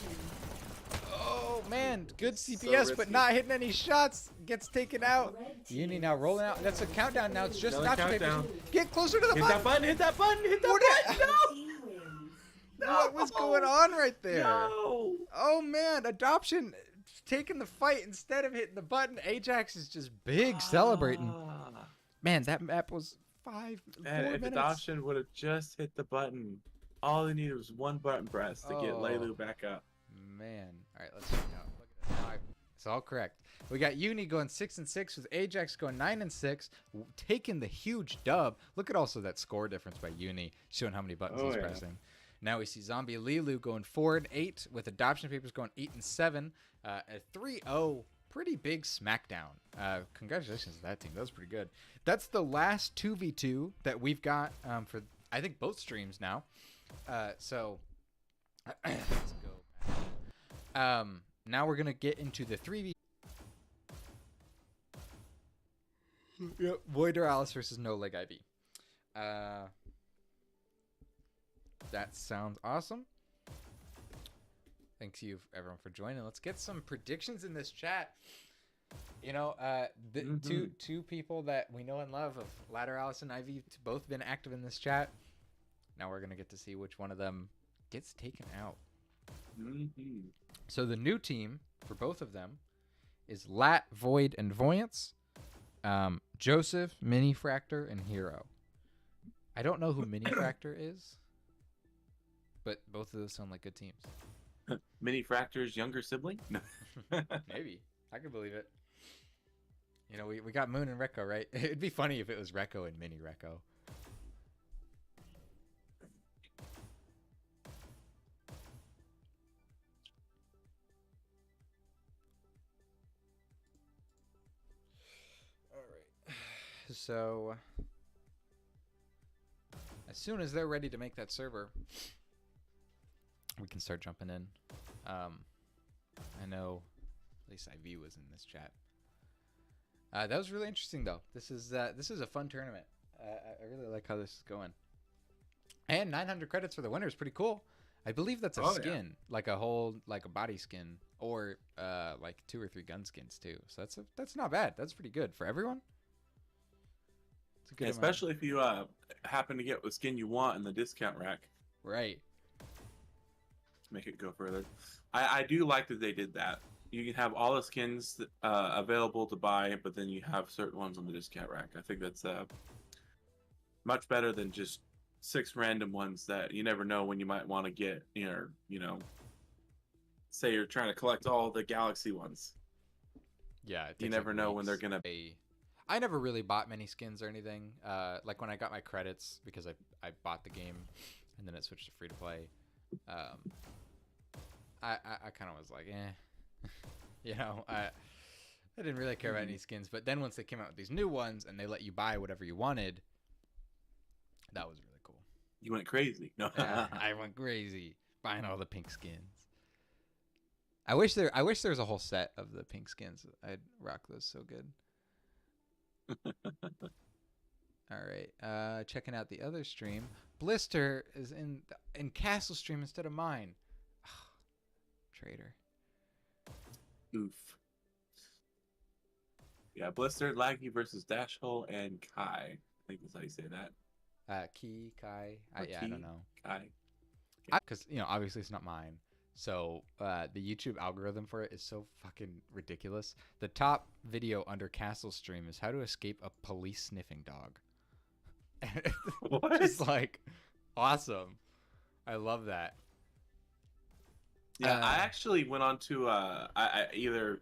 Oh man, good So CPS, but risky. not hitting any shots. Gets taken out. Red Uni team now rolling out. That's a countdown now. It's just Another adoption papers. countdown. Get closer to the Hit button. that button! Hit that button! Hit that What button! it- No! team wins. What was going on right there? No! Oh man, adoption taking the fight instead of hitting the button. Ajax is just big celebrating. Ah. Man, that map was 4 And if minutes. adoption would have just hit the button, all they needed was one button press to get Oh. Laylu back up. Man. All right, let's check out. Look at that. Now it's all correct. We got Uni going 6-6 with Ajax going 9-6, taking the huge dub. Look at also that score difference by Uni, showing how many buttons Oh, he's yeah. pressing. Now we see Zombie Lilu going 4-8 with adoption papers going 8-7. A 3-0, pretty big smackdown. Congratulations to that team. That was pretty good. That's the last 2v2 that we've got for I think both streams now. So let's go. Now we're gonna get into the 3v. Yep, Voider Alice versus No Leg IV. That sounds awesome. Thanks you everyone for joining. Let's get some predictions in this chat. You know, the two people that we know and love of Ladder Alice and Ivy both been active in this chat. Now we're gonna get to see which one of them gets taken out. Mm-hmm. So the new team for both of them is Lat, Void, and Voyance. Joseph, Mini Fractor, and Hero. I don't know who Mini Fractor is, but both of those sound like good teams. Mini Fractor's younger sibling? No. Maybe. I could believe it. You know, we got Moon and Rekko, right? It'd be funny if it was Rekko and Mini Rekko. Alright. So, as soon as they're ready to make that server, we can start jumping in. I know at least IV was in this chat. That was really interesting though. This is a fun tournament. I really like how this is going. And 900 credits for the winner is pretty cool. I believe that's a Oh, yeah. skin, like a whole like a body skin, or like 2 or 3 gun skins too. So that's not bad. That's pretty good for everyone. It's a good amount. Especially if you happen to get the skin you want in the discount rack. Right. Make it go further. I do like that they did that. You can have all the skins available to buy, but then you have certain ones on the discount rack. I think that's much better than just 6 random ones that you never know when you might want to get. You know, say you're trying to collect all the Galaxy ones. Yeah. it You takes, never like, know when they're weeks. gonna. I never really bought many skins or anything. Like when I got my credits because I bought the game and then it switched to free to play. I kind of was like, eh, you know, I didn't really care about any skins. But then once they came out with these new ones and they let you buy whatever you wanted, that was really cool. You went crazy. No. Yeah, I went crazy buying all the pink skins. I wish there was a whole set of the pink skins. I'd rock those so good. All right, checking out the other stream. Blister is in Castle stream instead of mine. Traitor. Oof. Yeah, Blister, Laggy versus Dash Hole, and Kai. I think that's how you say that. Kai. Or Yeah, I Key. don't know. Kai. Because you know, obviously it's not mine. So the YouTube algorithm for it is so fucking ridiculous. The top video under Castle stream is how to escape a police sniffing dog. What? Just like awesome. I love that. Yeah, I actually went on to I either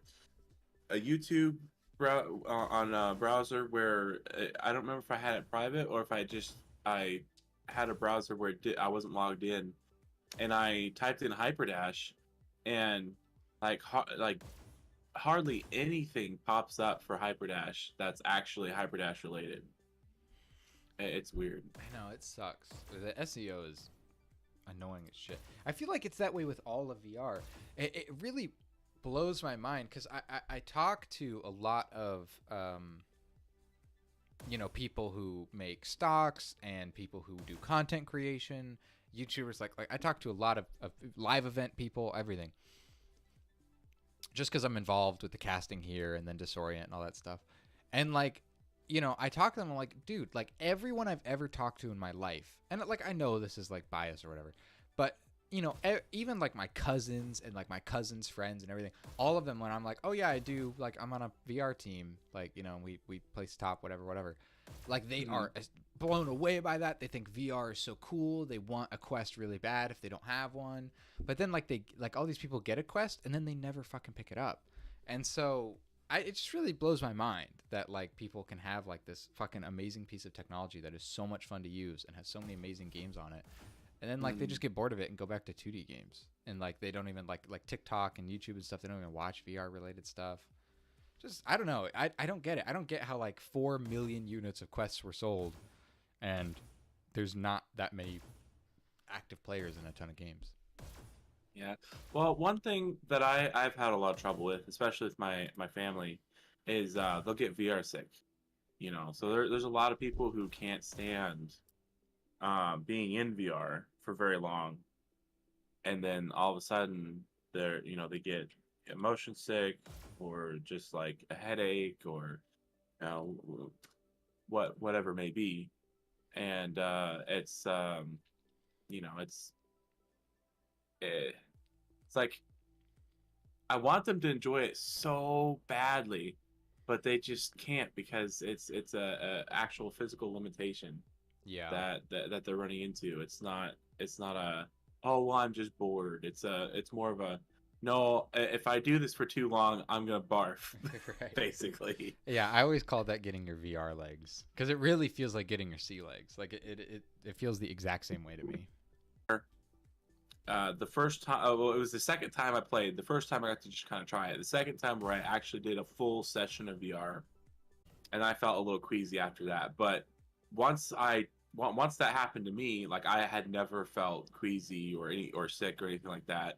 a YouTube on a browser where I don't remember if I had it private or if I had a browser where I wasn't logged in, and I typed in hyperdash, and like hardly anything pops up for hyperdash that's actually hyperdash related. It's weird. I know it sucks. The SEO is annoying as shit. I feel like it's that way with all of VR. It really blows my mind because I talk to a lot of people who make stocks and people who do content creation, YouTubers. Like I talk to a lot of live event people, everything. Just because I'm involved with the casting here and then Disorient and all that stuff, and I talk to them. I'm like, dude, like everyone I've ever talked to in my life, and like I know this is like bias or whatever, but even like my cousins and like my cousins' friends and everything, all of them, when I'm like, oh yeah, I do, like I'm on a VR team, like we place top, whatever, like they are blown away by that. They think VR is so cool. They want a Quest really bad if they don't have one, but then all these people get a Quest and then they never fucking pick it up, and so it just really blows my mind that like people can have like this fucking amazing piece of technology that is so much fun to use and has so many amazing games on it, and then like they just get bored of it and go back to 2D games, and like they don't even like TikTok and YouTube and stuff. They don't even watch VR related stuff. Just I don't know. I don't get it. I don't get how like 4 million units of Quests were sold, and there's not that many active players in a ton of games. Yeah. Well, one thing that I've had a lot of trouble with, especially with my family, is they'll get VR sick. So there's a lot of people who can't stand being in VR for very long, and then all of a sudden they get motion sick or just like a headache or whatever it may be, and it's it's like I want them to enjoy it so badly, but they just can't because it's a actual physical limitation Yeah. that they're running into. It's not a, oh well, I'm just bored. It's more of a, no, if I do this for too long, I'm gonna barf. Right. Basically. Yeah, I always call that getting your VR legs because it really feels like getting your sea legs. Like it feels the exact same way to me. The first time, well, it was the second time I played. The first time I got to just kind of try it. The second time where I actually did a full session of VR, and I felt a little queasy after that. But once that happened to me, like I had never felt queasy or sick or anything like that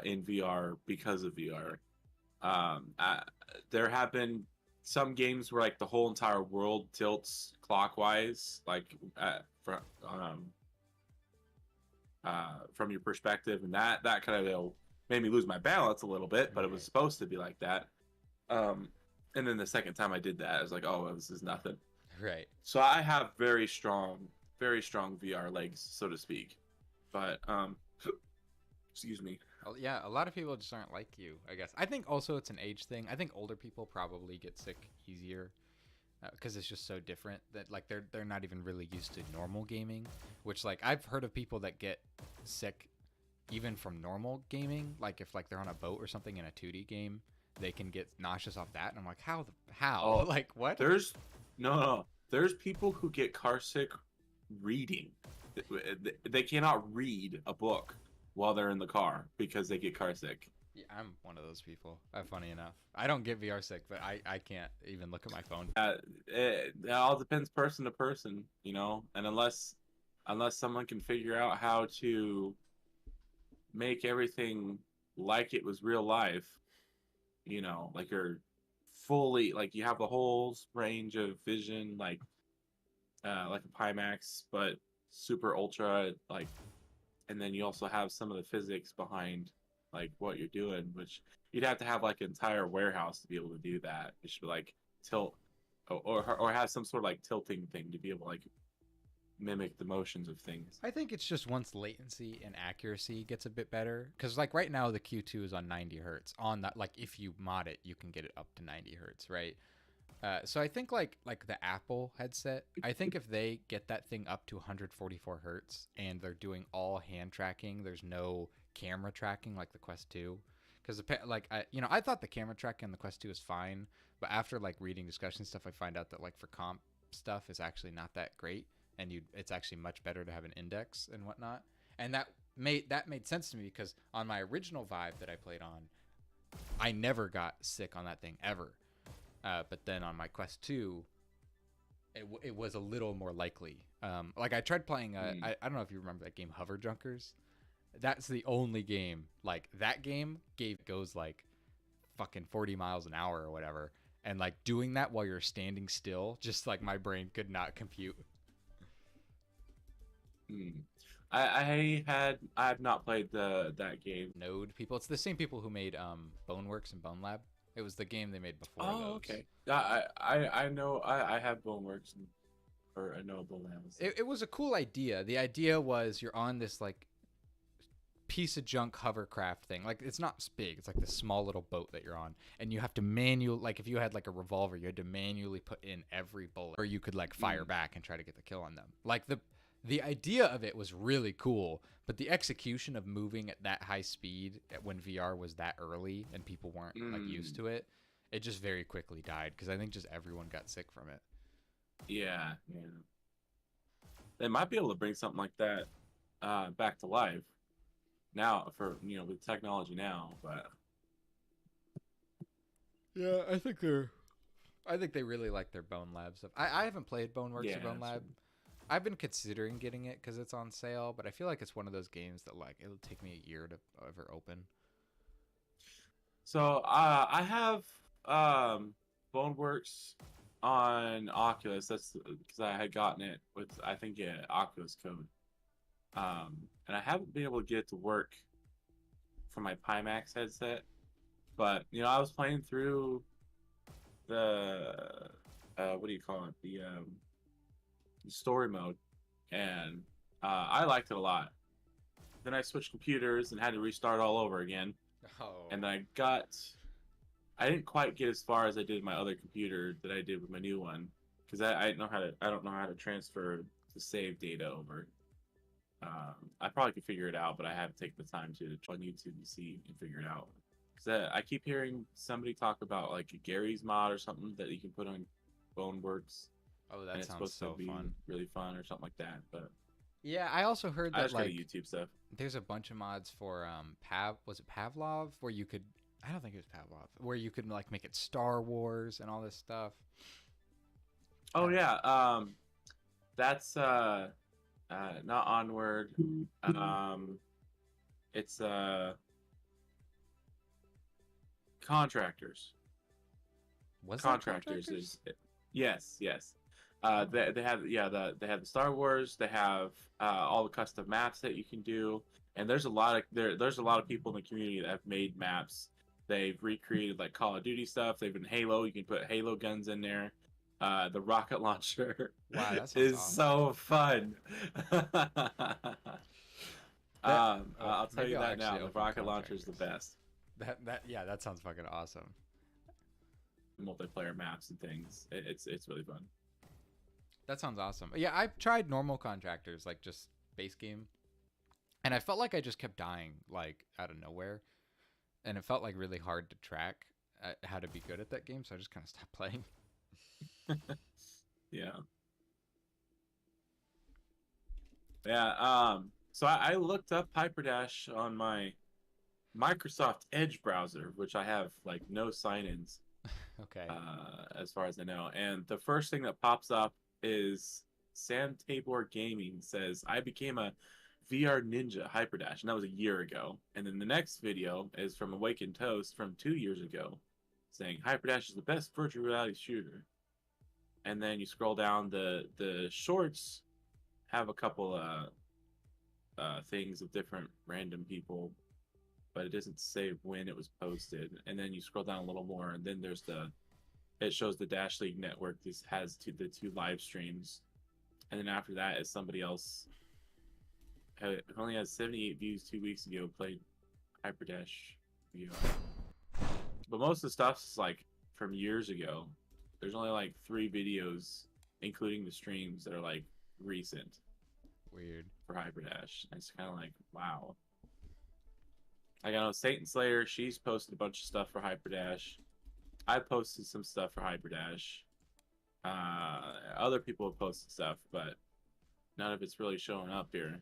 in VR because of VR. There have been some games where like the whole entire world tilts clockwise, like from your perspective, and that kind of made me lose my balance a little bit, but it was supposed to be like that. And then the second time I did that, I was like, oh, this is nothing. Right. So I have very strong VR legs, so to speak. But excuse me. Yeah, a lot of people just aren't like you, I guess. I think also it's an age thing. I think older people probably get sick easier because it's just so different that like they're not even really used to normal gaming, which like I've heard of people that get sick even from normal gaming, like if like they're on a boat or something in a 2D game, they can get nauseous off that, and I'm like, how Oh, like what? There's there's people who get car sick reading. They cannot read a book while they're in the car because they get car sick. Yeah, I'm one of those people. Funny enough, I don't get VR sick, but I can't even look at my phone. It all depends person to person, and unless someone can figure out how to make everything like it was real life, like you're fully, like you have the whole range of vision, like a Pimax, but super ultra, like, and then you also have some of the physics behind like what you're doing, which you'd have to have like an entire warehouse to be able to do that. It should be like tilt or have some sort of like tilting thing to be able to like mimic the motions of things. I think it's just once latency and accuracy gets a bit better, because like right now the Q2 is on 90 hertz. On that, like if you mod it, you can get it up to 90 hertz, right? So I think like the Apple headset, I think if they get that thing up to 144 hertz and they're doing all hand tracking, there's no camera tracking like the Quest 2. Because I thought the camera tracking on the Quest 2 is fine, but after like reading discussion stuff, I find out that like for comp stuff is actually not that great, and it's actually much better to have an index and whatnot. And that made sense to me because on my original Vive that I played on, I never got sick on that thing ever. But then on my Quest 2, it was a little more likely. Like I tried playing, I don't know if you remember that game Hover Junkers. That's the only game, like that game goes like fucking 40 miles an hour or whatever. And like doing that while you're standing still, just like my brain could not compute. I have not played that game. Node people, it's the same people who made Boneworks and Bone Lab. It was the game they made before those. Okay. I know I have Boneworks or I know Bone Labs. It was a cool idea. The idea was you're on this like piece of junk hovercraft thing. Like it's not big. It's like this small little boat that you're on, and you have to like if you had like a revolver, you had to manually put in every bullet, or you could like fire back and try to get the kill on them. Like the idea of it was really cool, but the execution of moving at that high speed when VR was that early and people weren't like used to it, it just very quickly died because I think just everyone got sick from it. Yeah. They might be able to bring something like that back to life now for with technology now, but yeah, I think they really like their Bone Lab stuff. I haven't played Boneworks or Bone Lab. I've been considering getting it because it's on sale, but I feel like it's one of those games that like it'll take me a year to ever open. So I have Boneworks on Oculus. That's because I had gotten it with I think Oculus code, and I haven't been able to get it to work for my Pimax headset. But I was playing through the what do you call it, the story mode, and I liked it a lot. Then I switched computers and had to restart all over again. Oh. And I didn't quite get as far as I did my other computer that I did with my new one, because I don't know how to transfer the save data over. I probably could figure it out, but I haven't taken the time to on YouTube to see and figure it out. Because I keep hearing somebody talk about like a Gary's mod or something that you can put on Boneworks. Oh, that it's sounds supposed so to be fun. really fun or something like that. But yeah, I also heard that I just like go to YouTube stuff. there's a bunch of mods for was it Pavlov, where you could, I don't think it was Pavlov, where you could like make it Star Wars and all this stuff. Oh yeah, that's not Onward. It's Contractors. Was Contractors is yes. They have the Star Wars. They have all the custom maps that you can do, and there's a lot of people in the community that have made maps. They've recreated like Call of Duty stuff. They've been Halo. You can put Halo guns in there. The rocket launcher is awesome. so fun. I'll tell you that now. The rocket launcher is the best. That sounds fucking awesome. Multiplayer maps and things. It's really fun. That sounds awesome. Yeah, I've tried normal Contractors, like just base game, and I felt like I just kept dying like out of nowhere, and it felt like really hard to track how to be good at that game, so I just kind of stopped playing. Yeah. So I looked up Hyperdash on my Microsoft Edge browser, which I have like no sign-ins. Okay. As far as I know, and the first thing that pops up is Sam Tabor Gaming says, "I became a VR ninja Hyperdash," and that was a year ago. And then the next video is from Awakened Toast from 2 years ago, saying Hyperdash is the best virtual reality shooter. And then you scroll down, the shorts have a couple things of different random people, but it doesn't say when it was posted. And then you scroll down a little more, and then it shows the Dash League network. This has the two live streams, and then after that is somebody else. It only has 78 views 2 weeks ago. Played Hyperdash VR, but most of the stuff's like from years ago. There's only like 3 videos, including the streams, that are like recent Weird. for Hyperdash. It's kind of like, wow. Like, I know Satan Slayer, she's posted a bunch of stuff for Hyperdash. I posted some stuff for Hyperdash. Other people have posted stuff, but none of it's really showing up here.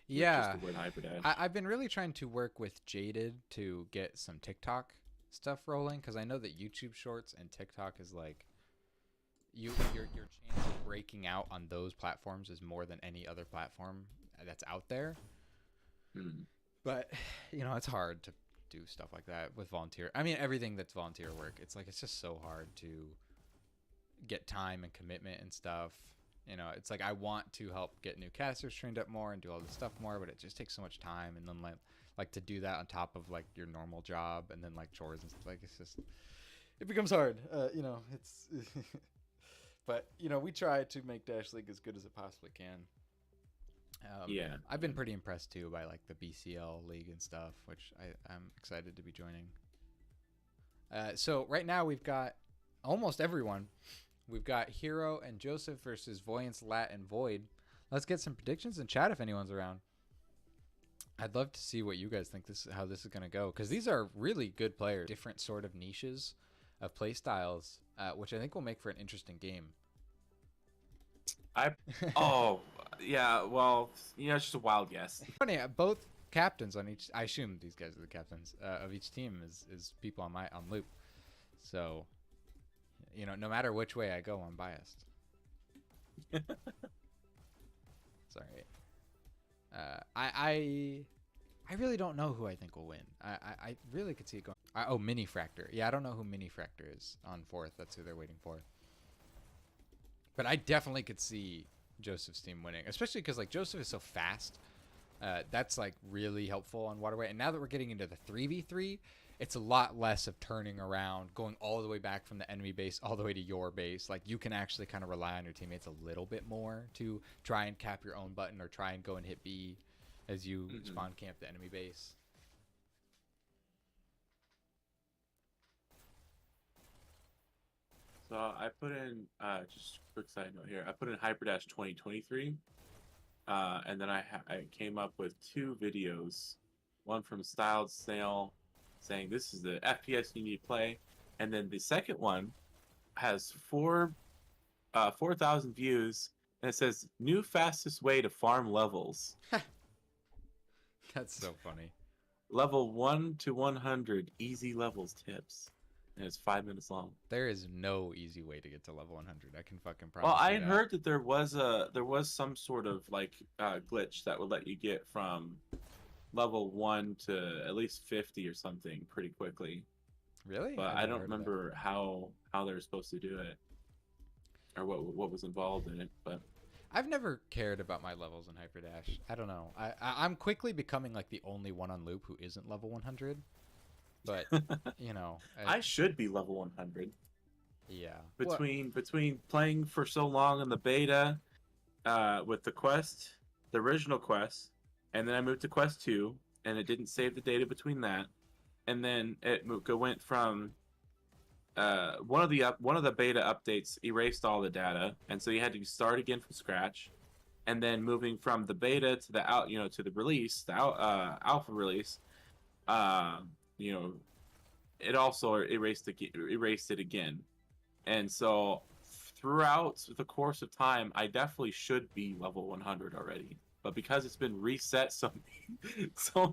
Yeah. Just the word Hyperdash. I've been really trying to work with Jaded to get some TikTok stuff rolling, because I know that YouTube Shorts and TikTok is like your chance of breaking out on those platforms is more than any other platform that's out there. But it's hard to do stuff like that with volunteer. I mean, everything that's volunteer work, it's just so hard to get time and commitment and stuff. It's like I want to help get new casters trained up more and do all this stuff more, but it just takes so much time, and then like to do that on top of like your normal job and then like chores and stuff, it becomes hard. It's but we try to make Dash League as good as it possibly can. Yeah, I've been pretty impressed too by like the BCL league and stuff, which I'm excited to be joining. So right now we've got almost everyone. We've got Hero and Joseph versus Voyance, Lat, and Void. Let's get some predictions in chat if anyone's around. I'd love to see what you guys think how this is going to go, because these are really good players. Different sort of niches of play styles, which I think will make for an interesting game. Yeah, well, it's just a wild guess. Funny, both captains on each. I assume these guys are the captains of each team is people on loop. So, no matter which way I go, I'm biased. Sorry. I really don't know who I think will win. I really could see it going. Mini Fractor. Yeah, I don't know who Mini Fractor is on 4th. That's who they're waiting for. But I definitely could see Joseph's team winning, especially because like Joseph is so fast. That's like really helpful on Waterway. And now that we're getting into the 3v3, it's a lot less of turning around, going all the way back from the enemy base all the way to your base. Like you can actually kind of rely on your teammates a little bit more to try and cap your own button or try and go and hit B as you spawn camp the enemy base. So I put in just a quick side note here. I put in Hyperdash 2023, and then I came up with 2 videos. One from Styled Snail saying this is the FPS you need to play, and then the second one has 4,000 views, and it says new fastest way to farm levels. That's so funny. Level 1 to 100 easy levels tips. And it's 5 minutes long. There is no easy way to get to level 100. I can fucking promise. Well, I had heard that there was some sort of like glitch that would let you get from level 1 to at least 50 or something pretty quickly. Really? But I don't remember how they were supposed to do it, or what was involved in it. But I've never cared about my levels in Hyperdash. I don't know. I'm quickly becoming like the only one on loop who isn't level 100. But I should be level 100. Yeah. Between playing for so long in the beta, with the quest, the original quest, and then I moved to quest 2, and it didn't save the data between that, and then it went from one of the beta updates erased all the data, and so you had to start again from scratch, and then moving from the beta to the to the release, the alpha release. It also erased it again. And so throughout the course of time, I definitely should be level 100 already. But because it's been reset so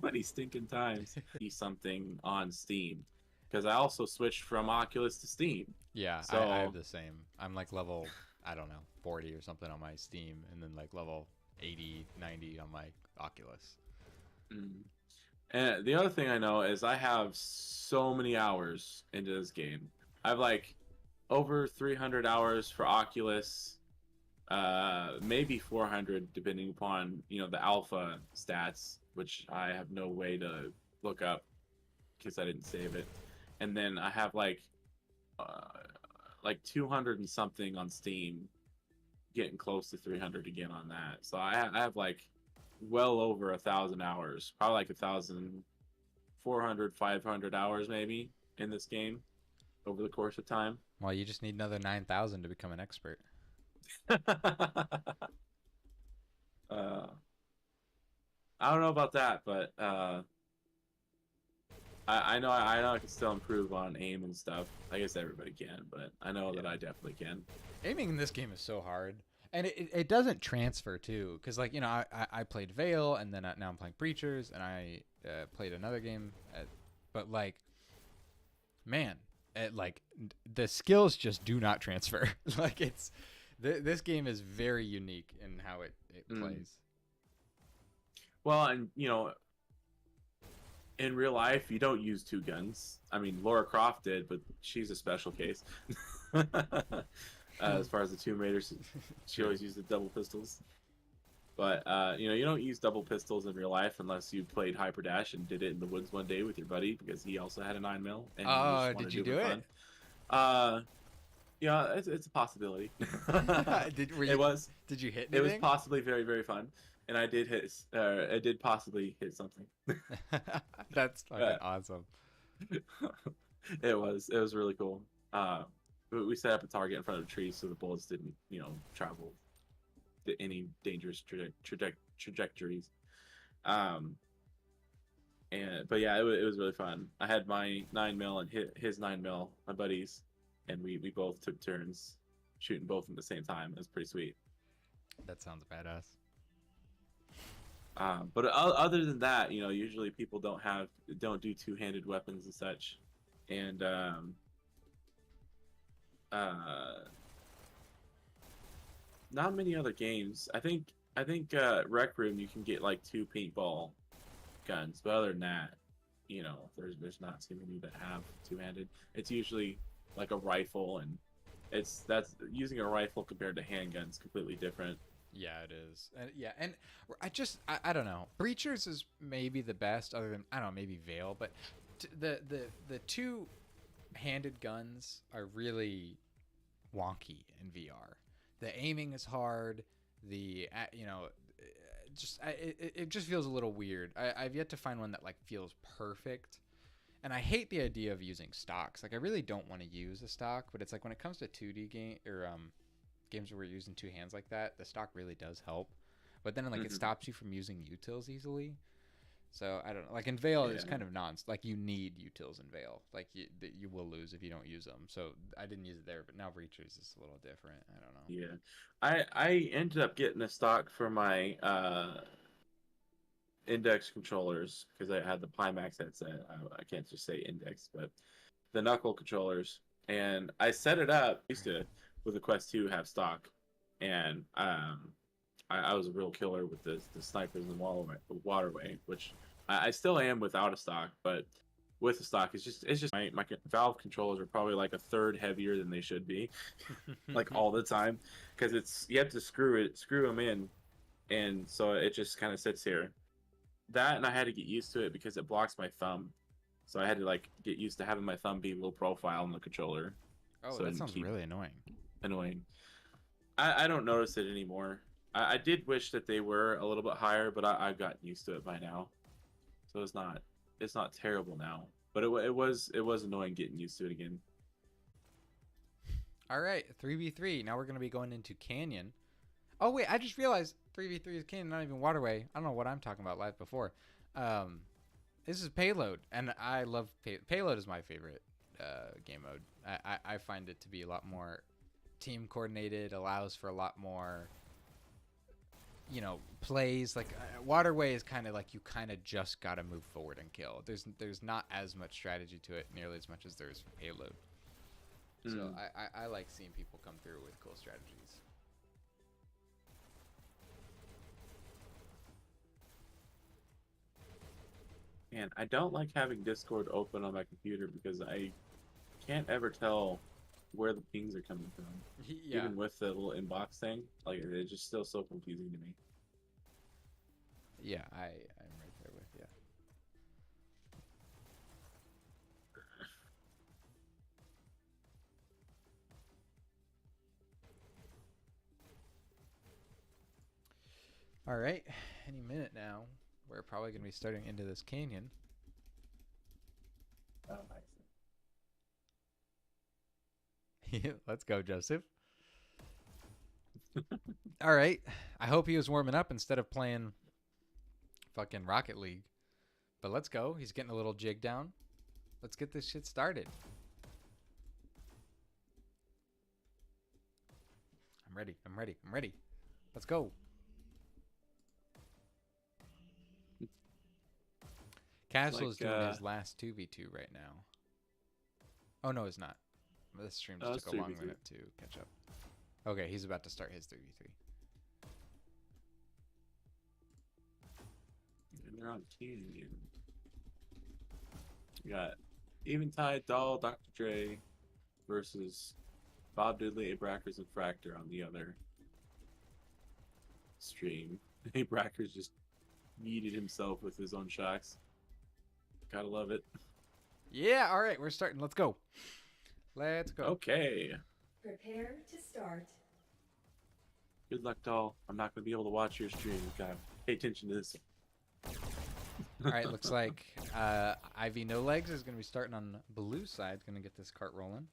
many stinking times, be something on Steam. Because I also switched from Oculus to Steam. Yeah, so I have the same. I'm like level, I don't know, 40 or something on my Steam, and then like level 80, 90 on my Oculus. And the other thing I know is I have so many hours into this game. I have like over 300 hours for Oculus, maybe 400 depending upon the alpha stats, which I have no way to look up because I didn't save it. And then I have like 200 and something on Steam, getting close to 300 again on that. So I have like well over 1,000 hours, probably like 1,400, 500 hours maybe in this game over the course of time. Well, you just need another 9,000 to become an expert. uh, I don't know about that, but I know I can still improve on aim and stuff. I guess everybody can, but I know that I definitely can. Aiming in this game is so hard, and it doesn't transfer too, because like I played Veil, and then now I'm playing Breachers, and I played another game, but like, man, the skills just do not transfer. Like this game is very unique in how it plays. Well, and in real life, you don't use two guns. I mean, Laura Croft did, but she's a special case. As far as the Tomb Raiders, she always used the double pistols. But you don't use double pistols in real life unless you played Hyperdash and did it in the woods one day with your buddy because he also had a 9mm. And Oh, did you do it? Yeah, it's a possibility. Did you hit anything? It was possibly very, very fun, and I did hit. I did possibly hit something. That's fucking awesome. It was really cool. We set up a target in front of a tree so the bullets didn't travel any dangerous trajectories. But yeah, it was really fun. I had my 9mm and his 9mm, my buddies, and we both took turns shooting both at the same time. It was pretty sweet. That sounds badass. But other than that, usually people don't do two-handed weapons and such, and not many other games. I think Rec Room you can get like 2 paintball guns, but other than that, there's not too many that have two-handed. It's usually like a rifle, and that's using a rifle compared to handguns completely different. Yeah, it is. And I don't know. Breachers is maybe the best, other than I don't know, maybe Veil, but the two-handed guns are really wonky in VR. The aiming is hard. It just feels a little weird. I've yet to find one that like feels perfect. And I hate the idea of using stocks. Like I really don't want to use a stock, but it's like when it comes to 2D game or games where we're using two hands like that, the stock really does help. But then like it stops you from using utils easily. So I don't know. Like in Veil, it's kind of like you need utils in Veil. Like you will lose if you don't use them. So I didn't use it there, but now Breachers is a little different. I don't know. Yeah, I ended up getting a stock for my index controllers because I had the Pimax headset. I can't just say index, but the knuckle controllers, and I set it up. Used to with the Quest 2 have stock, and I was a real killer with the snipers in the waterway, which I still am without a stock, but with the stock, it's just my Valve controllers are probably like a third heavier than they should be, like all the time, because you have to screw them in, and so it just kind of sits here. That, and I had to get used to it because it blocks my thumb, so I had to like get used to having my thumb be low profile on the controller. Oh, so that sounds really annoying. I don't notice it anymore. I did wish that they were a little bit higher, but I've gotten used to it by now, so it's not terrible now. But it was annoying getting used to it again. All right, 3v3. Now we're gonna be going into Canyon. Oh wait, I just realized 3v3 is Canyon, not even Waterway. I don't know what I'm talking about live before. This is Payload, and I love Payload is my favorite game mode. I find it to be a lot more team coordinated, allows for a lot more plays. Like Waterway is kind of like you kind of just gotta move forward and kill. There's not as much strategy to it, nearly as much as there is for Payload. So I like seeing people come through with cool strategies. Man, I don't like having Discord open on my computer because I can't ever tell where the pings are coming from. Yeah. Even with the little inbox thing, like it's just still so confusing to me. Yeah, I'm right there with you. All right. Any minute now, we're probably going to be starting into this canyon. Oh, I see. Let's go, Joseph. All right. I hope he was warming up instead of playing fucking Rocket League. But let's go. He's getting a little jig down. Let's get this shit started. I'm ready. I'm ready. I'm ready. Let's go. Castle is doing his last 2v2 right now. Oh, no, it's not. This stream just it's took a long 3v3. minute to catch up. Okay, he's about to start his 3v3. And they're on Canyon. We got Eventide, Doll, Dr. Dre versus Bob Diddley, Abrackers, and Fractor on the other stream. Abrackers just yeeted himself with his own shocks. Gotta love it. Yeah, all right, we're starting. Let's go. Let's go. Okay. Prepare to start. Good luck, Doll. I'm not gonna be able to watch your stream. You gotta pay attention to this. All right, looks like Ivy No Legs is going to be starting on blue side. Going to get this cart rolling.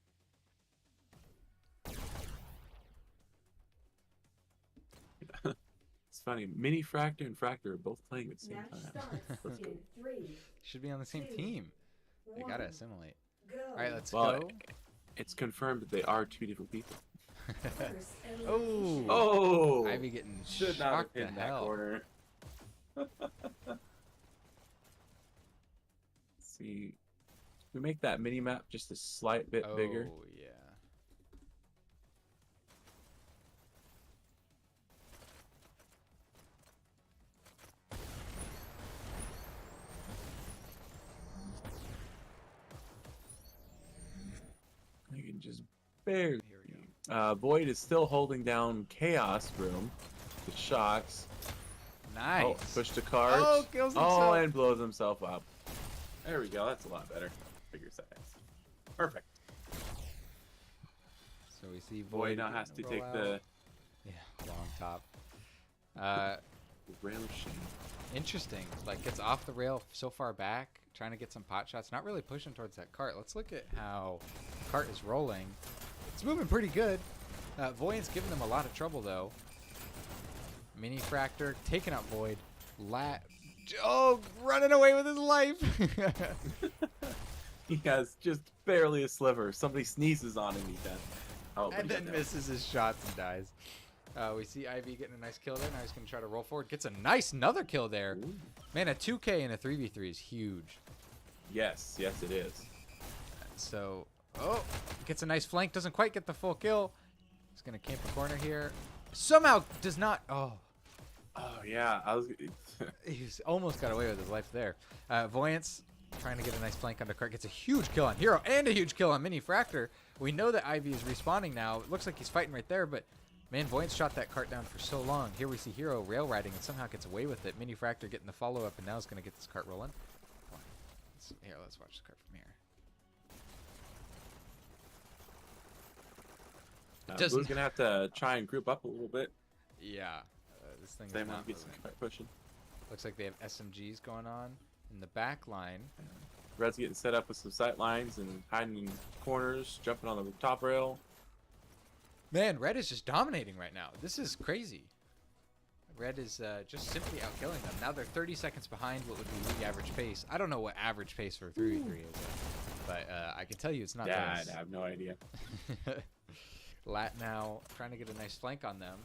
It's funny. Mini Fractor and Fractor are both playing at the same Match time. starts in 3, Should be on the same 2, team. They got to 1, assimilate. go. All right, let's Well, go. it's confirmed that they are two different people. First Oh. elimination. Oh! Ivy getting Should not have shocked to hit that hell. corner. See, we make that mini map just a slight bit bigger. Oh, yeah. I can just barely. Here we go. Void is still holding down Chaos Room. The shocks. Nice. Oh, push the cart. Oh, kills Oh, himself. and blows himself up. There we go. That's a lot better. Bigger size. Perfect. So we see Void Void now has to roll take out. the Yeah, long top. rail of shame. Interesting. Like, gets off the rail so far back, trying to get some pot shots. Not really pushing towards that cart. Let's look at how cart is rolling. It's moving pretty good. Void's giving them a lot of trouble, though. Mini Fractor taking out Void. Oh, running away with his life. He has just barely a sliver. Somebody sneezes on him, he does. Oh, but And he then got down. misses his shots and dies. We see Ivy getting a nice kill there. Now he's going to try to roll forward. Gets a nice another kill there. Ooh. Man, a 2K and a 3v3 is huge. Yes, yes, it is. So, oh, gets a nice flank. Doesn't quite get the full kill. He's going to camp a corner here. Somehow does not. Oh, Oh yeah, I was. he's almost got away with his life there. Voyance trying to get a nice flank on the cart. Gets a huge kill on Hero and a huge kill on Mini Fractor. We know that Ivy is respawning now. It looks like he's fighting right there, but man, Voyance shot that cart down for so long. Here we see Hero rail riding and somehow gets away with it. Mini Fractor getting the follow-up and now is going to get this cart rolling. Here, let's watch the cart from here. Blue's gonna have to try and group up a little bit. Yeah, this thing They is want not to get some moving. cart pushing. Looks like they have SMGs going on in the back line. Red's getting set up with some sight lines and hiding in corners, jumping on the top rail. Man, Red is just dominating right now. This is crazy. Red is just simply outkilling them. Now they're 30 seconds behind what would be league average pace. I don't know what average pace for 3v3 is, but I can tell you it's not Yeah, this. I have no idea. Lat now trying to get a nice flank on them.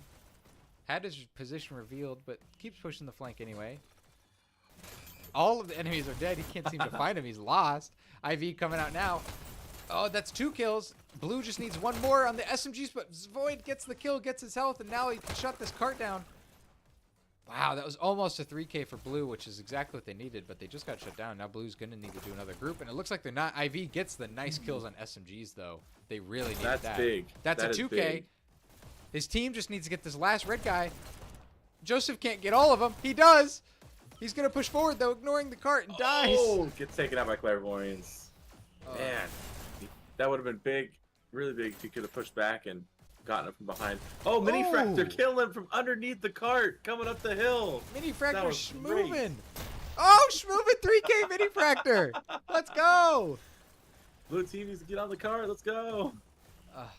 Had his position revealed, but keeps pushing the flank anyway. All of the enemies are dead. He can't seem to find him. He's lost. IV coming out now. Oh, that's 2 kills. Blue just needs 1 more on the SMGs, but Void gets the kill, gets his health, and now he can shut this cart down. Wow, that was almost a 3K for Blue, which is exactly what they needed, but they just got shut down. Now Blue's going to need to do another group, and it looks like they're not. IV gets the nice kills on SMGs, though. They really needed That's that. big. That's That a is 2K. big. His team just needs to get this last red guy. Joseph can't get all of them. He does. He's going to push forward, though, ignoring the cart, and dies. Oh, gets taken out by Clairvoyance. Oh. Man, that would have been big, really big if he could have pushed back and gotten him from behind. Oh, Mini Oh. Fractor killing him from underneath the cart, coming up the hill. Mini That Fractor was great. schmovin'. Oh, schmovin' 3K Mini Fractor. Let's go. Blue team needs to get on the cart. Let's go.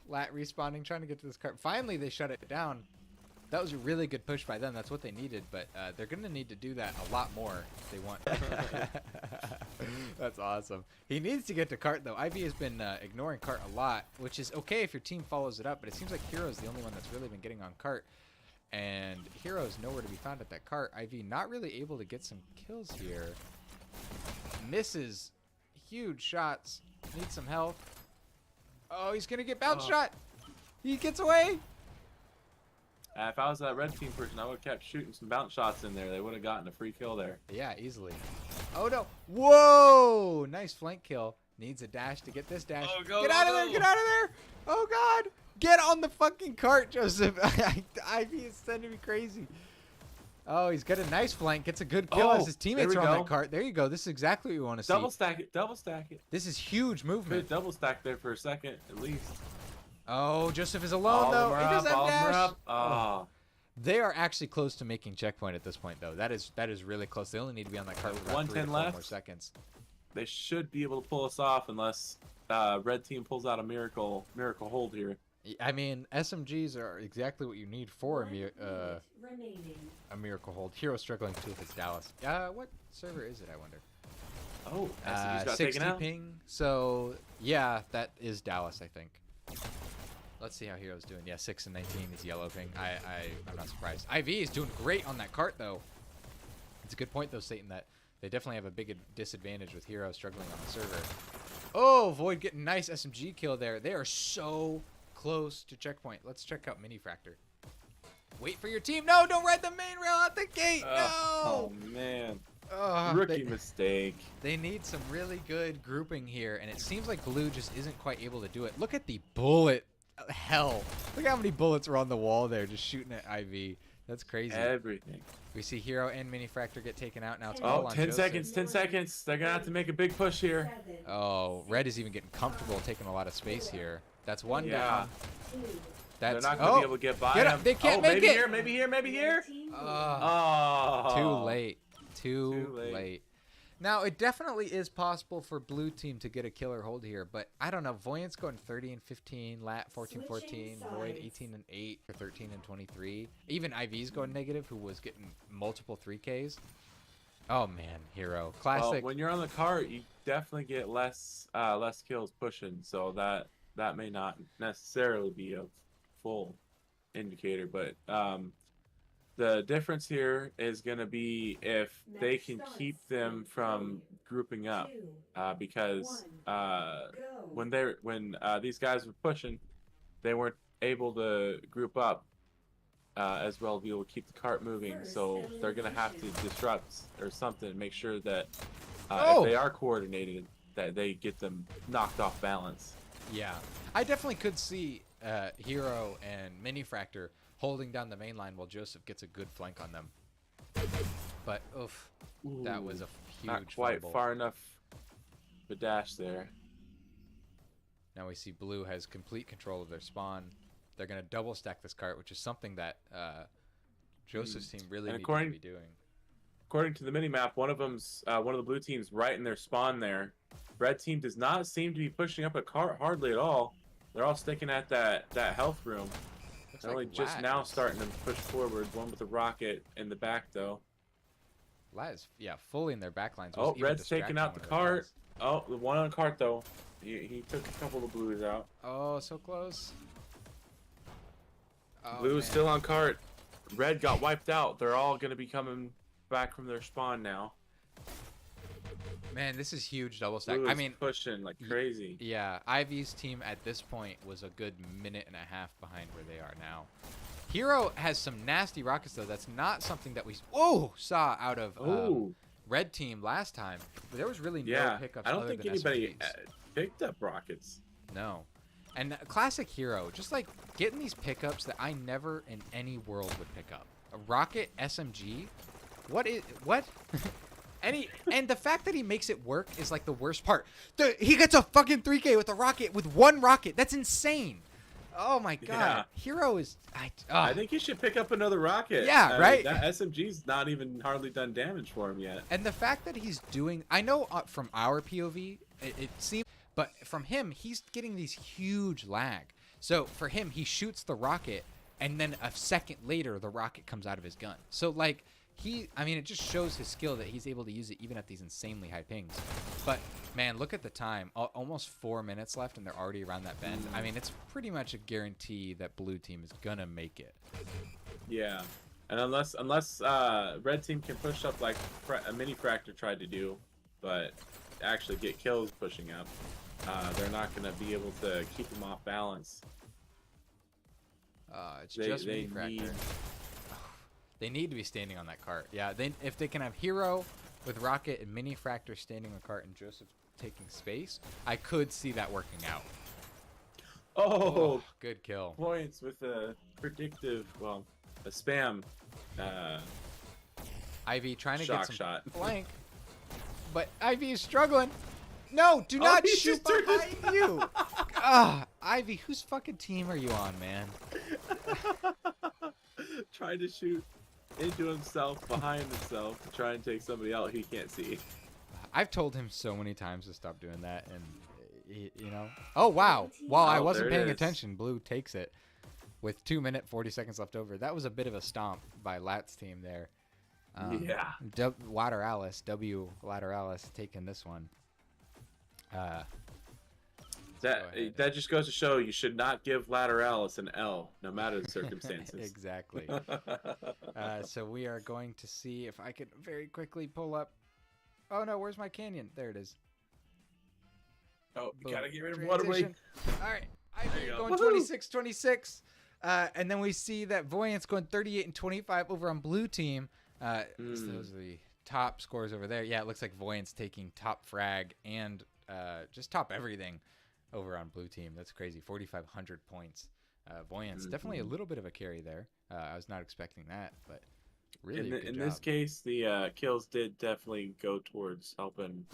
Lat respawning, trying to get to this cart. Finally, they shut it down. That was a really good push by them. That's what they needed, but they're going to need to do that a lot more if they want. That's awesome. He needs to get to cart, though. Ivy has been ignoring cart a lot, which is okay if your team follows it up, but it seems like Hero's the only one that's really been getting on cart. And Hero's nowhere to be found at that cart. Ivy not really able to get some kills here. Misses huge shots. Needs some health. Oh, he's going to get bounce shot. He gets away. If I was that red team person, I would have kept shooting some bounce shots in there. They would have gotten a free kill there. Yeah, easily. Oh, no. Whoa. Nice flank kill. Needs a dash to get this dash. Oh, go, get go, out of go. there. Get out of there. Oh, God. Get on the fucking cart, Joseph. Ivy is sending me crazy. Oh, he's got a nice flank. Gets a good kill as his teammates there are we on go. that cart. There you go. This is exactly what we want to see. Double stack it. Double stack it. This is huge movement. Could double stack there for a second, at least. Oh, Joseph is alone, All though. of He them are doesn't up. All of have them are dash. up. Oh. They are actually close to making checkpoint at this point, though. That is really close. They only need to be on that cart for about 3 to 110 4 more left. seconds. They should be able to pull us off unless red team pulls out a miracle hold here. I mean, SMGs are exactly what you need for a, 1 minute remaining. a miracle hold. Hero struggling too if it's Dallas. What server is it, I wonder? Oh, SMG's got 60 taken out. ping. So, yeah, that is Dallas, I think. Let's see how Hero's doing. Yeah, 6 and 19 is yellow ping. I'm not surprised. IV is doing great on that cart, though. It's a good point, though, Satan, that they definitely have a big disadvantage with Hero struggling on the server. Oh, Void getting nice SMG kill there. They are so close to checkpoint. Let's check out Mini Fractor. Wait for your team. No, don't ride the main rail out the gate. Oh, No. man. Ugh, Rookie mistake. they need some really good grouping here, and it seems like Blue just isn't quite able to do it. Look at the bullet hell. Look how many bullets are on the wall there just shooting at IV. That's crazy. Everything. We see Hero and Mini Fractor get taken out. Now it's all Oh, on 10 Joseph. seconds. 10 seconds. They're going to have to make a big push here. 7, Oh, Red is even getting comfortable taking a lot of space here. That's one Yeah. down. 2, They're That's not going to be able to get by Get up. him. They can't oh, make maybe it. Here, maybe here, maybe here. red team Oh. Too late. Too Too late. late. Now, it definitely is possible for Blue Team to get a killer hold here, but I don't know. Voyant's going 30 and 15, Lat 14, 14, Void sides. 18 and 8, or 13 and 23. Even IV's going negative, who was getting multiple 3Ks. Oh, man. Hero. Well, Classic. when you're on the cart, you definitely get less kills pushing, so that may not necessarily be a full indicator, but the difference here is going to be if they can keep them from grouping up, 2, because 1, when go. these guys were pushing, they weren't able to group up as well to be able to keep the cart moving, so they're going to have to disrupt or something to make sure that Oh! if they are coordinated, that they get them knocked off balance. Yeah. I definitely could see Hero and Mini Fractor holding down the main line while Joseph gets a good flank on them. But, oof. That Ooh, was a huge not quite fumble. far enough the dash there. Now we see Blue has complete control of their spawn. They're going to double stack this cart, which is something that Joseph's team really And needs to according- be doing. According to the minimap, one of the blue teams right in their spawn there. Red team does not seem to be pushing up a cart hardly at all. They're all sticking at that health room. Looks They're only like just Lat now is- starting to push forward. One with a rocket in the back though. Lat is, yeah, fully in their backlines. Oh, Red's taking out the cart. Oh, the one on the cart though. He took a couple of blues out. Oh, so close. Oh, Blue is man. still on cart. Red got wiped out. They're all gonna be coming back from their spawn now. Man, this is huge double stack. Blue I is mean, pushing like crazy. yeah, Ivy's team at this point was a good minute and a half behind where they are now. Hero has some nasty rockets, though. That's not something that we saw out of Oh, Red Team last time. But there was really yeah. no pickups I don't other think than anybody SMGs. picked up rockets. No. And classic Hero, just like getting these pickups that I never in any world would pick up. A rocket SMG? What? And the fact that he makes it work is like the worst part. He gets a fucking 3K with a rocket, with one rocket. That's insane. Oh my god. Yeah. Hero is I think he should pick up another rocket. Yeah, I mean, right? that SMG's not even hardly done damage for him yet. And the fact that he's doing, I know from our POV, it seems, but from him, he's getting these huge lag. So for him, he shoots the rocket, and then a second later, the rocket comes out of his gun. So like, I mean, it just shows his skill that he's able to use it even at these insanely high pings. But man, look at the time. Almost 4 minutes left, and they're already around that bend. I mean, it's pretty much a guarantee that blue team is gonna make it. Yeah, and unless red team can push up like a mini Fractor tried to do, but actually get kills pushing up, they're not gonna be able to keep them off balance. It's just mini Fractor. They need to be standing on that cart. Yeah, if they can have Hero with Rocket and Mini Fractor standing on cart and Joseph taking space, I could see that working out. Oh, good kill. Points with a predictive, well, a spam. Ivy trying to Shock get some shot. flank, but Ivy is struggling. No, do not he shoot just turned his- behind you. Ivy, whose fucking team are you on, man? Trying to shoot into himself, behind himself, to try and take somebody out he can't see. I've told him so many times to stop doing that, and you know. Oh wow! While I wasn't there it paying is. attention, Blue takes it with 2 minutes 40 seconds left over. That was a bit of a stomp by Lat's team there. Yeah. W Lateralis taking this one. That just goes to show you should not give Lateralis an L, no matter the circumstances. Exactly. So we are going to see if I can very quickly pull up. Oh no, where's my canyon? There it is. Oh, you Boom. gotta get rid of waterway. Transition. All right, I'm There you go. going Woohoo! 26-26. And then we see that Voyant's going 38 and 25 over on blue team. So those are the top scores over there. Yeah, it looks like Voyant's taking top frag and just top everything over on blue team. That's crazy. 4,500 points. Voyant's definitely a little bit of a carry there. I was not expecting that, but really good in job. this case, the kills did definitely go towards helping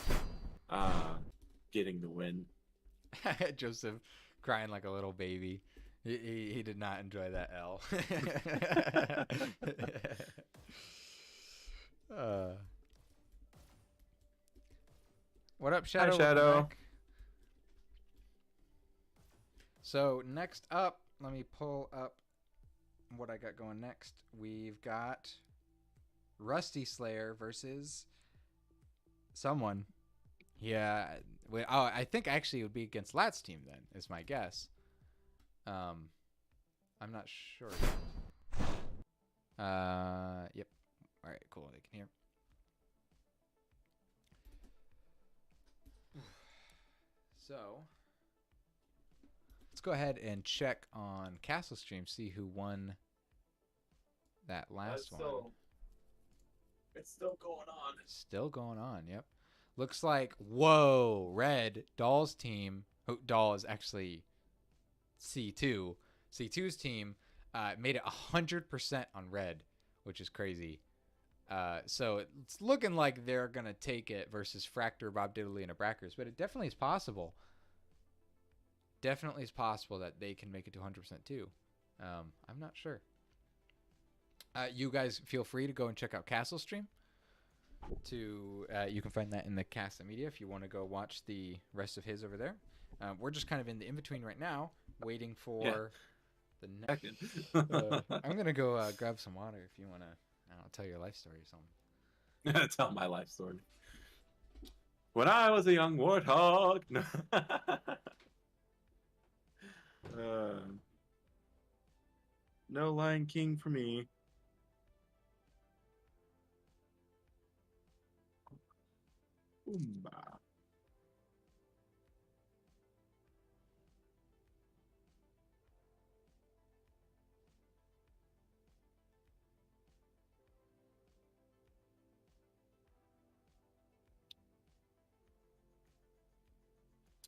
getting the win. Joseph crying like a little baby. He did not enjoy that L. What up, Shadow? Hi, Shadow. Welcome back. So next up, let me pull up what I got going next. We've got Rusty Slayer versus someone. Yeah. I think actually it would be against Lat's team then, is my guess. I'm not sure. Yep. All right, cool. They can hear. So let's go ahead and check on Castle Stream, see who won that last one. It's still going on. Still going on, yep. Looks like, whoa, Red, Doll's team. Oh, Doll is actually C2. C2's team made it 100% on Red, which is crazy. So it's looking like they're going to take it versus Fractor, Bob Diddley, and Abrackers, but it definitely is possible. Definitely is possible that they can make it to 100% too. I'm not sure. You guys feel free to go and check out Castle Stream. You can find that in the Casa Media if you want to go watch the rest of his over there. We're just kind of in the in-between right now, waiting for the next. I'm going to go grab some water if you want to, I don't know, tell your life story or something. Tell my life story. When I was a young warthog. No Lion King for me. Oomba.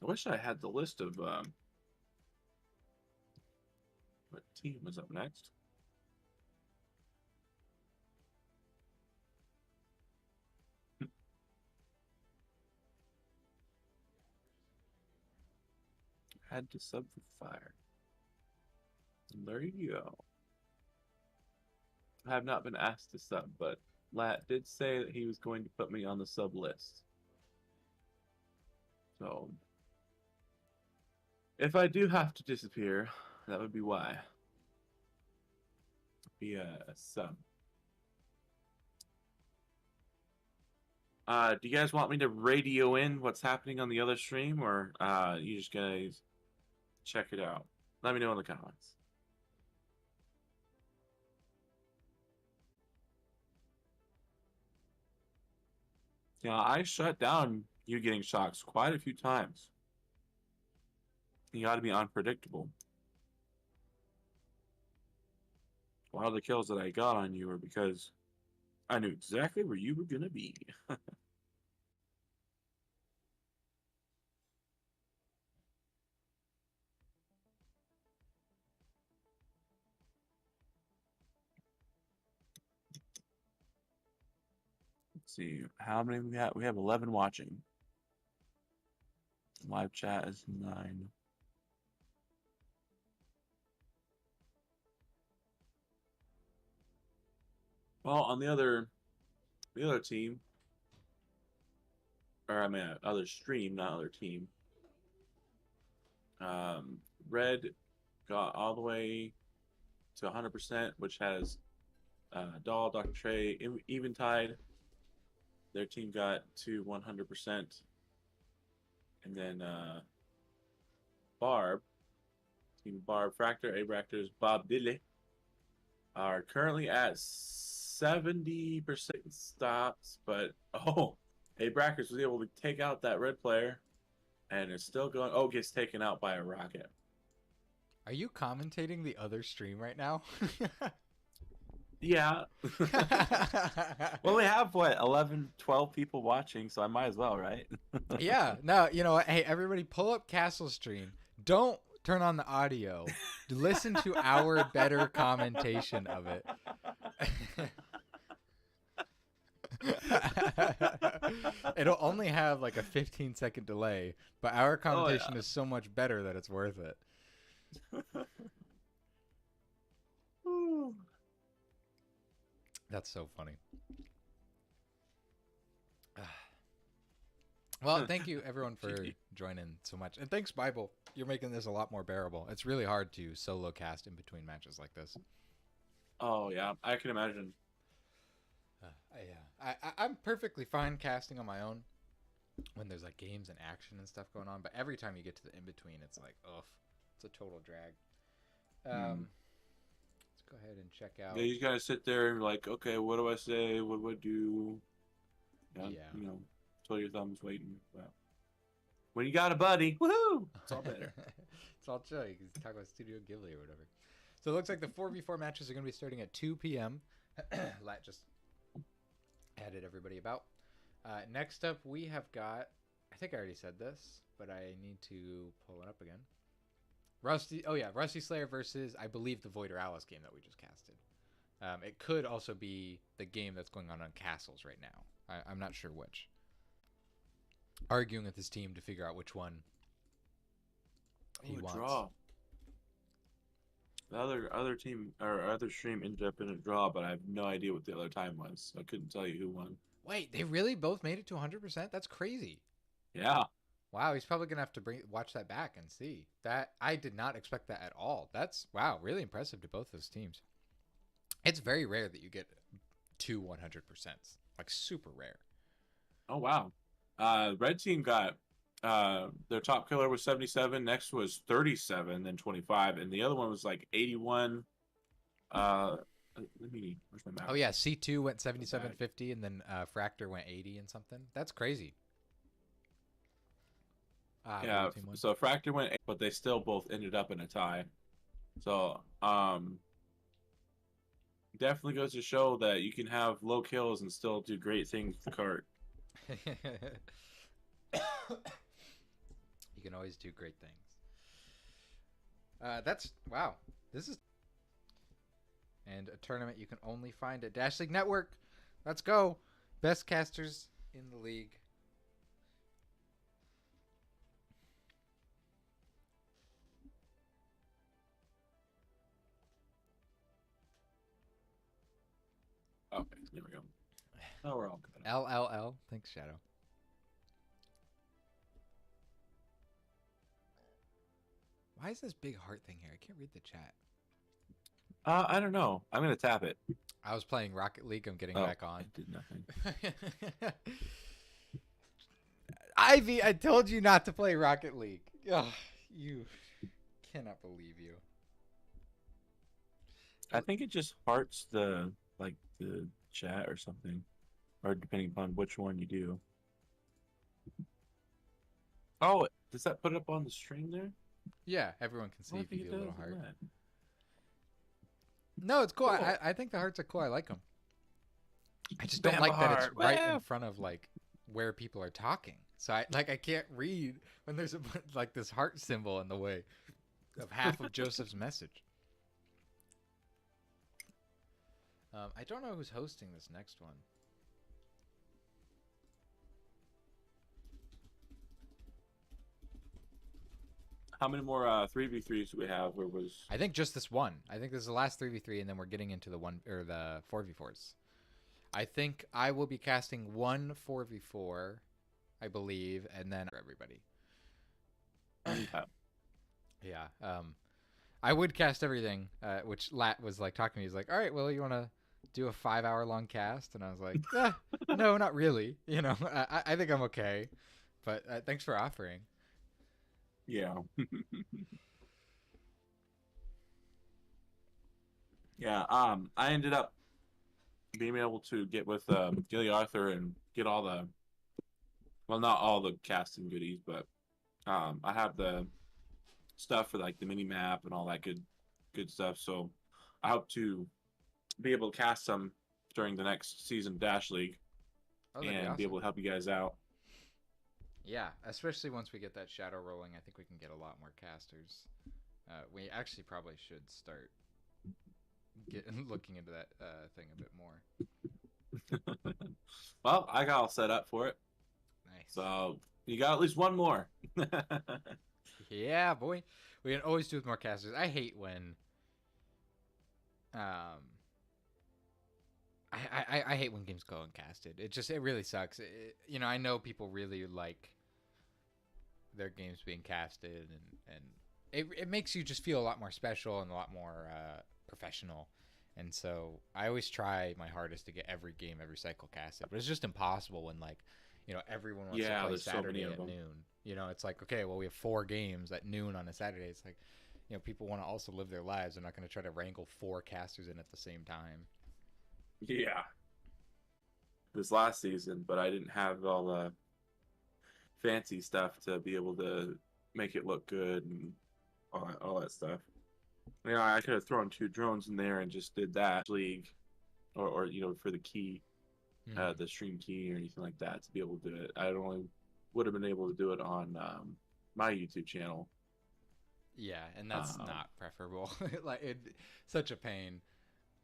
I wish I had the list of what team was up next. Had to sub for fire. There you go. I have not been asked to sub, but Lat did say that he was going to put me on the sub list. So, if I do have to disappear, that would be why. Be a sub. Do you guys want me to radio in what's happening on the other stream, or you just guys check it out? Let me know in the comments. Yeah, I shut down you getting shocks quite a few times. You got to be unpredictable. A lot of the kills that I got on you were because I knew exactly where you were going to be. Let's see, how many we have? We have 11 watching. Live chat is 9. Well, on the other team, or I mean, other stream, not other team. Red got all the way to 100%, which has Doll, Dr. Trey, Eventide. Their team got to 100%. And then Barb, Team Barb, Fractor, Abractors, Bob Dilly are currently at 70% stops, but Abractors was able to take out that red player and is still going. Oh, gets taken out by a rocket. Are you commentating the other stream right now? Yeah. Well, we have what, 11, 12 people watching, so I might as well, right? Yeah. No, you know what? Hey, everybody, pull up Castle Stream. Don't turn on the audio. Listen to our better commentation of it. It'll only have like a 15-second delay, but our commentation is so much better that it's worth it. That's so funny. Well, thank you everyone for joining so much. And thanks, Bible. You're making this a lot more bearable. It's really hard to solo cast in between matches like this. Oh, yeah. I can imagine. Yeah. I'm perfectly fine casting on my own when there's like games and action and stuff going on. But every time you get to the in-between, it's like, ugh. It's a total drag. Let's go ahead and check out. Yeah, you gotta sit there and like, okay, what do I say? What do I do? Yeah. You know, twiddle your thumbs waiting. Well, when you got a buddy, woohoo! It's all better. It's all chill. You can talk about Studio Ghibli or whatever. So it looks like the 4v4 matches are going to be starting at 2 p.m. Lat just added everybody about. Next up, we have got, I think I already said this, but I need to pull it up again. Rusty Slayer versus, I believe, the Void or Alice game that we just casted. It could also be the game that's going on Castles right now. I'm not sure which. Arguing with his team to figure out which one he wants. Draw. The other team or other stream ended up in a draw, but I have no idea what the other time was. So I couldn't tell you who won. Wait, they really both made it to 100%? That's crazy. Yeah. Wow, he's probably gonna have to watch that back and see that. I did not expect that at all. That's really impressive to both those teams. It's very rare that you get 2 100%, like super rare. Oh wow, red team got their top killer was 77, next was 37, then 25, and the other one was like 81. Where's my map? Oh yeah, C2 went 77.50, and then Fractor went 80 and something. That's crazy. Yeah, so Fractor went, but they still both ended up in a tie. So, definitely goes to show that you can have low kills and still do great things with the cart. You can always do great things. Wow. This is... And a tournament you can only find at Dash League Network. Let's go. Best casters in the league. There we go. Oh, we're all good. LLL. Thanks, Shadow. Why is this big heart thing here? I can't read the chat. I don't know. I'm gonna tap it. I was playing Rocket League. I'm getting Oh, back on. it did nothing. Ivy, I told you not to play Rocket League. Ugh, you cannot believe you. I think it just hearts the chat or something, or depending upon which one you do. Oh, does that put it up on the stream there? Yeah, everyone can see I if you think do it a little does heart. on that. No, it's cool. Cool. I think the hearts are cool. I like them. I just Bam don't like that it's heart. right Woo! in front of like where people are talking. So I can't read when there's like this heart symbol in the way of half of Joseph's message. I don't know who's hosting this next one. How many more 3v3s do we have? Where was I think just this one. I think this is the last 3v3, and then we're getting into the 4v4s. I think I will be casting one 4v4, I believe, and then for everybody. Yeah. I would cast everything, which Lat was like talking to me. He's like, "All right, well, you want to do a 5-hour-long cast?" And I was like, "No, not really. You know, I think I'm okay, but thanks for offering." Yeah. Yeah. I ended up being able to get with Gilly Arthur and get all the, well, not all the casting goodies, but I have the stuff for like the mini map and all that good stuff. So I hope to be able to cast some during the next season of Dash League Oh, that'd and be be able awesome. to help you guys out. Yeah, especially once we get that shadow rolling, I think we can get a lot more casters. We actually probably should start looking into that thing a bit more. Well, I got all set up for it. Nice. So you got at least one more. Yeah, boy. We can always do with more casters. I hate when I hate when games go uncasted. It really sucks. You know, I know people really like their games being casted, and it makes you just feel a lot more special and a lot more professional. And so I always try my hardest to get every game every cycle casted, but it's just impossible when like, you know, everyone wants to play there's so Saturday many of at them. noon. You know, it's like, okay, well, we have 4 games at noon on a Saturday. It's like, you know, people want to also live their lives. They're not going to try to wrangle 4 casters in at the same time. Yeah. This last season, but I didn't have all the fancy stuff to be able to make it look good and all that stuff. Yeah, I could have thrown 2 drones in there and just did that league, or you know, for the key, the stream key or anything like that to be able to do it. I only would have been able to do it on my YouTube channel. Yeah, and that's not preferable. Such a pain.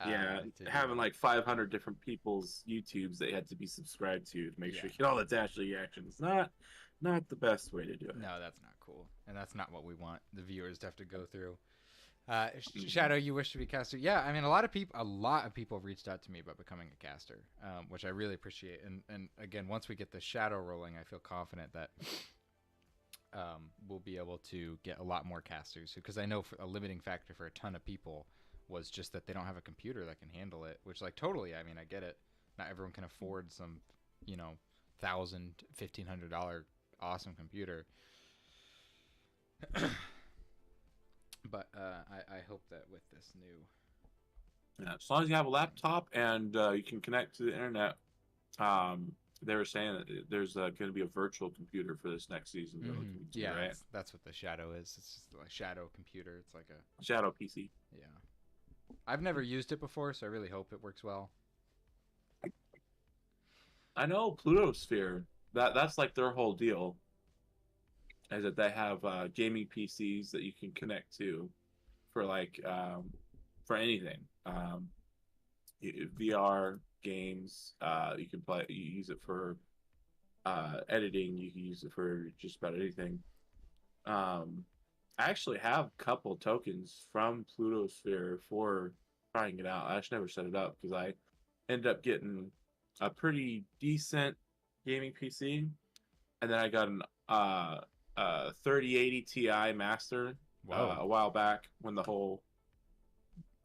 Yeah, to having do. like 500 different people's YouTubes they had to be subscribed to make sure you get all the Dash League action. It's not the best way to do it. No, that's not cool, and that's not what we want the viewers to have to go through. Shadow, you wish to be caster? Yeah, I mean, a lot of people reached out to me about becoming a caster, which I really appreciate. And again, once we get the shadow rolling, I feel confident that we'll be able to get a lot more casters. Because I know a limiting factor for a ton of people was just that they don't have a computer that can handle it. Which, like, totally, I mean, I get it. Not everyone can afford some, you know, $1,000, $1,500 awesome computer. But I hope that with this new... Yeah, as long as you have a laptop and you can connect to the internet, they were saying that there's going to be a virtual computer for this next season. Yeah, right? that's what the Shadow is. It's just like Shadow computer. It's like a... Shadow PC. Yeah. I've never used it before, so I really hope it works well. I know Pluto Sphere, that's like their whole deal, is that they have gaming PCs that you can connect to for like for anything. VR games, you can play. You use it for editing. You can use it for just about anything. I actually have a couple tokens from Pluto Sphere for trying it out. I actually never set it up because ended up getting a pretty decent gaming PC, and then I got an 3080 Ti Master Whoa. a while back when the whole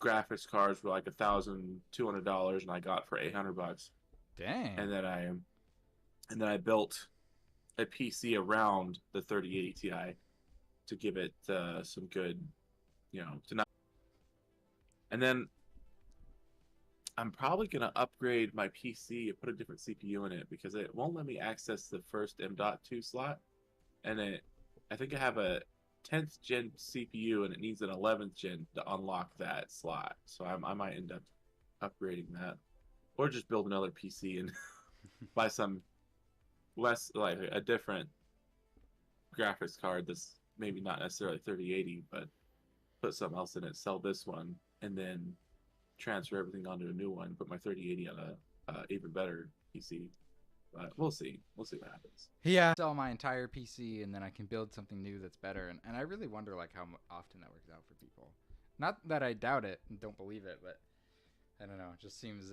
graphics cards were like $1,200, and I got for $800. Dang. And then I built a PC around the 3080 Ti to give it some good, to not. And then I'm probably gonna upgrade my PC and put a different CPU in it because it won't let me access the first M.2 slot, and I think I have a 10th gen CPU and it needs an 11th gen to unlock that slot. So I might end up upgrading that, or just build another PC and buy some less like a different graphics card that's maybe not necessarily 3080, but put something else in it, sell this one, and then transfer everything onto a new one, put my 3080 on a even better PC. But we'll see. We'll see what happens. Yeah. Sell my entire PC and then I can build something new that's better. And I really wonder like how often that works out for people. Not that I doubt it and don't believe it, but I don't know. It just seems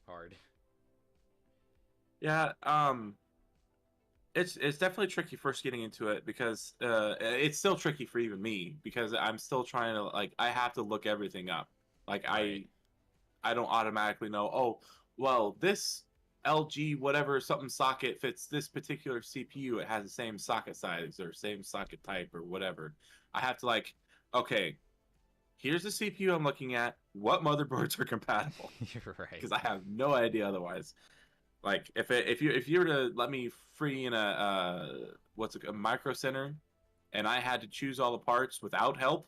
hard. Yeah, it's definitely tricky first getting into it because it's still tricky for even me because I'm still trying to like I have to look everything up. Like Right. I don't automatically know, oh, well, this LG whatever something socket fits this particular CPU. It has the same socket size or same socket type or whatever. I have to like, okay, here's the CPU I'm looking at. What motherboards are compatible? You're right. Because I have no idea otherwise. Like if you were to let me free in a micro center, and I had to choose all the parts without help,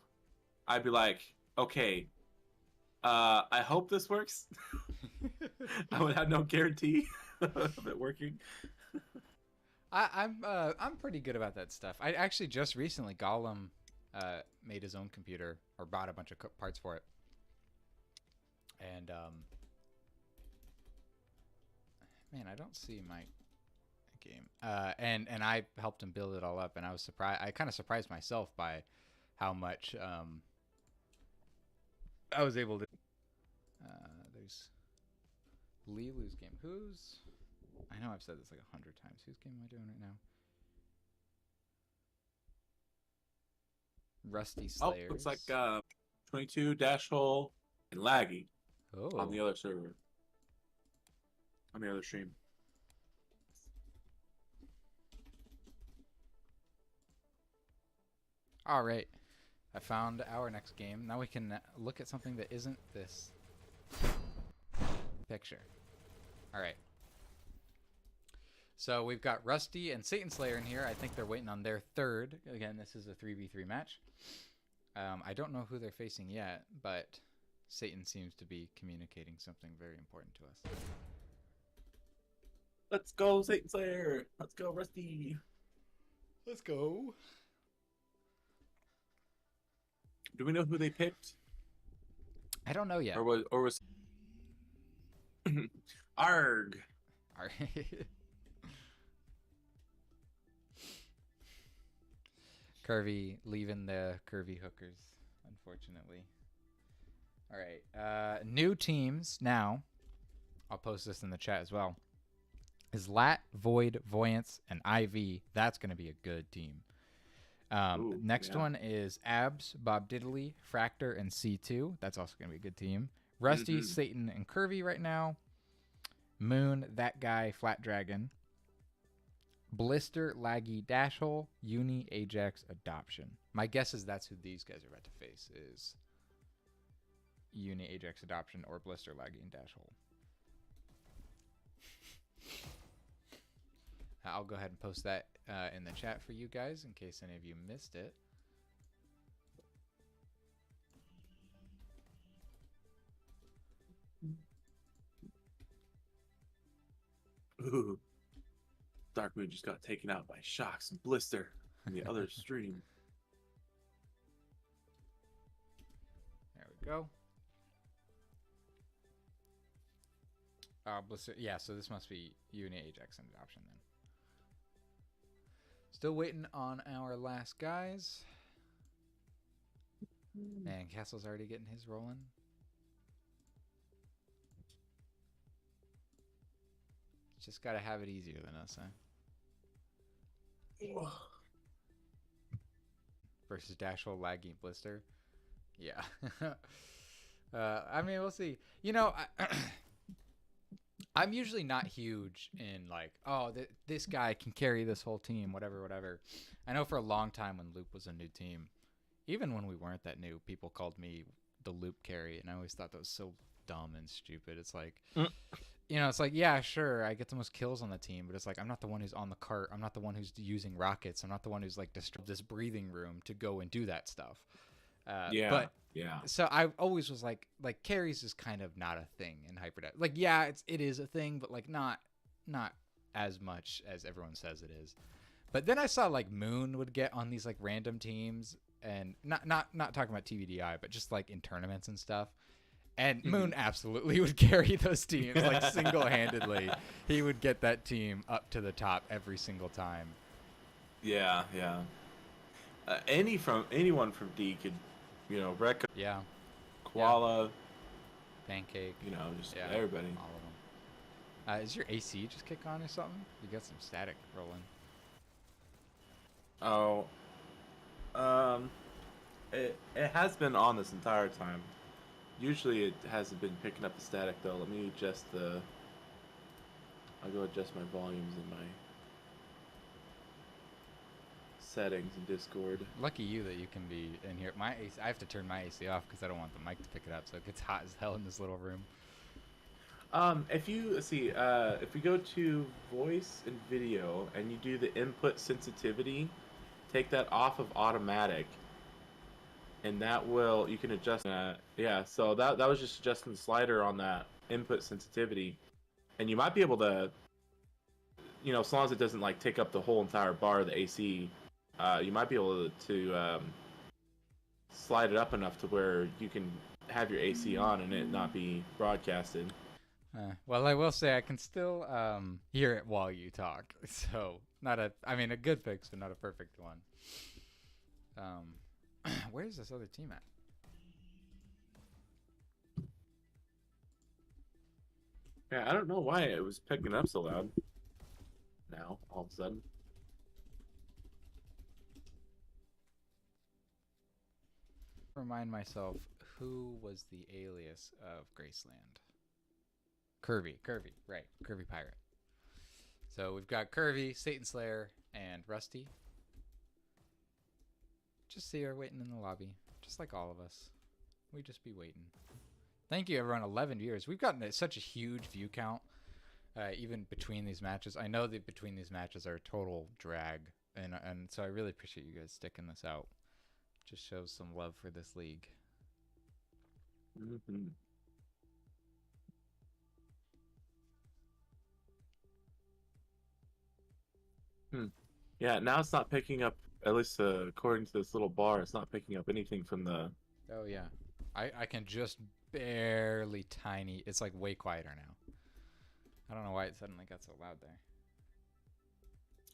I'd be like, okay, I hope this works. I would have no guarantee of it working. I'm pretty good about that stuff. I actually just recently Gollum made his own computer or bought a bunch of parts for it, and man, I don't see my game. And I helped him build it all up, and I was surprised. I kind of surprised myself by how much I was able to. There's Lilu's game. Who's? I know I've said this like 100 times. Whose game am I doing right now? Rusty Oh, Slayers. looks like 22 dash hole and laggy on the Oh. other server, on the other stream. All right. I found our next game. Now we can look at something that isn't this picture. All right. So we've got Rusty and Satan Slayer in here. I think they're waiting on their third. Again, this is a 3v3 match. I don't know who they're facing yet, but Satan seems to be communicating something very important to us. Let's go, Satan Slayer. Let's go, Rusty. Let's go. Do we know who they picked? I don't know yet. Or was Arg. All right. Curvy leaving the curvy hookers, unfortunately. All right. New teams now. I'll post this in the chat as well. Is Lat, Void, Voyance, and IV. That's going to be a good team. Ooh, Next yeah. one is Abs, Bob Diddley, Fractor, and C2. That's also going to be a good team. Rusty, Satan, and Curvy right now. Moon, That Guy, Flat Dragon. Blister, Laggy, Dashhole, Uni, Ajax, Adoption. My guess is that's who these guys are about to face is Uni, Ajax, Adoption, or Blister, Laggy, and Dashhole. I'll go ahead and post that in the chat for you guys in case any of you missed it. Ooh. Dark Moon just got taken out by Shocks and Blister in the other stream. There we go. Blister. Yeah, so this must be Uni, Ajax, and Adoption then. Still waiting on our last guys. Man, Castle's already getting his rolling. Just gotta have it easier than us, huh? Versus Dashel, Laggy, Blister. Yeah. I mean, we'll see. You know, I'm usually not huge in like, oh, this guy can carry this whole team, whatever. I know for a long time when Loop was a new team, even when we weren't that new, people called me the Loop carry, and I always thought that was so dumb and stupid. It's like, you know, it's like, yeah, sure, I get the most kills on the team, but it's like I'm not the one who's on the cart. I'm not the one who's using rockets. I'm not the one who's like destroyed this breathing room to go and do that stuff. But so I always was like carries is kind of not a thing in Hyperdeath. Like, yeah, it is a thing, but like not as much as everyone says it is. But then I saw like Moon would get on these like random teams, and not talking about TVDI, but just like in tournaments and stuff. And Moon absolutely would carry those teams like single-handedly. He would get that team up to the top every single time. Yeah. Anyone from D could, you know, Rekka, Yeah. Koala, Pancake. you know, just Yeah, everybody. all of them. Is your AC just kick on or something? You got some static rolling. It has been on this entire time. Usually it hasn't been picking up the static though. Let me adjust I'll go adjust my volumes in my settings in Discord. Lucky you that you can be in here. My AC, I have to turn my AC off because I don't want the mic to pick it up, so it gets hot as hell in this little room. If you see, if we go to voice and video and you do the input sensitivity, take that off of automatic, and that will, you can adjust that. Yeah, so that was just adjusting the slider on that input sensitivity, and you might be able to, you know, as long as it doesn't like take up the whole entire bar of the AC, you might be able to slide it up enough to where you can have your AC on and it not be broadcasted. Well, I will say I can still hear it while you talk. So I mean, a good fix, but not a perfect one. Where's this other team at? Yeah, I don't know why it was picking up so loud. Now, all of a sudden. Remind myself, who was the alias of Graceland? Kirby, right. Kirby Pirate. So we've got Kirby, Satan Slayer, and Rusty. Just see her waiting in the lobby, just like all of us. We just be waiting. Thank you, everyone. 11 viewers. We've gotten such a huge view count, even between these matches. I know that between these matches are a total drag, and so I really appreciate you guys sticking this out. Just shows some love for this league. Mm-hmm. Yeah, now it's not picking up, at least according to this little bar, it's not picking up anything from the... Oh, yeah. I can just barely tiny... It's like way quieter now. I don't know why it suddenly got so loud there.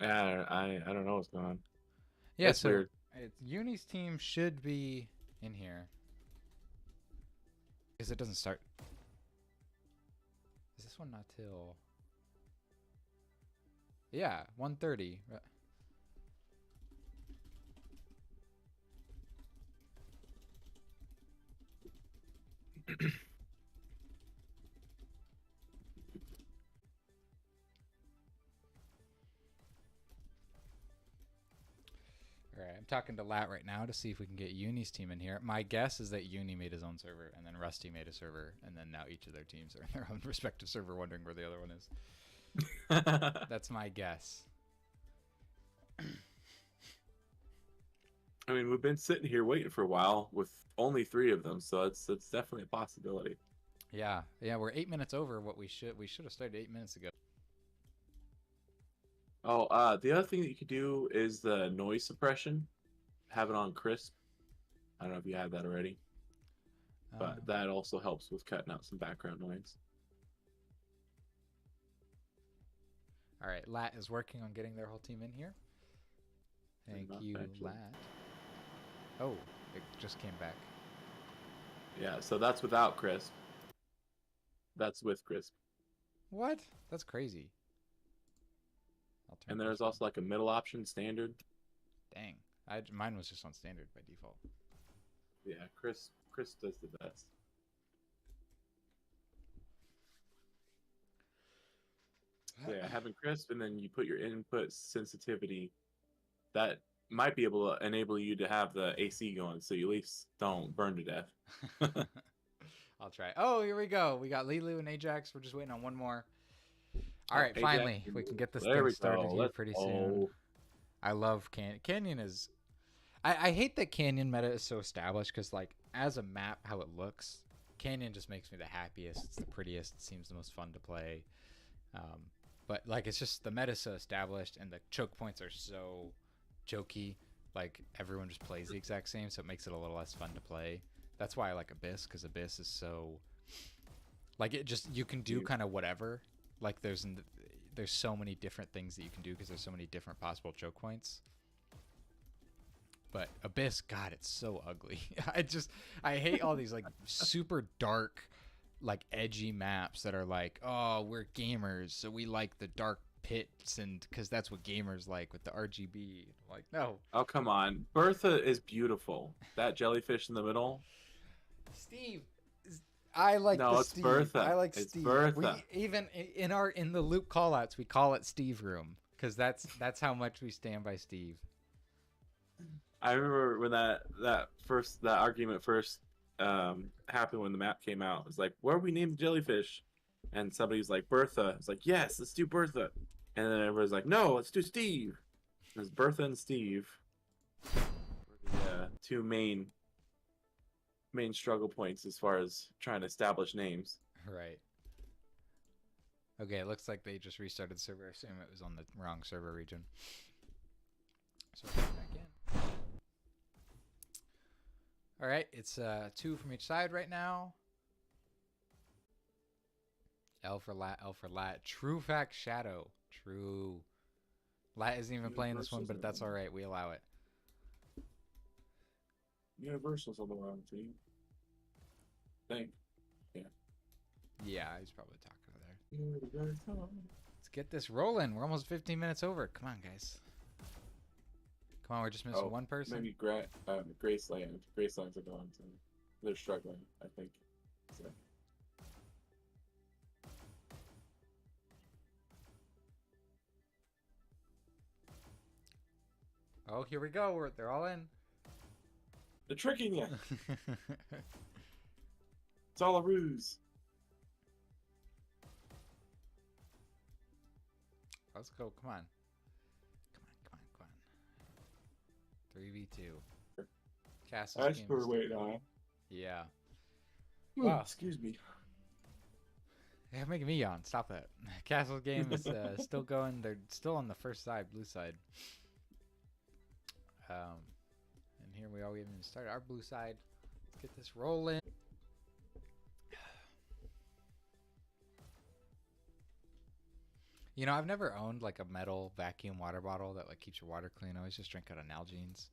Yeah, I don't know what's going on. Yeah, That's so weird. Uni's team should be in here. Because it doesn't start... Is this one not till... Yeah, 1:30. Alright, I'm talking to Lat right now to see if we can get Uni's team in here. My guess is that Uni made his own server, and then Rusty made a server, and then now each of their teams are in their own respective server wondering where the other one is. That's my guess. I mean, we've been sitting here waiting for a while with only 3 of them, so it's definitely a possibility. Yeah, we're 8 minutes over what we should have started 8 minutes ago. Oh, the other thing that you could do is the noise suppression. Have it on crisp. I don't know if you have that already, but that also helps with cutting out some background noise. All right, Lat is working on getting their whole team in here. Thank you, actually. Lat. Oh, it just came back. Yeah, so that's without crisp. That's with crisp. What? That's crazy. I'll turn And this there's on. also like a middle option, standard. Dang. Mine was just on standard by default. Yeah, Chris does the best. So yeah, having crisp, and then you put your input sensitivity. That might be able to enable you to have the AC going, so you at least don't burn to death. I'll try. Oh, here we go. We got Lilu and Ajax. We're just waiting on one more. All Oh, right, Ajax finally, and we can Lilu. get this There thing we started go. here Let's pretty go. soon. I love Canyon is. I hate that Canyon meta is so established because like as a map, how it looks, Canyon just makes me the happiest. It's the prettiest. It seems the most fun to play. But like it's just the meta is so established and the choke points are so jokey. Like everyone just plays the exact same, so it makes it a little less fun to play. That's why I like Abyss, because Abyss is so like it just you can do kind of whatever. Like there's so many different things that you can do because there's so many different possible choke points. But Abyss, God, it's so ugly. I hate all these like super dark, like edgy maps that are like, oh, we're gamers, so we like the dark pits, and because that's what gamers like with the RGB. Like, no, Oh, come on. Bertha is beautiful. That jellyfish in the middle. Steve. I like No, the it's Steve. Bertha. I like It's Steve. Bertha. We even in the loop callouts we call it Steve Room because that's how much we stand by Steve. I remember when that argument first happened when the map came out. It was like, where we named jellyfish? And somebody was like, Bertha. It's like, yes, let's do Bertha. And then everybody's like, no, let's do Steve. And it's Bertha and Steve. The two main struggle points as far as trying to establish names. Right. Okay, it looks like they just restarted the server. I assume it was on the wrong server region. So we're back in. All right, it's 2 from each side right now. L for lat, L for lat. True fact shadow. True. Lat isn't even playing this one, but that's all right. We allow it. Universal's on the wrong team. Yeah, he's probably talking to there. Let's get this rolling. We're almost 15 minutes over. Come on, guys. Come on, we're just missing one person. Maybe Graceland. Graceland's are going to. They're struggling, I think. So. Oh, here we go. They're all in. They're tricking you. It's all a ruse. Let's go. Come on. Come on. 3v2. Castle's That's game for is- waiting on. Yeah. Wow. Excuse me. You're making me yawn. Stop that. Castle's game is still going. They're still on the first side, blue side. And here we are. We haven't even started our blue side. Let's get this rolling. You know, I've never owned like a metal vacuum water bottle that like keeps your water clean. I always just drink out of Nalgene's.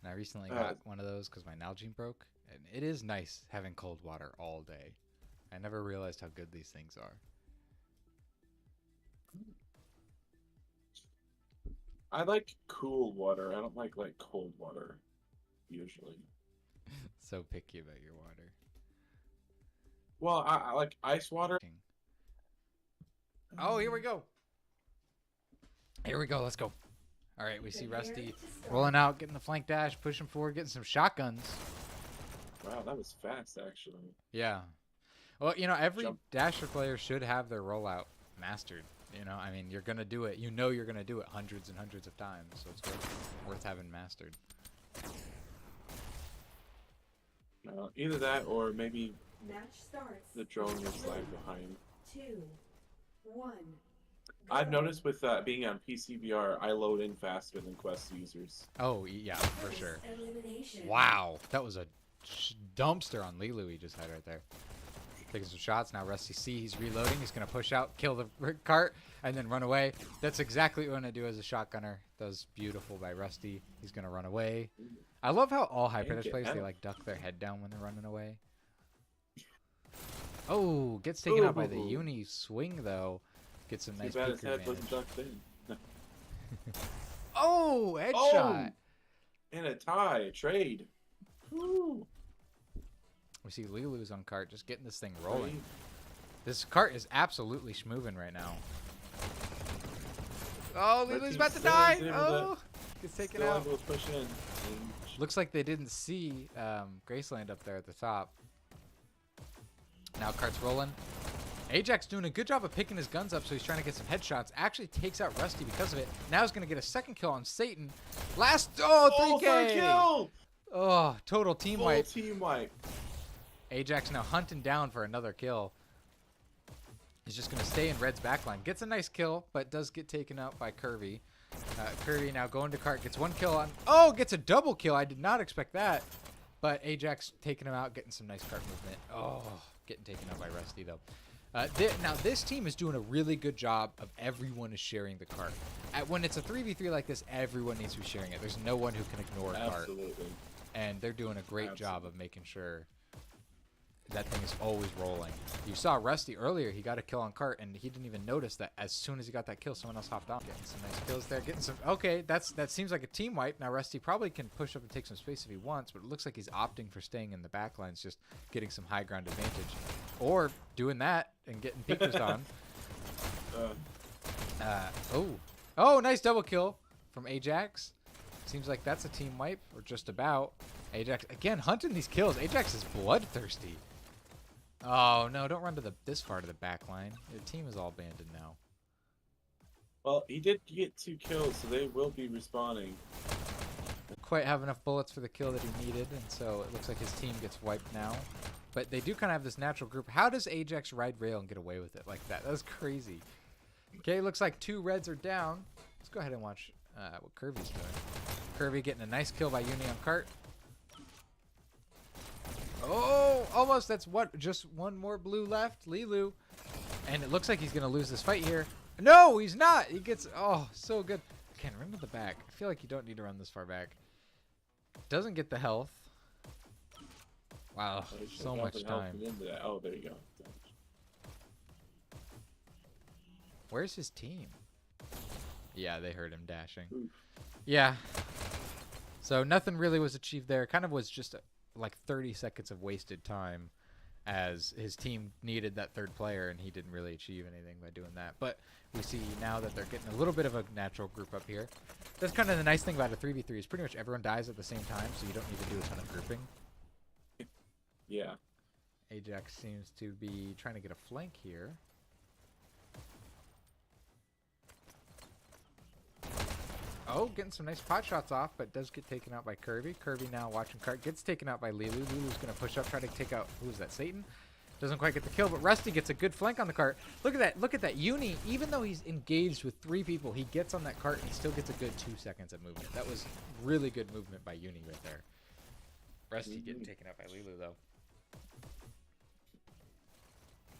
And I recently got one of those because my Nalgene broke. And it is nice having cold water all day. I never realized how good these things are. I like cool water. I don't like cold water, usually. So picky about your water. Well, I like ice water. Oh, here we go. Here we go. Let's go. All right, we see Rusty rolling out, getting the flank dash, pushing forward, getting some shotguns. Wow, that was fast, actually. Yeah. Well, you know, every Dasher player should have their rollout mastered. You know, I mean, you're going to do it. You know you're going to do it hundreds and hundreds of times, so it's worth having mastered. Either that or maybe Match starts. the drone is lag behind. 2, 1. I've noticed with being on PCVR, I load in faster than Quest users. Oh, yeah, for sure. Elimination. Wow. That was a dumpster on Lilu he just had right there. Taking some shots. Now Rusty C, he's reloading. He's going to push out, kill the cart, and then run away. That's exactly what I want to do as a shotgunner. That was beautiful by Rusty. He's going to run away. I love how all Hyperdash players, they like duck their head down when they're running away. Oh, gets taken out by the uni swing, though. Gets some nice Too bad his peeker head advantage. wasn't ducked in. Oh, headshot. And a tie. Trade. Woo. We see Lilu's on cart, just getting this thing rolling. This cart is absolutely schmoving right now. Oh, Red Lilu's team about to still die. is able to- Oh, gets taken Still out. able to push in. Looks like they didn't see Graceland up there at the top. Now cart's rolling. Ajax doing a good job of picking his guns up, so he's trying to get some headshots. Actually takes out Rusty because of it. Now he's going to get a second kill on Satan. Last, 3K. third kill! Oh, total team Full wipe. team wipe. Ajax now hunting down for another kill. He's just going to stay in Red's backline. Gets a nice kill, but does get taken out by Curvy. Curvy now going to cart. Gets one kill on... Oh, gets a double kill. I did not expect that. But Ajax taking him out, getting some nice cart movement. Oh, getting taken out by Rusty, though. Now, this team is doing a really good job of everyone is sharing the cart. When it's a 3v3 like this, everyone needs to be sharing it. There's no one who can ignore a cart. Absolutely. And they're doing a great job of making sure that thing is always rolling. You saw Rusty earlier. He got a kill on cart, and he didn't even notice that as soon as he got that kill, someone else hopped on. Getting some nice kills there. Getting some... Okay, that seems like a team wipe. Now, Rusty probably can push up and take some space if he wants, but it looks like he's opting for staying in the back lines, just getting some high ground advantage. Or doing that and getting peekers on. Oh, nice double kill from Ajax. Seems like that's a team wipe, or just about. Ajax, again, hunting these kills. Ajax is bloodthirsty. Oh, no, don't run to this far to the back line. The team is all banded now. Well, he did get 2 kills, so they will be respawning. Quite have enough bullets for the kill that he needed, and so it looks like his team gets wiped now. But they do kind of have this natural group. How does Ajax ride rail and get away with it like that? That was crazy. Okay, looks like 2 reds are down. Let's go ahead and watch what Curvy's doing. Curvy getting a nice kill by Uni on cart. Oh, almost. That's what? Just one more blue left. Lilu. And it looks like he's going to lose this fight here. No, he's not. He gets... Oh, so good. Again, run to the back. I feel like you don't need to run this far back. Doesn't get the health. Wow, so much time. Oh, there you go. Where's his team? Yeah, they heard him dashing. Oof. Yeah. So nothing really was achieved there. Kind of was just like 30 seconds of wasted time as his team needed that third player and he didn't really achieve anything by doing that. But we see now that they're getting a little bit of a natural group up here. That's kind of the nice thing about a 3v3 is pretty much everyone dies at the same time, so you don't need to do a ton of grouping. Yeah. Ajax seems to be trying to get a flank here. Oh, getting some nice pot shots off, but does get taken out by Curvy. Curvy now watching cart. Gets taken out by Lilu. Lilu's going to push up, try to take out... Who is that? Satan? Doesn't quite get the kill, but Rusty gets a good flank on the cart. Look at that. Look at that. Uni, even though he's engaged with 3 people, he gets on that cart and he still gets a good 2 seconds of movement. That was really good movement by Uni right there. Rusty getting taken out by Lilu, though.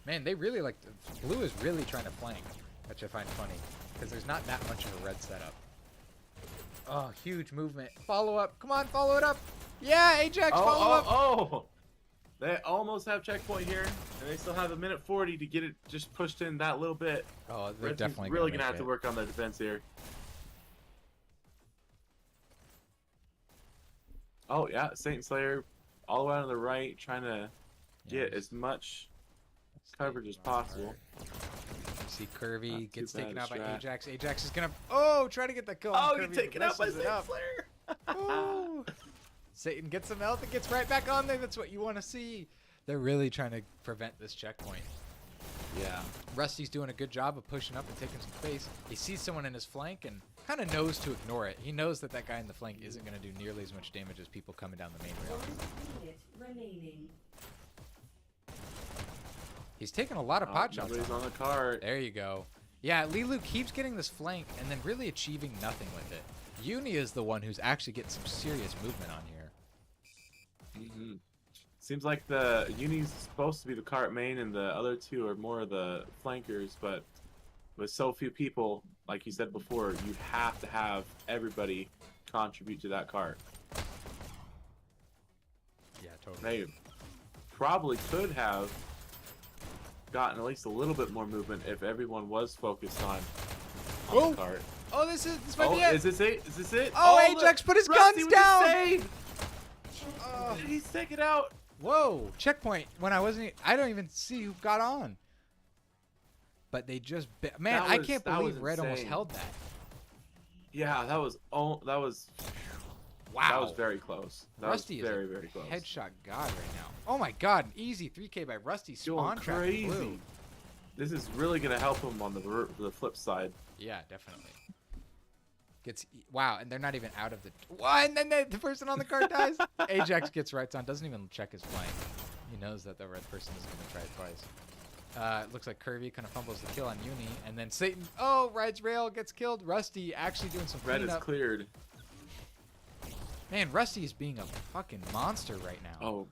Man, they really like... Blue is really trying to flank, which I find funny, because there's not that much of a red setup. Oh, huge movement. Follow up. Come on, follow it up. Yeah, Ajax, follow up. Oh! They almost have checkpoint here, and they still have a minute 40 to get it just pushed in that little bit. Oh, they're Red definitely really going gonna have to work on their defense here. Oh yeah, Saint Slayer all the way on the right, trying to get as much coverage as possible. You see Curvy Not gets too bad taken a out by strat. Ajax. Ajax is gonna try to get that kill. Oh, on you Curvy, taken but out by messes Saint it up. Slayer! Ooh. Satan gets some health and gets right back on there. That's what you want to see. They're really trying to prevent this checkpoint. Yeah. Rusty's doing a good job of pushing up and taking some space. He sees someone in his flank and kind of knows to ignore it. He knows that that guy in the flank isn't going to do nearly as much damage as people coming down the main rail. 1 minute remaining. He's taking a lot of pot shots. Nobody's on the cart. There you go. Yeah, Lilu keeps getting this flank and then really achieving nothing with it. Uni is the one who's actually getting some serious movement on here. Mm-hmm. Seems like the Uni's supposed to be the cart main and the other 2 are more of the flankers, but with so few people, like you said before, you have to have everybody contribute to that cart. Yeah, totally. They probably could have gotten at least a little bit more movement if everyone was focused on the cart. Oh, this might be it. Is this it? Is this it? Oh, look, Ajax put his Rusty guns with the down. save. Oh. He's taken out. Whoa, checkpoint when I don't even see who got on. But they just man, I can't believe Red almost insane. held that. Yeah, that was Wow. That was very close. That Rusty was very, is a very close. headshot god right now. Oh my god, an easy 3K by Rusty spawn Going trap crazy. blue. This is really gonna help him on the flip side. Yeah, definitely. Wow, and they're not even out of the what? And then the person on the card dies. Ajax gets right on, doesn't even check his flank. He knows that the red person is gonna try it twice. It looks like Curvy kind of fumbles the kill on Uni, and then Satan. Oh, Red's rail gets killed. Rusty actually doing some Red cleanup. is cleared. Man, Rusty is being a fucking monster right now. Oh.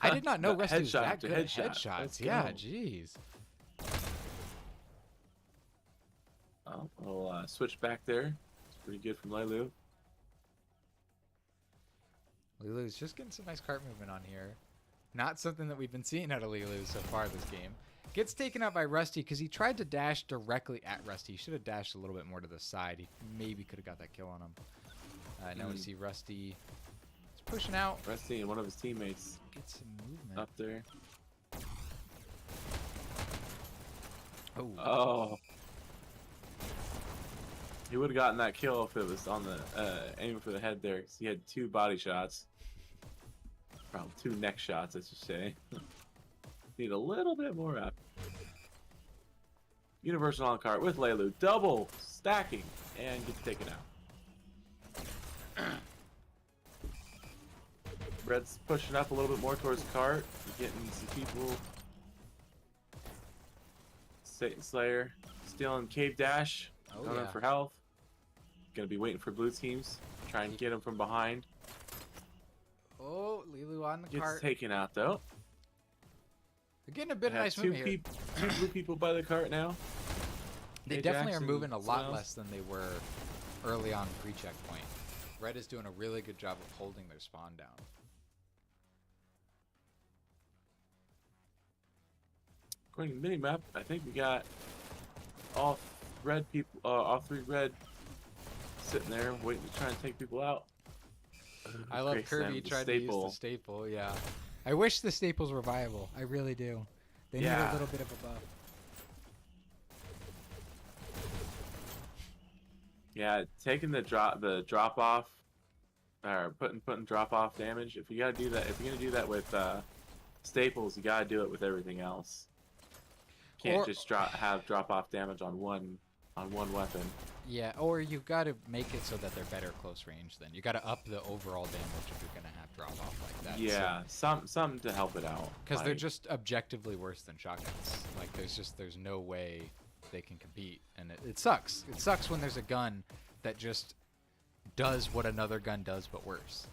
I did not know Rusty was Headshot that to good at headshot. headshots. Let's Yeah, go. jeez. Oh, we'll switch back there. It's pretty good from Leilu. Lilu's just getting some nice cart movement on here. Not something that we've been seeing out of Lilu so far this game. Gets taken out by Rusty because he tried to dash directly at Rusty. He should have dashed a little bit more to the side. He maybe could have got that kill on him. Now we see Rusty. He's pushing out. Rusty and one of his teammates Get some movement. up there. Oh. Oh. He would have gotten that kill if it was on the aiming for the head there, because he had 2 body shots. Well, 2 neck shots, I should say. Need a little bit more up. Universal on cart with Leilu, double stacking, and gets taken out. Red's pushing up a little bit more towards cart, getting some people. Satan Slayer stealing cave dash, Oh, going yeah. for health. Gonna be waiting for blue teams, try and get him from behind. Oh, Lilu on the Gets cart. taken out though. They're getting a bit of Have nice 2 movement here. two blue people by the cart now. They Ajax definitely are and moving a lot someone else. less than they were early on pre-checkpoint. Red is doing a really good job of holding their spawn down. According to the minimap, I think we got all red people, all 3 red sitting there waiting to try and take people out. I love Grace Kirby them with the tried to use the staple, yeah. I wish the staples were viable. I really do. They need Yeah. a little bit of a buff. Yeah, taking the drop off, or putting drop off damage. If you gotta do that, if you're gonna do that with staples, you gotta do it with everything else. Can't Or- just have drop off damage on one weapon. Yeah, or you've got to make it so that they're better close range then. You got to up the overall damage if you're going to have drop off like that. Yeah, something to help it out. Because they're like- just objectively worse than shotguns. Like, there's no way they can compete. And it sucks. It sucks when there's a gun that just does what another gun does, but worse.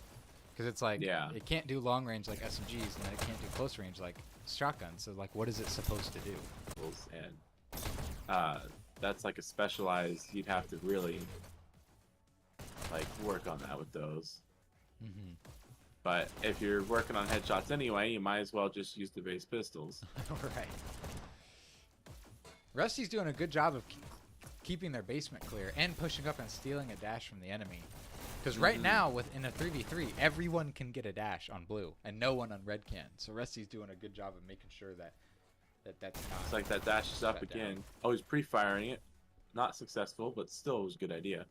Because it's like, Yeah. it can't do long range like SMGs, and then it can't do close range like shotguns. So, like, what is it supposed to do? and that's like a specialized. You'd have to really like work on that with those. Mm-hmm. But if you're working on headshots anyway, you might as well just use the base pistols. Right. Rusty's doing a good job of keeping their basement clear and pushing up and stealing a dash from the enemy. Because right now, in a 3v3, everyone can get a dash on blue, and no one on red can. So Rusty's doing a good job of making sure that's not. It's like that dash is up shut down. again. Oh, he's pre-firing it. Not successful, but still it was a good idea.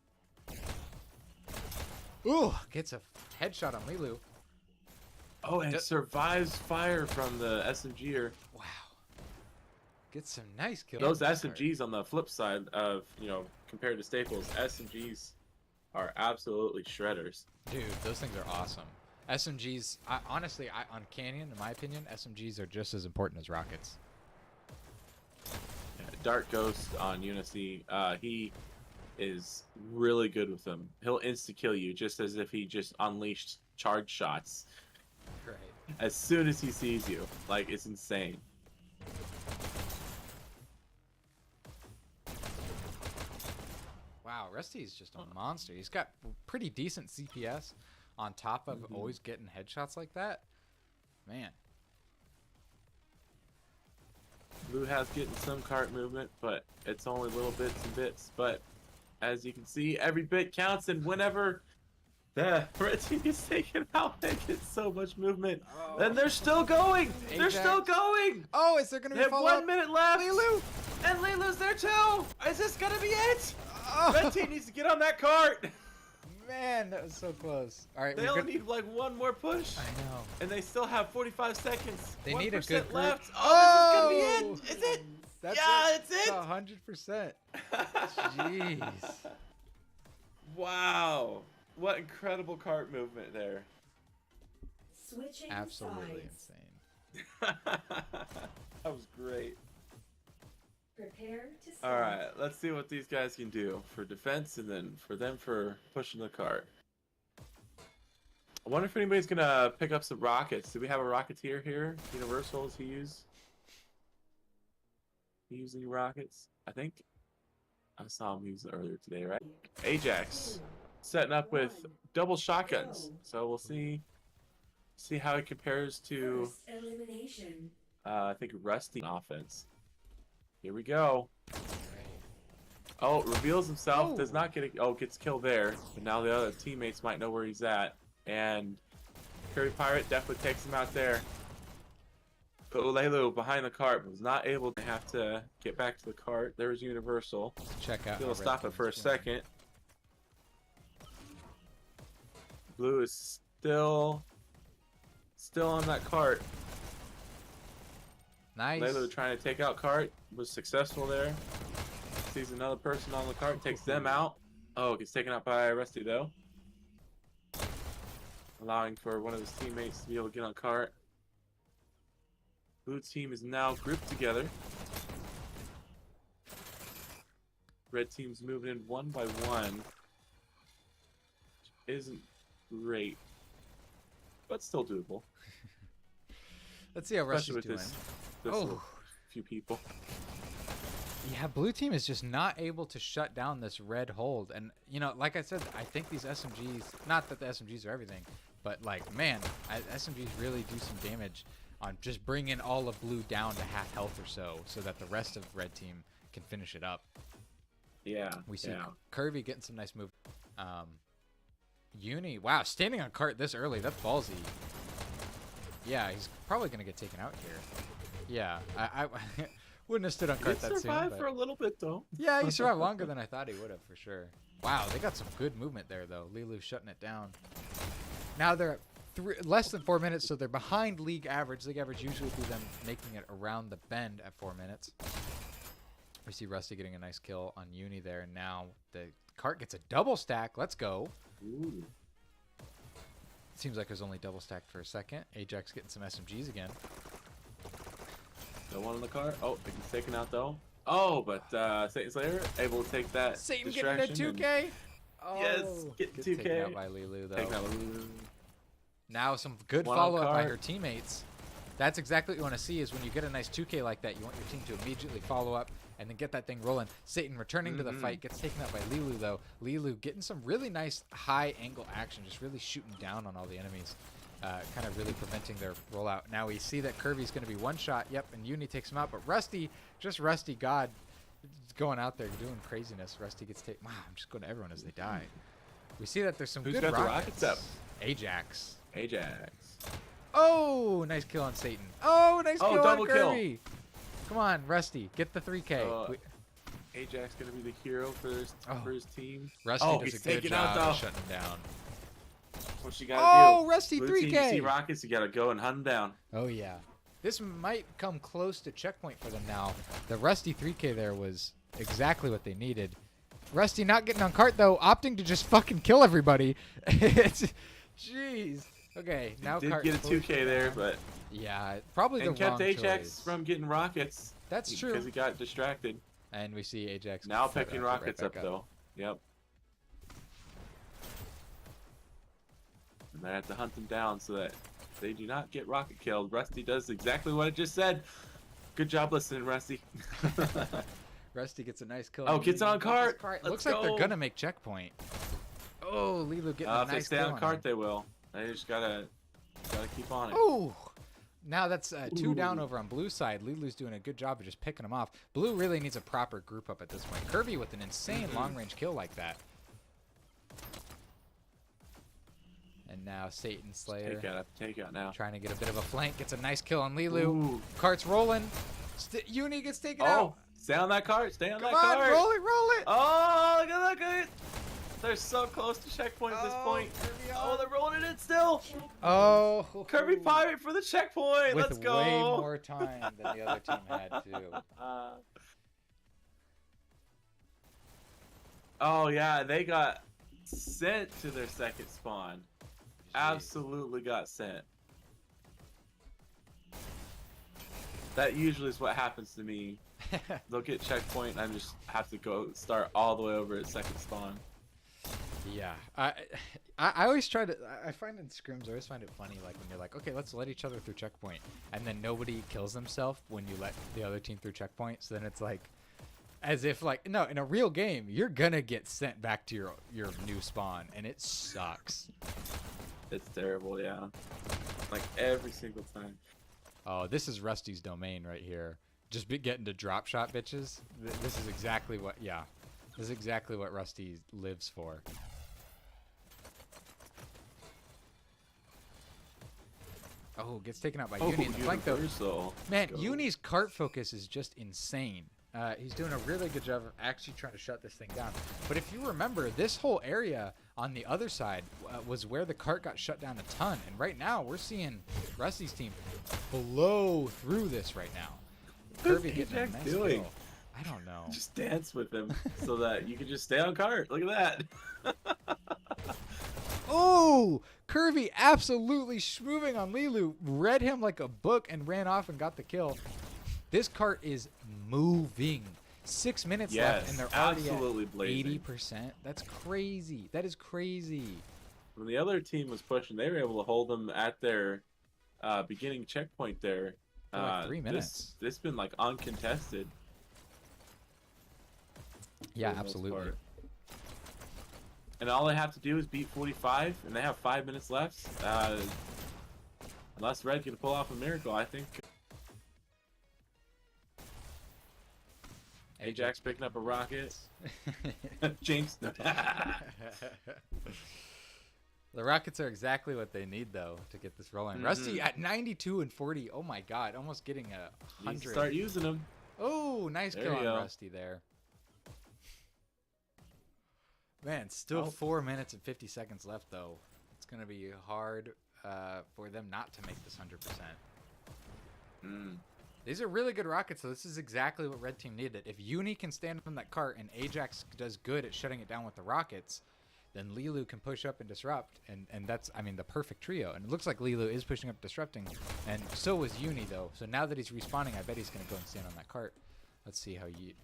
Ooh, gets a headshot on Lilu. Oh, and D- survives fire from the SMGer. Wow. Gets some nice kills. Those on this card. SMGs on the flip side of, compared to staples, SMGs are absolutely shredders. Dude, those things are awesome. SMGs, honestly, on Canyon, in my opinion, SMGs are just as important as rockets. Dark Ghost on Unicy, he is really good with them. He'll insta-kill you just as if he just unleashed charge shots Right. as soon as he sees you. Like, it's insane. Wow, Rusty's just a monster. He's got pretty decent CPS on top of always getting headshots like that. Man. Blue has getting some cart movement, but it's only little bits and bits. But as you can see, every bit counts, and whenever the red team gets taken out, they get so much movement. And they're still going! They're still going! Oh, is there gonna They be have follow-up? 1 minute left! Lilu! And Lilu's there too! Is this gonna be it? Oh, Red team needs to get on that cart! man, that was so close. All right, They we're only good. need like one more push. I know. And they still have 45 seconds. They need a 1% good group. left. Oh, this is gonna be it! Is it? That's Yeah, it. it's it. 100%. Jeez. Wow. What incredible cart movement there. Switching Absolutely sides. insane. That was great. Prepare to start. All right, let's see what these guys can do for defense and then for them for pushing the cart. I wonder if anybody's gonna pick up some rockets. Do we have a rocketeer here? Universal, does he use? He use any rockets? I think I saw him use it earlier today, right? Ajax setting up with double shotguns. So we'll see how it compares to First elimination. I think Rusty offense. Here we go. Oh, reveals himself, does not get gets killed there. But now the other teammates might know where he's at. And Curry Pirate definitely takes him out there. But Ulelu behind the cart was not able to have to get back to the cart. There's Universal. Check out. He'll how stop Red it for a Team's doing. second. Blue is still on that cart. Nice. Lalo trying to take out cart was successful there. Sees another person on the cart, takes them out. Oh, gets taken out by Rusty though. Allowing for one of his teammates to be able to get on cart. Blue team is now grouped together. Red team's moving in one by one. Which isn't great, but still doable. Let's see how Especially Rusty's with doing. this Oh. little few people. Yeah, blue team is just not able to shut down this red hold. And, you know, like I said, I think these SMGs, not that the SMGs are everything, but, like, man, SMGs really do some damage on just bringing all of blue down to half health or so that the rest of red team can finish it up. Yeah. We see yeah. Kirby getting some nice move. Uni, wow, standing on cart this early, that's ballsy. Yeah, he's probably going to get taken out here. Yeah, I wouldn't have stood on He cart that soon. survived But for a little bit though. yeah, he survived longer than I thought he would have, for sure. Wow, they got some good movement there, though. Lilu's shutting it down. Now they're at less than 4 minutes, so they're behind league average. League average usually would be them making it around the bend at 4 minutes. We see Rusty getting a nice kill on Uni there, and now the cart gets a double stack. Let's go. Ooh. Seems like it was only double stacked for a second. Ajax getting some SMGs again. No one on the car. Oh, he's taken out though. Oh, but Satan Slayer able to take that Satan getting a distraction. 2K. Oh, Yes, getting gets 2K. taken out by Lilu, though. Taking out Lulu. Now some good One on follow-up by cart. her teammates. That's exactly what you want to see, is when you get a nice 2K like that, you want your team to immediately follow up and then get that thing rolling. Satan returning to the fight, gets taken out by Lilu, though. Lilu getting some really nice high-angle action, just really shooting down on all the enemies, kind of really preventing their rollout. Now we see that Kirby's going to be one shot, yep, and Uni takes him out, but Rusty, just Rusty God, going out there doing craziness. Rusty gets taken. Wow, I'm just going to everyone as they die. We see that there's some Who's good got the rockets. rockets up? Ajax. Ajax. Oh, nice kill on Satan. Oh, nice Oh, kill double on kill. Kirby. Come on, Rusty, get the 3K. Ajax gonna be the hero for his team. Rusty Oh, does he's a good taken job out, of though. shutting him down. What you gotta Oh, do? Rusty Blue team, you 3K. see rockets, you gotta go and hunt them down. Oh, yeah. This might come close to checkpoint for them now. The Rusty 3K there was exactly what they needed. Rusty not getting on cart, though, opting to just fucking kill everybody. Jeez. Okay, now Did cart get a fully 2K there, down. but Yeah, probably the and kept wrong Ajax choice. from getting rockets. That's true. Because he got distracted. And we see Ajax Now right picking right rockets back up though. Yep. And they have to hunt them down so that they do not get rocket killed. Rusty does exactly what it just said. Good job listening, Rusty. Rusty gets a nice kill. Oh, gets on cart. Looks Let's like they're go. gonna make checkpoint. Oh, Lilu getting a If they nice stay kill on on cart, him. they will. They just gotta keep on it. Oh, Now that's 2 down Ooh. over on blue side. Lilu's doing a good job of just picking them off. Blue really needs a proper group up at this point. Kirby with an insane long-range kill like that. And now Satan Slayer Take out now. trying to get a bit of a flank. Gets a nice kill on Lilu. Ooh. Cart's rolling. Uni gets taken Oh, out. stay on that cart. Stay on Come that on, cart. roll it, roll it. Oh, look at that guy. They're so close to checkpoint at this Oh, point. Kirby Oh, on. they're rolling it in still. Oh. Kirby Pirate for the checkpoint. With Let's go. way more time than the other team had, too. Oh, yeah. They got sent to their second spawn. Absolutely got sent. That usually is what happens to me. They'll get checkpoint and I just have to go start all the way over at second spawn. Yeah, I always try to. I find in scrims, I always find it funny, like when you're like, okay, let's let each other through checkpoint, and then nobody kills themselves when you let the other team through checkpoint. So then it's like, as if like, no, in a real game, you're gonna get sent back to your new spawn, and it sucks. It's terrible, yeah. Like every single time. Oh, this is Rusty's domain right here. Just getting to drop shot bitches. This is exactly what. Yeah, this is exactly what Rusty lives for. Oh, gets taken out by Uni in the flank though. Universal. Man, Go. Uni's cart focus is just insane. He's doing a really good job of actually trying to shut this thing down. But if you remember, this whole area on the other side was where the cart got shut down a ton. And right now, we're seeing Rusty's team blow through this right now. What's Kirby getting a Ajax nice doing? kill. I don't know. Just dance with him so that you can just stay on cart. Look at that. Oh, Kirby absolutely schmoving on Lilu. Read him like a book and ran off and got the kill. This cart is moving. 6 minutes left and they're already absolutely at blazing. 80%. That's crazy. That is crazy. When the other team was pushing, they were able to hold them at their beginning checkpoint there. For like 3 minutes. This has been like uncontested. Yeah, for the most absolutely. part. And all they have to do is beat 45, and they have 5 minutes left. Unless Red can pull off a miracle, I think. Ajax picking up a rocket. Jinx. The Rockets are exactly what they need, though, to get this rolling. Rusty at 92 and 40. Oh, my God. Almost getting a 100. Start using them. Oh, nice There kill you on go. Rusty there. Man, still 4 minutes and 50 seconds left, though. It's going to be hard for them not to make this 100%. These are really good rockets, so this is exactly what Red Team needed. If Uni can stand on that cart and Ajax does good at shutting it down with the rockets, then Lilu can push up and disrupt, and that's, I mean, the perfect trio. And it looks like Lilu is pushing up, disrupting, and so is Uni, though. So now that he's respawning, I bet he's going to go and stand on that cart. Let's see how Uni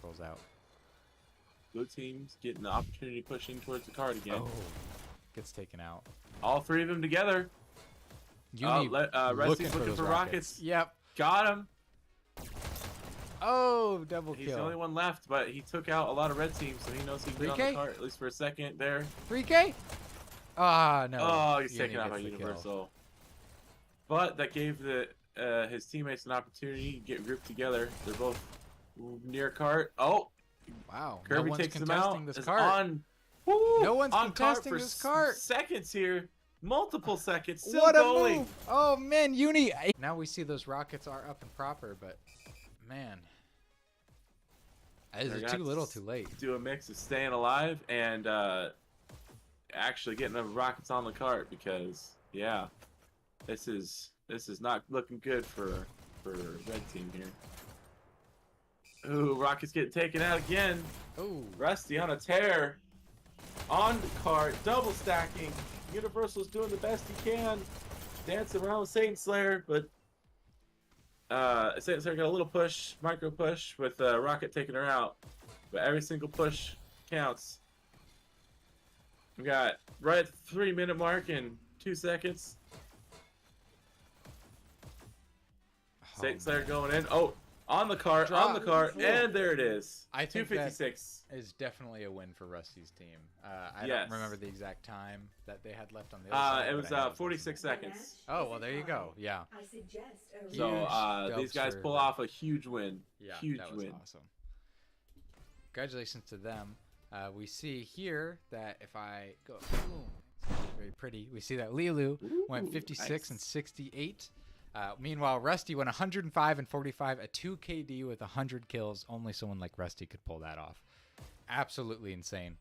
rolls out. Blue team's getting the opportunity pushing towards the card again. Oh, gets taken out. All three of them together. Uni Rusty's looking those for rockets. Yep. Got him. Oh, double He's kill. the only one left, but he took out a lot of red teams, so he knows he can get on 3K? the cart at least for a second there. 3K? Ah, no. Oh, he's Uni taken out by gets the kill. Universal. But that gave his teammates an opportunity to get grouped together. They're both near cart. Oh, Wow. Kirby no one's takes them contesting out. this It's cart. On, woo, No one's on cart contesting for this cart. Seconds here. Multiple seconds. Still What a going. move! Oh man, Uni. Now we see those rockets are up and proper, but man, is They it got too little, to too late? Do a mix of staying alive and actually getting the rockets on the cart because yeah, this is not looking good for red team here. Ooh, rockets getting taken out again. Oh, Rusty on a tear. On the cart, double stacking. Universal's doing the best he can. Dancing around with Satan Slayer, but Satan Slayer got a little push, micro push with Rocket taking her out. But every single push counts. We got right at the 3 minute mark in 2 seconds. Satan Slayer going in. Oh, On the cart, Drop. and there it is. I think that 256. is definitely a win for Rusty's team. I Yes. don't remember the exact time that they had left on the other side. It but was I had 46 The seconds. match Oh, is well, there you go. Yeah. I suggest a So Huge these guys dubs pull for off a huge win. Yeah, Huge that was win. awesome. Congratulations to them. We see here that if I go, boom, it's very pretty. We see that Lilu went 56 nice. and 68. Meanwhile, Rusty went 105 and 45, a 2 KD with 100 kills. Only someone like Rusty could pull that off. Absolutely insane.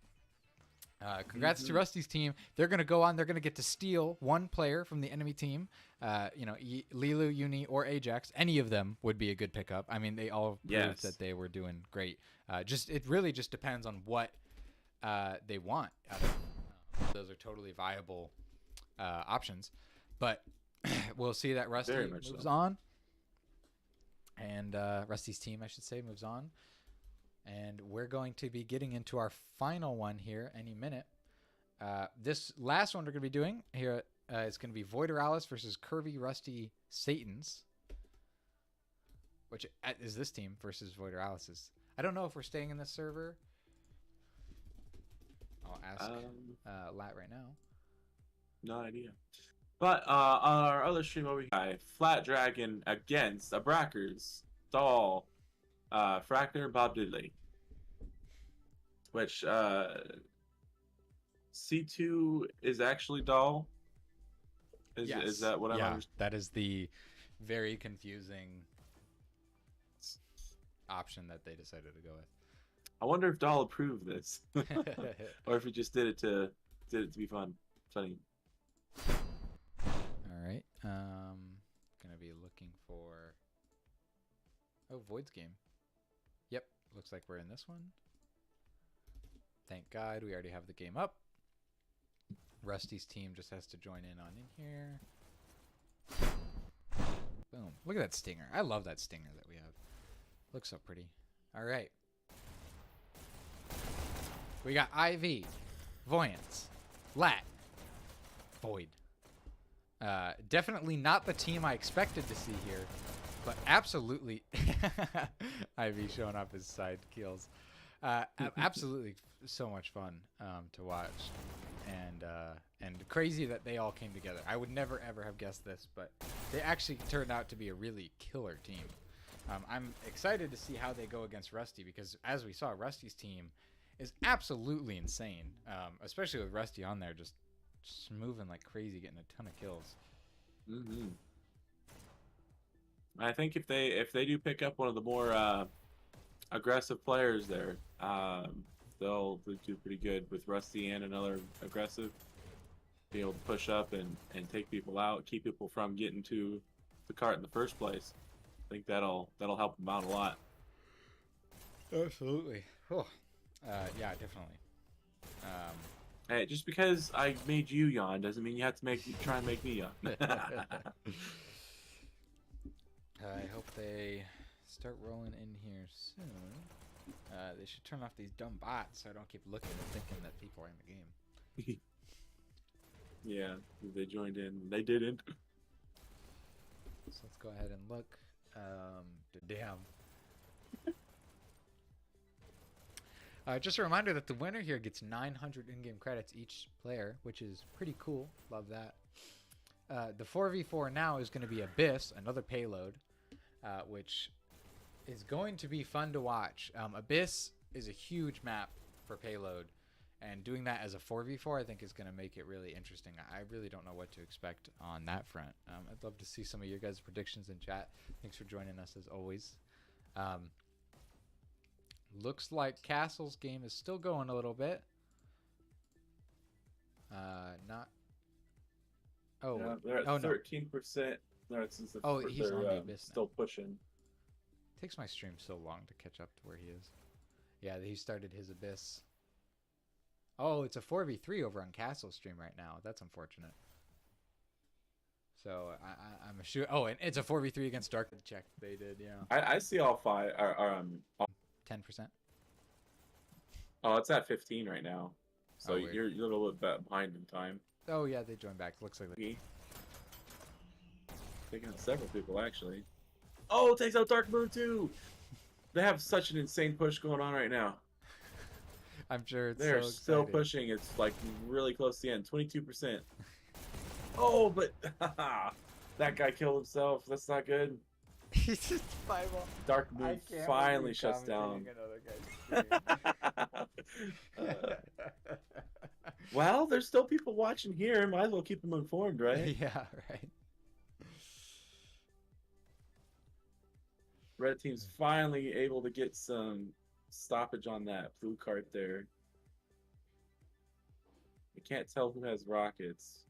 Congrats to Rusty's team. They're going to go on. They're going to get to steal one player from the enemy team. Lilu, Uni, or Ajax. Any of them would be a good pickup. I mean, they all proved that they were doing great. It really just depends on what they want. Those are totally viable options. But we'll see that Rusty Very much moves so. on. And Rusty's team, I should say, moves on. And we're going to be getting into our final one here any minute. This last one we're going to be doing here is going to be Voider Alice versus Curvy Rusty Satans. Which is this team versus Voider Alice's. I don't know if we're staying in this server. I'll ask Lat right now. No idea. But on our other stream over here, Flat Dragon against a Brackers, Doll, Frackner, Bob Diddley. Which C2 is actually Doll. Is that what I'm understanding? That is the very confusing option that they decided to go with. I wonder if Doll approved this, or if he just did it to be fun, funny. All right. Gonna be looking for. Oh, Void's game. Yep. Looks like we're in this one. Thank God we already have the game up. Rusty's team just has to join in here. Boom. Look at that stinger. I love that stinger that we have. Looks so pretty. All right. We got IV, Voyance, Lat, Void. Definitely not the team I expected to see here, but absolutely IV showing off his side kills. Absolutely so much fun to watch, and crazy that they all came together. I would never ever have guessed this, but they actually turned out to be a really killer team. I'm excited to see how they go against Rusty because, as we saw, Rusty's team is absolutely insane, especially with Rusty on there just moving like crazy, getting a ton of kills. I think if they do pick up one of the more aggressive players there, they'll do pretty good with Rusty and another aggressive. Be able to push up and take people out, keep people from getting to the cart in the first place. I think that'll help them out a lot. Absolutely. Oh. Yeah, definitely. Hey, just because I made you yawn doesn't mean you have to try and make me yawn. I hope they start rolling in here soon. They should turn off these dumb bots so I don't keep looking and thinking that people are in the game. Yeah, they joined in. They didn't. So let's go ahead and look. Damn. Just a reminder that the winner here gets 900 in-game credits each player, which is pretty cool. Love that. The 4v4 now is going to be Abyss, another payload, which is going to be fun to watch. Abyss is a huge map for payload, and doing that as a 4v4 I think is going to make it really interesting. I really don't know what to expect on that front. I'd love to see some of your guys' predictions in chat. Thanks for joining us as always. Looks like Castle's game is still going a little bit. Not. Oh, yeah, they're at 13%. No, he's on the Abyss still now. pushing. Takes my stream so long to catch up to where he is. Yeah, he started his Abyss. Oh, it's a 4v3 over on Castle's stream right now. That's unfortunate. So I'm sure. Oh, and it's a 4v3 against Dark. Check they did. Yeah. I see all five. 10%. Oh, it's at 15 right now. So Oh, you're a little bit behind in time. Oh yeah, they joined back. Looks like they. Taking out several people actually. Oh, takes out Dark Moon too. They have such an insane push going on right now. I'm sure it's They're so still exciting. pushing. It's like really close to the end. 22%. Oh, but that guy killed himself. That's not good. He's just 5 off. Dark Moon finally shuts down. Well, there's still people watching here. Might as well keep them informed, right? Yeah, right. Red team's finally able to get some stoppage on that blue cart there. I can't tell who has rockets.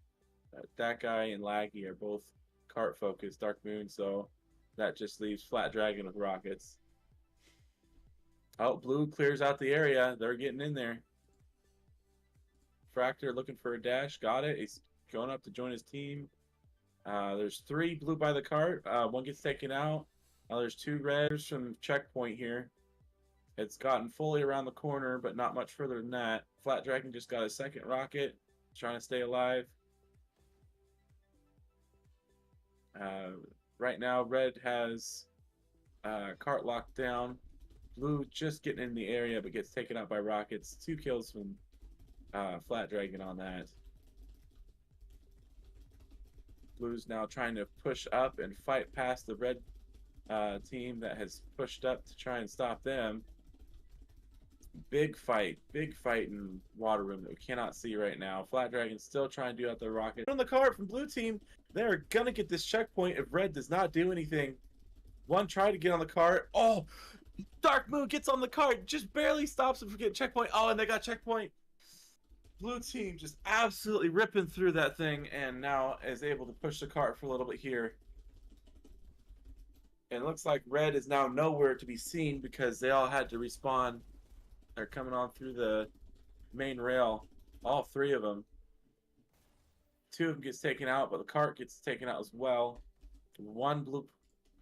That guy and Laggy are both cart focused, Dark Moon, so that just leaves Flat Dragon with rockets. Oh, blue clears out the area. They're getting in there. Fractor looking for a dash. Got it. He's going up to join his team. There's 3 blue by the cart. One gets taken out. There's 2 reds from checkpoint here. It's gotten fully around the corner, but not much further than that. Flat Dragon just got a second rocket, trying to stay alive. Right now, red has cart locked down. Blue just getting in the area, but gets taken out by rockets. 2 kills from Flat Dragon on that. Blue's now trying to push up and fight past the red team that has pushed up to try and stop them. Big fight in water room that we cannot see right now. Flat Dragon's still trying to do out the rocket. On the cart from blue team, they're gonna get this checkpoint if red does not do anything. One tried to get on the cart. Oh, Dark Moon gets on the cart, just barely stops him from getting checkpoint. Oh, and they got checkpoint. Blue team just absolutely ripping through that thing and now is able to push the cart for a little bit here. And it looks like red is now nowhere to be seen because they all had to respawn. They're coming on through the main rail. All 3 of them. 2 of them gets taken out, but the cart gets taken out as well. 1 blue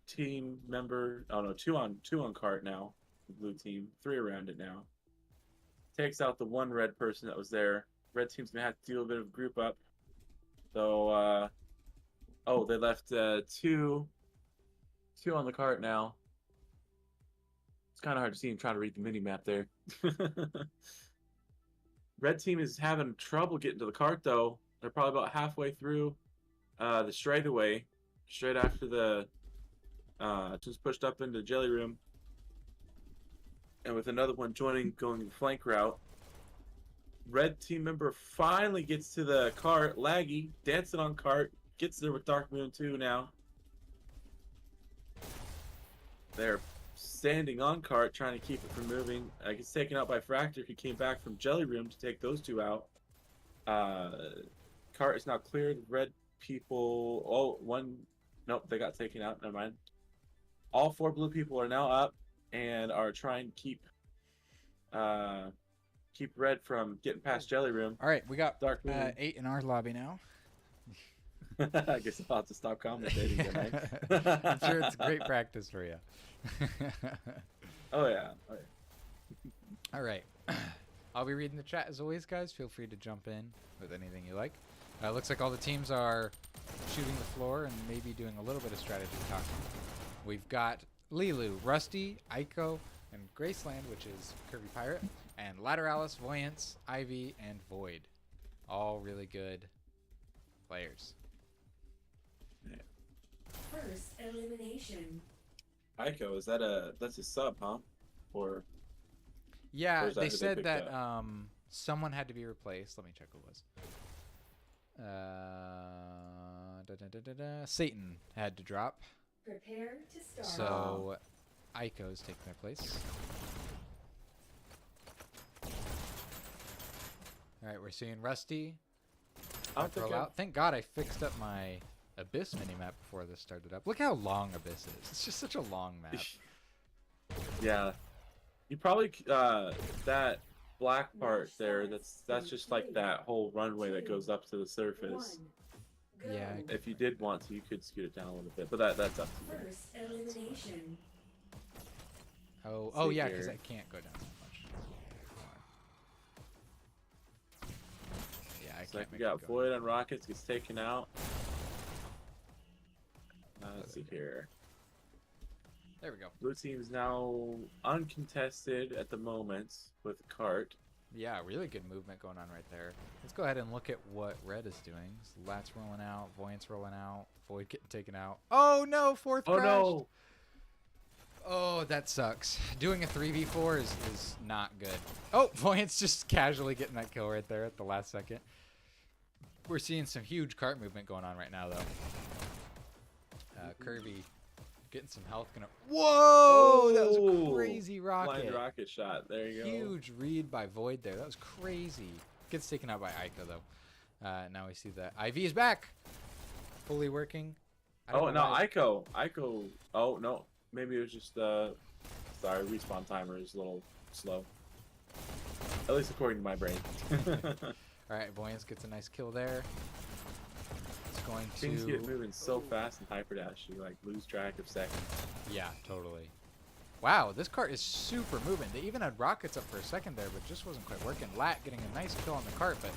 team member. Oh no, 2 on cart now. The blue team. 3 around it now. Takes out the 1 red person that was there. Red team's gonna have to do a bit of group up. So oh, they left 2 on the cart now. It's kind of hard to see him trying to read the mini map there. Red team is having trouble getting to the cart though. They're probably about halfway through the straightaway, straight after the just pushed up into the jelly room, and with another one joining, going the flank route. Red team member finally gets to the cart. Laggy dancing on cart, gets there with Dark Moon too now. They're standing on cart, trying to keep it from moving. Gets taken out by Fractor, who came back from Jelly Room to take those 2 out. Cart is now cleared. Red people. Oh, 1. Nope, they got taken out. Never mind. All 4 blue people are now up and are trying to keep red from getting past Jelly Room. All right, we got Dark Moon. 8 in our lobby now. I guess I'll have to stop commentating tonight. I'm sure it's great practice for you. Oh yeah. All right. I'll be reading the chat as always, guys. Feel free to jump in with anything you like. Looks like all the teams are shooting the floor and maybe doing a little bit of strategy talking. We've got Lilu, Rusty, Aiko, and Graceland, which is Kirby Pirate, and Lateralis, Voyance, Ivy, and Void. All really good players. First elimination. Aiko, that's a sub, huh? Or Yeah, is that they who they said picked that up? someone had to be replaced. Let me check who it was. Satan had to drop. Prepare to start. So Aiko's taking their place. All right, we're seeing Rusty. Roll out. Thank God I fixed up my Abyss minimap before this started up. Look how long Abyss is. It's just such a long map. Yeah. You probably that black part there, that's just like that whole runway that goes up to the surface. Yeah. If you did want to, you could scoot it down a little bit, but that's up to you. First elimination. Oh See yeah, because here. I can't go down that much. Yeah, I It's like can't we make got it go. Void on Rockets, gets taken out. Let's see here. There we go. Blue team's now uncontested at the moment with cart. Yeah, really good movement going on right there. Let's go ahead and look at what red is doing. So Lat's rolling out, Voyant's rolling out, Void getting taken out. Oh no, fourth Oh crashed. no! Oh, that sucks. Doing a 3v4 is not good. Oh, Voyant's just casually getting that kill right there at the last second. We're seeing some huge cart movement going on right now, though. Kirby getting some health. Whoa! That was a Oh, crazy rocket. Blind rocket shot. There you go. Huge read by Void there. That was crazy. Gets taken out by Ico, though. Now we see that IV is back. Fully working. Oh, no, Ico. Oh, no. Maybe it was just, sorry, respawn timer is a little slow. At least according to my brain. Alright, Voyance gets a nice kill there. It's going to... Things get moving so fast in Hyperdash, you, like, lose track of seconds. Yeah, totally. Wow, this cart is super moving. They even had rockets up for a second there, but just wasn't quite working. Lat getting a nice kill on the cart, but...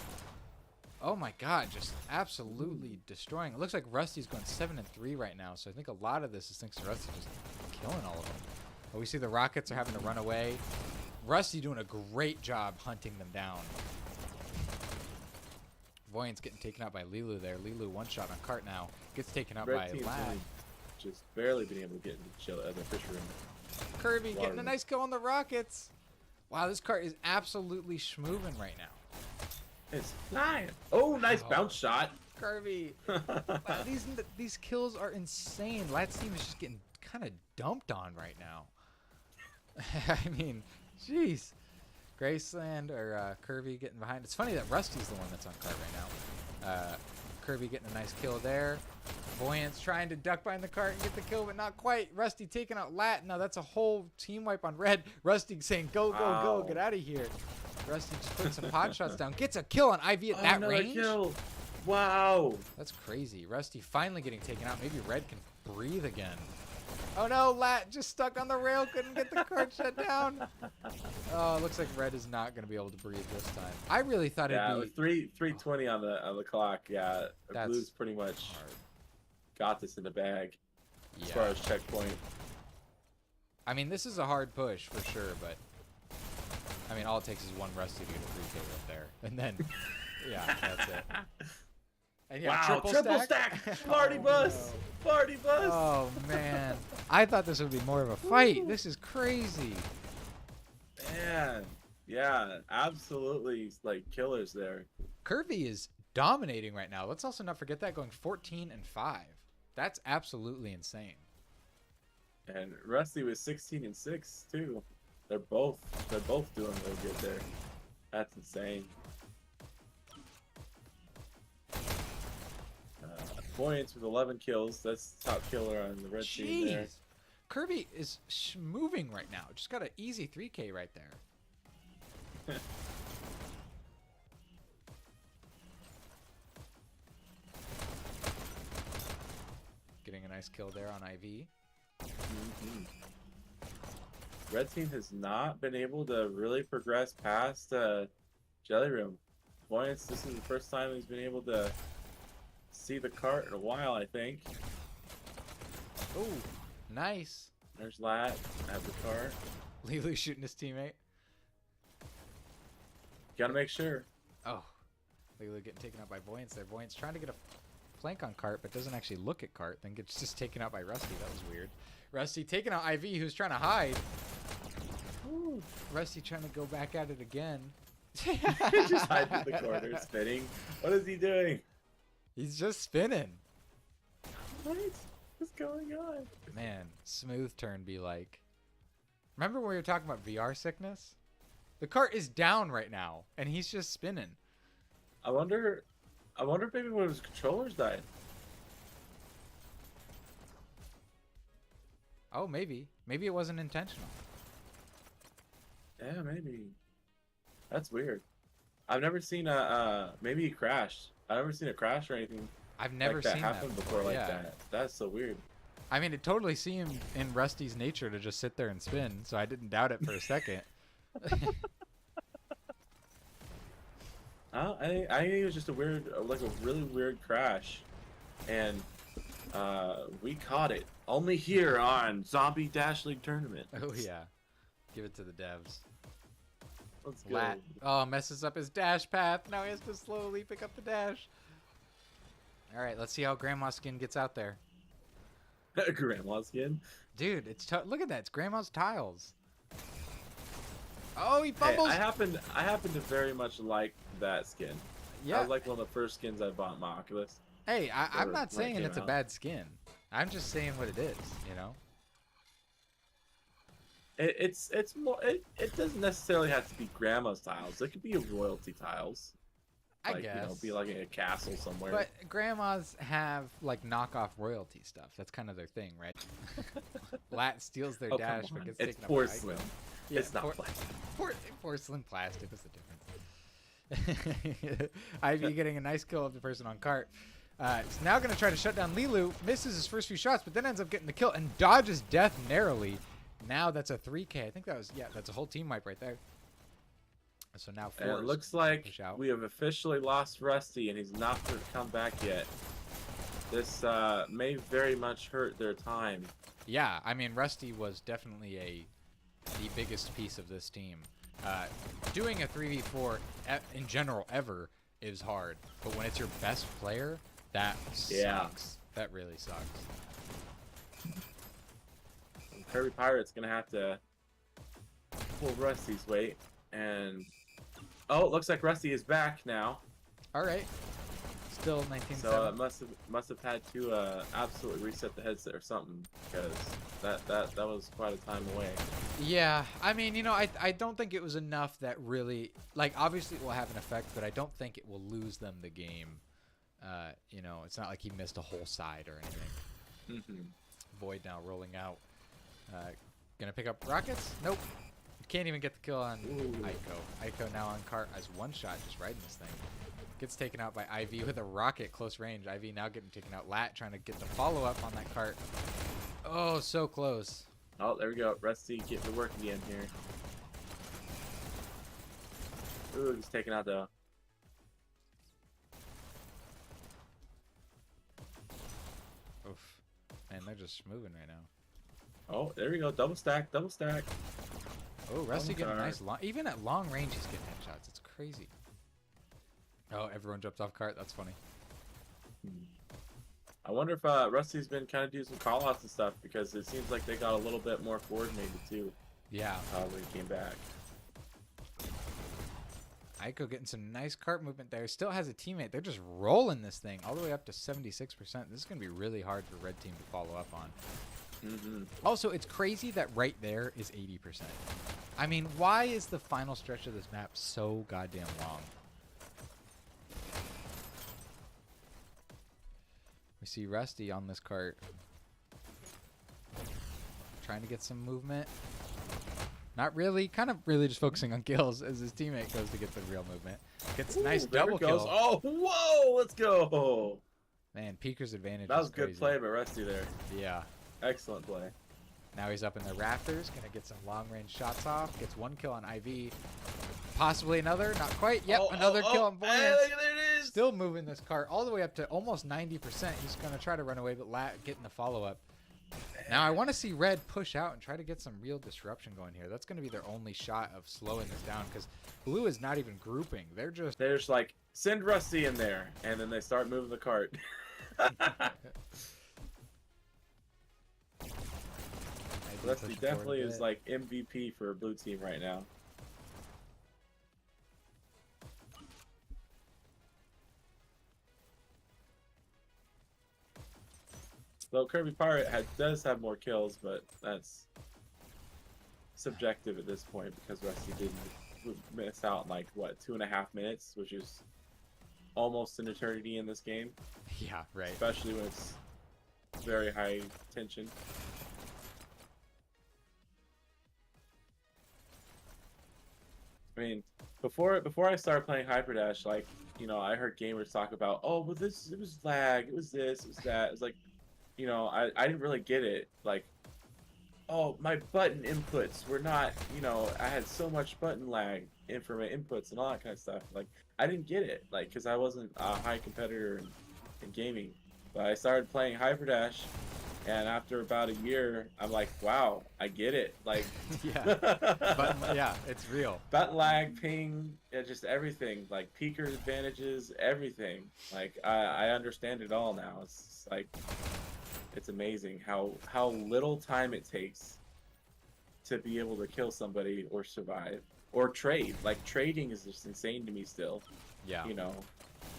Oh my god, just absolutely destroying. It looks like Rusty's going 7-3 right now, so I think a lot of this is thanks to Rusty just killing all of them. But we see the rockets are having to run away. Rusty doing a great job hunting them down. Voyant's getting taken out by Lilu there. Lilu one shot on cart now. Gets taken out by Team's Lat. only just barely been able to get into the fish room. Kirby getting a nice kill on the rockets. Wow, this cart is absolutely schmoving right now. It's flying. Oh, nice bounce shot. Kirby. Wow, these kills are insane. Lat's team is just getting kind of dumped on right now. I mean, jeez. Graceland or Kirby getting behind. It's funny that Rusty's the one that's on cart right now. Kirby getting a nice kill there. Voyant's trying to duck behind the cart and get the kill, but not quite. Rusty taking out Lat. Now that's a whole team wipe on red. Rusty saying, go, go, go. Get out of here. Rusty just putting some pot shots down. Gets a kill on IV at that range. Kill. Wow. That's crazy. Rusty finally getting taken out. Maybe red can breathe again. Oh no, Lat just stuck on the rail. Couldn't get the cart shut down. Oh, it looks like red is not going to be able to breathe this time. I really thought it'd be... 3:20 on the clock. Yeah, Blue's pretty much got this in the bag as far as checkpoint. I mean, this is a hard push for sure, but... I mean, all it takes is one Rusty to get a 3K right there. And then, yeah, that's it. And yeah, wow, triple stack! Party bus! No. Party bus! Oh, man. I thought this would be more of a fight. This is crazy. Man, yeah, absolutely, like, killers there. Kirby is dominating right now. Let's also not forget that, going 14-5. That's absolutely insane. And Rusty was 16-6 too. They're both doing real good there. That's insane. Voyance with 11 kills. That's top killer on the red team there. Kirby is moving right now. Just got an easy 3K right there. Getting a nice kill there on IV. Mm-hmm. Red team has not been able to really progress past Jelly Room. Voyance, this is the first time he's been able to see the cart in a while, I think. Oh, nice. There's Lat at the cart. Lilu shooting his teammate. Gotta make sure. Oh, Lilu getting taken out by Voyance there. Voyance trying to get a flank on cart, but doesn't actually look at cart. Then gets just taken out by Rusty. That was weird. Rusty taking out IV, who's trying to hide. Ooh. Rusty trying to go back at it again. Just hide in the corner, spinning. What is he doing? He's just spinning. What is going on? Man, smooth turn be like. Remember when we were talking about VR sickness? The cart is down right now, and he's just spinning. I wonder if maybe one of his controllers died. Oh, maybe. Maybe it wasn't intentional. Yeah, maybe. That's weird. I've never seen maybe he crashed. I've never seen a crash or anything. I've never like that seen happen that before like that. That's so weird. I mean, it totally seemed in Rusty's nature to just sit there and spin, so I didn't doubt it for a second. I think it was just a weird, like a really weird crash, and We caught it. Only here on Zombie Dash League Tournament. Oh yeah, give it to the devs. Let's go. Lat. Oh, messes up his dash path. Now he has to slowly pick up the dash. All right, let's see how Grandma Skin gets out there. Grandma Skin. Dude, it's look at that. It's Grandma's tiles. Oh, he Hey, fumbles. I happen to very much like that skin. That Yeah. was like one of the first skins I bought in my Oculus. Hey, I'm Or not when it saying came it's a out. bad skin. I'm just saying what it is, you know? It's more. It doesn't necessarily have to be grandma's tiles. It could be royalty tiles. I Like, guess. You know, be like in a castle somewhere. But grandmas have like knockoff royalty stuff. That's kind of their thing, right? Lat steals their oh, come dash on. but gets It's taken porcelain. up by Ico. It's not plastic. Porcelain plastic. What's the difference? Ivy getting a nice kill of the person on cart. He's now going to try to shut down Lilu. Misses his first few shots, but then ends up getting the kill and dodges death narrowly. Now that's a 3K. I think that was, yeah, that's a whole team wipe right there. So now And it four. looks like push out. we have officially lost Rusty, and he's not going to come back yet. This may very much hurt their time. Yeah, I mean, Rusty was definitely the biggest piece of this team. Doing a 3v4 in general ever is hard, but when it's your best player, that Yeah. sucks. That really sucks. Kirby Pirate's going to have to pull Rusty's weight. And oh, it looks like Rusty is back now. All right, still 19-7. So it must have had to absolutely reset the headset or something, because that was quite a time away. Yeah, I mean, you know, I don't think it was enough that really, like, obviously it will have an effect, but I don't think it will lose them the game. You know, it's not like he missed a whole side or anything. Mm-hmm. Void now rolling out. Gonna pick up rockets? Nope. Can't even get the kill on Ooh. Ico. Ico now on cart as one shot, just riding this thing. Gets taken out by IV with a rocket close range. IV now getting taken out. Lat trying to get the follow up on that cart. Oh, so close. Oh, there we go. Rusty getting to work again here. Ooh, he's taken out though. Oof. Man, they're just moving right now. Oh, there we go. Double stack, double stack. Oh, Rusty getting a cart. nice long. Even at long range, he's getting headshots. It's crazy. Oh, everyone jumped off cart. That's funny. I wonder if Rusty's been kind of doing some call outs and stuff, because it seems like they got a little bit more coordinated too Yeah. when he came back. Ico getting some nice cart movement there. Still has a teammate. They're just rolling this thing all the way up to 76%. This is going to be really hard for red team to follow up on. Mm-hmm. Also, it's crazy that right there is 80%. I mean, why is the final stretch of this map so goddamn long? We see Rusty on this cart. Trying to get some movement. Not really. Kind of really just focusing on kills as his teammate goes to get the real movement. Gets a nice There double it goes. kill. Oh, whoa! Let's go. Man, Peeker's advantage That was is good crazy. play by Rusty there. Yeah. Excellent play. Now he's up in the rafters. Gonna get some long-range shots off. Gets one kill on IV. Possibly another. Not quite. Yep, another kill on Buoyant. Hey, look, there it is. Still moving this cart all the way up to almost 90%. He's going to try to run away, but Lat getting the follow-up. Now, I want to see Red push out and try to get some real disruption going here. That's going to be their only shot of slowing this down, because Blue is not even grouping. They're just... They're just like, send Rusty in there, and then they start moving the cart. Rusty definitely is like MVP for blue team right now. Though Kirby Pirate does have more kills, but that's subjective at this point, because Rusty didn't miss out in like what, 2.5 minutes, which is almost an eternity in this game, Yeah, right. especially when it's very high tension. I mean, before I started playing Hyperdash, like, you know, I heard gamers talk about, oh, well, it was lag, it was this, it was that. It was like, you know, I didn't really get it. Like, oh, my button inputs were not, you know, I had so much button lag for my inputs and all that kind of stuff. Like, I didn't get it, like, because I wasn't a high competitor in gaming. But I started playing Hyperdash, and after about a year, I'm like, wow, I get it. Like, Yeah. But yeah, it's real. button lag, ping, just everything. Like peaker advantages, everything. Like I understand it all now. It's just like it's amazing how little time it takes to be able to kill somebody or survive or trade. Like trading is just insane to me still. Yeah. You know,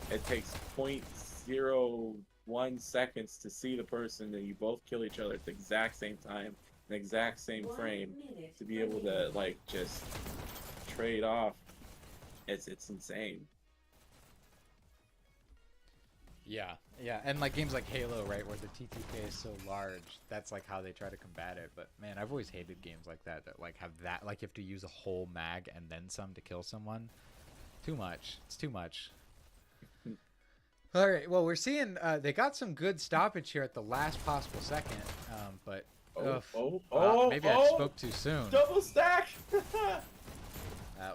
it takes 0.01 seconds to see the person and you both kill each other at the exact same time, the exact same 1 frame, minute to be able to like just trade off. It's insane. Yeah, yeah, and like games like Halo, right, where the TTK is so large, that's like how they try to combat it. But man, I've always hated games like that like have that, like you have to use a whole mag and then some to kill someone. Too much. It's too much. All right, well, we're seeing they got some good stoppage here at the last possible second, but maybe I spoke too soon. Double stack.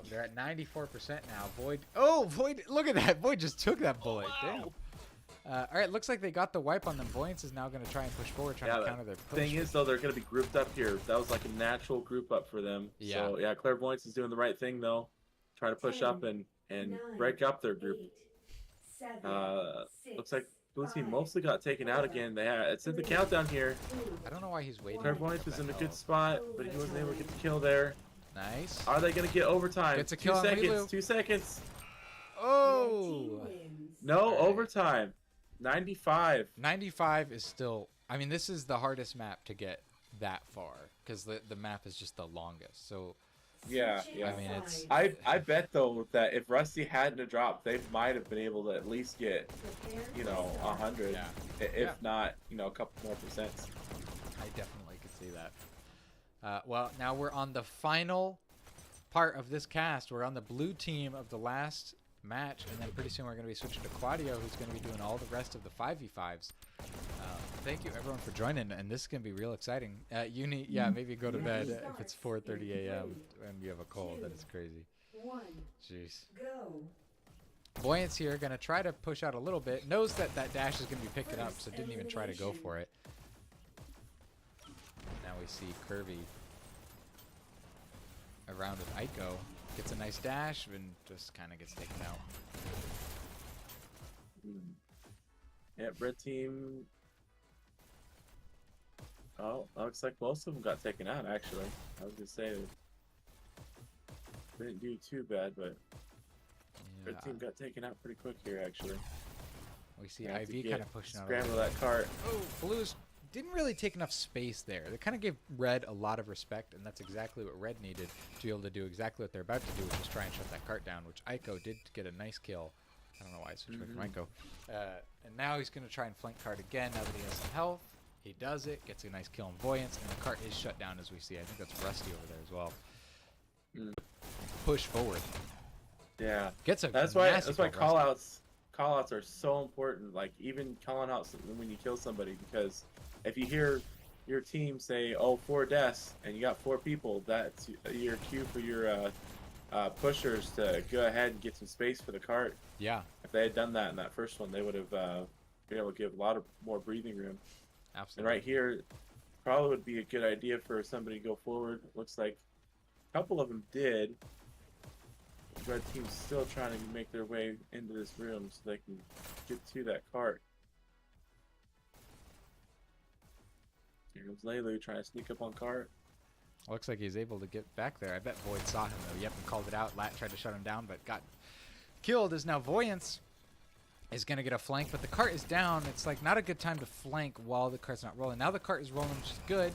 They're at 94% now. Void. Oh, Void! Look at that. Void just took that bullet. Damn. All right, looks like they got the wipe on them. Voyance is now going to try and push forward, trying to counter their push. Thing is, though, they're going to be grouped up here. That was like a natural group up for them. Yeah. So, yeah, Clairvoyance is doing the right thing, though. Try to push 10, up and 9, break up their group. 8, 7, 6, Looks like Blue Team 5, mostly got taken out again. It's in the countdown here. 2, I don't know why he's waiting. Clairvoyance was in a good spot, but he wasn't able to get the kill there. Nice. Are they going to get overtime? Gets a 2 kill on seconds. Lilu. 2 seconds. Oh. No All right. overtime. 95. 95 is still. I mean, this is the hardest map to get that far because the map is just the longest. So Yeah. I mean, it's. I bet though that if Rusty hadn't have dropped, they might have been able to at least get 100, Yeah. if Yeah. not a couple more percents. I definitely could see that. Well, now we're on the final part of this cast. We're on the blue team of the last match, and then pretty soon we're going to be switching to Claudio, who's going to be doing all the rest of the 5v5s. Thank you everyone for joining, and this is going to be real exciting. You need, maybe go to bed if it's 4:30 a.m. and you have a cold. That is crazy. 1, Jeez. go. Buoyance here, going to try to push out a little bit. Knows that that dash is going to be picking up, so didn't even try to go for it. Now we see Kirby around with Aiko. Gets a nice dash and just kind of gets taken out. Yeah, red team. Oh, looks like most of them got taken out. Actually, I was gonna say they didn't do too bad, but red team got taken out pretty quick here. Actually, We see Have to IV kind of pushing out. a scramble little that cart. Oh, Blues didn't really take enough space there. They kind of gave Red a lot of respect, and that's exactly what Red needed to be able to do exactly what they're about to do, which is try and shut that cart down, which Aiko did get a nice kill. I don't know why I switched back from Aiko. And now he's going to try and flank cart again now that he has some health. He does it, gets a nice kill on Voyance, and the cart is shut down as we see. I think that's Rusty over there as well. Push forward. Yeah, Gets a that's nasty why kill, Rusty. call-outs are so important. Like even calling out something when you kill somebody, because if you hear your team say, "Oh, 4 deaths," and you got 4 people, that's your cue for your pushers to go ahead and get some space for the cart. Yeah, If they had done that in that first one, they would have been able to give a lot of more breathing room. absolutely. And right here, probably would be a good idea for somebody to go forward. Looks like a couple of them did. Red team's still trying to make their way into this room so they can get to that cart. Here comes Lelu trying to sneak up on cart. Looks like he's able to get back there. I bet Void saw him though. Yep, and called it out. Lat tried to shut him down, but got killed. As now Voyance is going to get a flank, but the cart is down. It's like not a good time to flank while the cart's not rolling. Now the cart is rolling, which is good.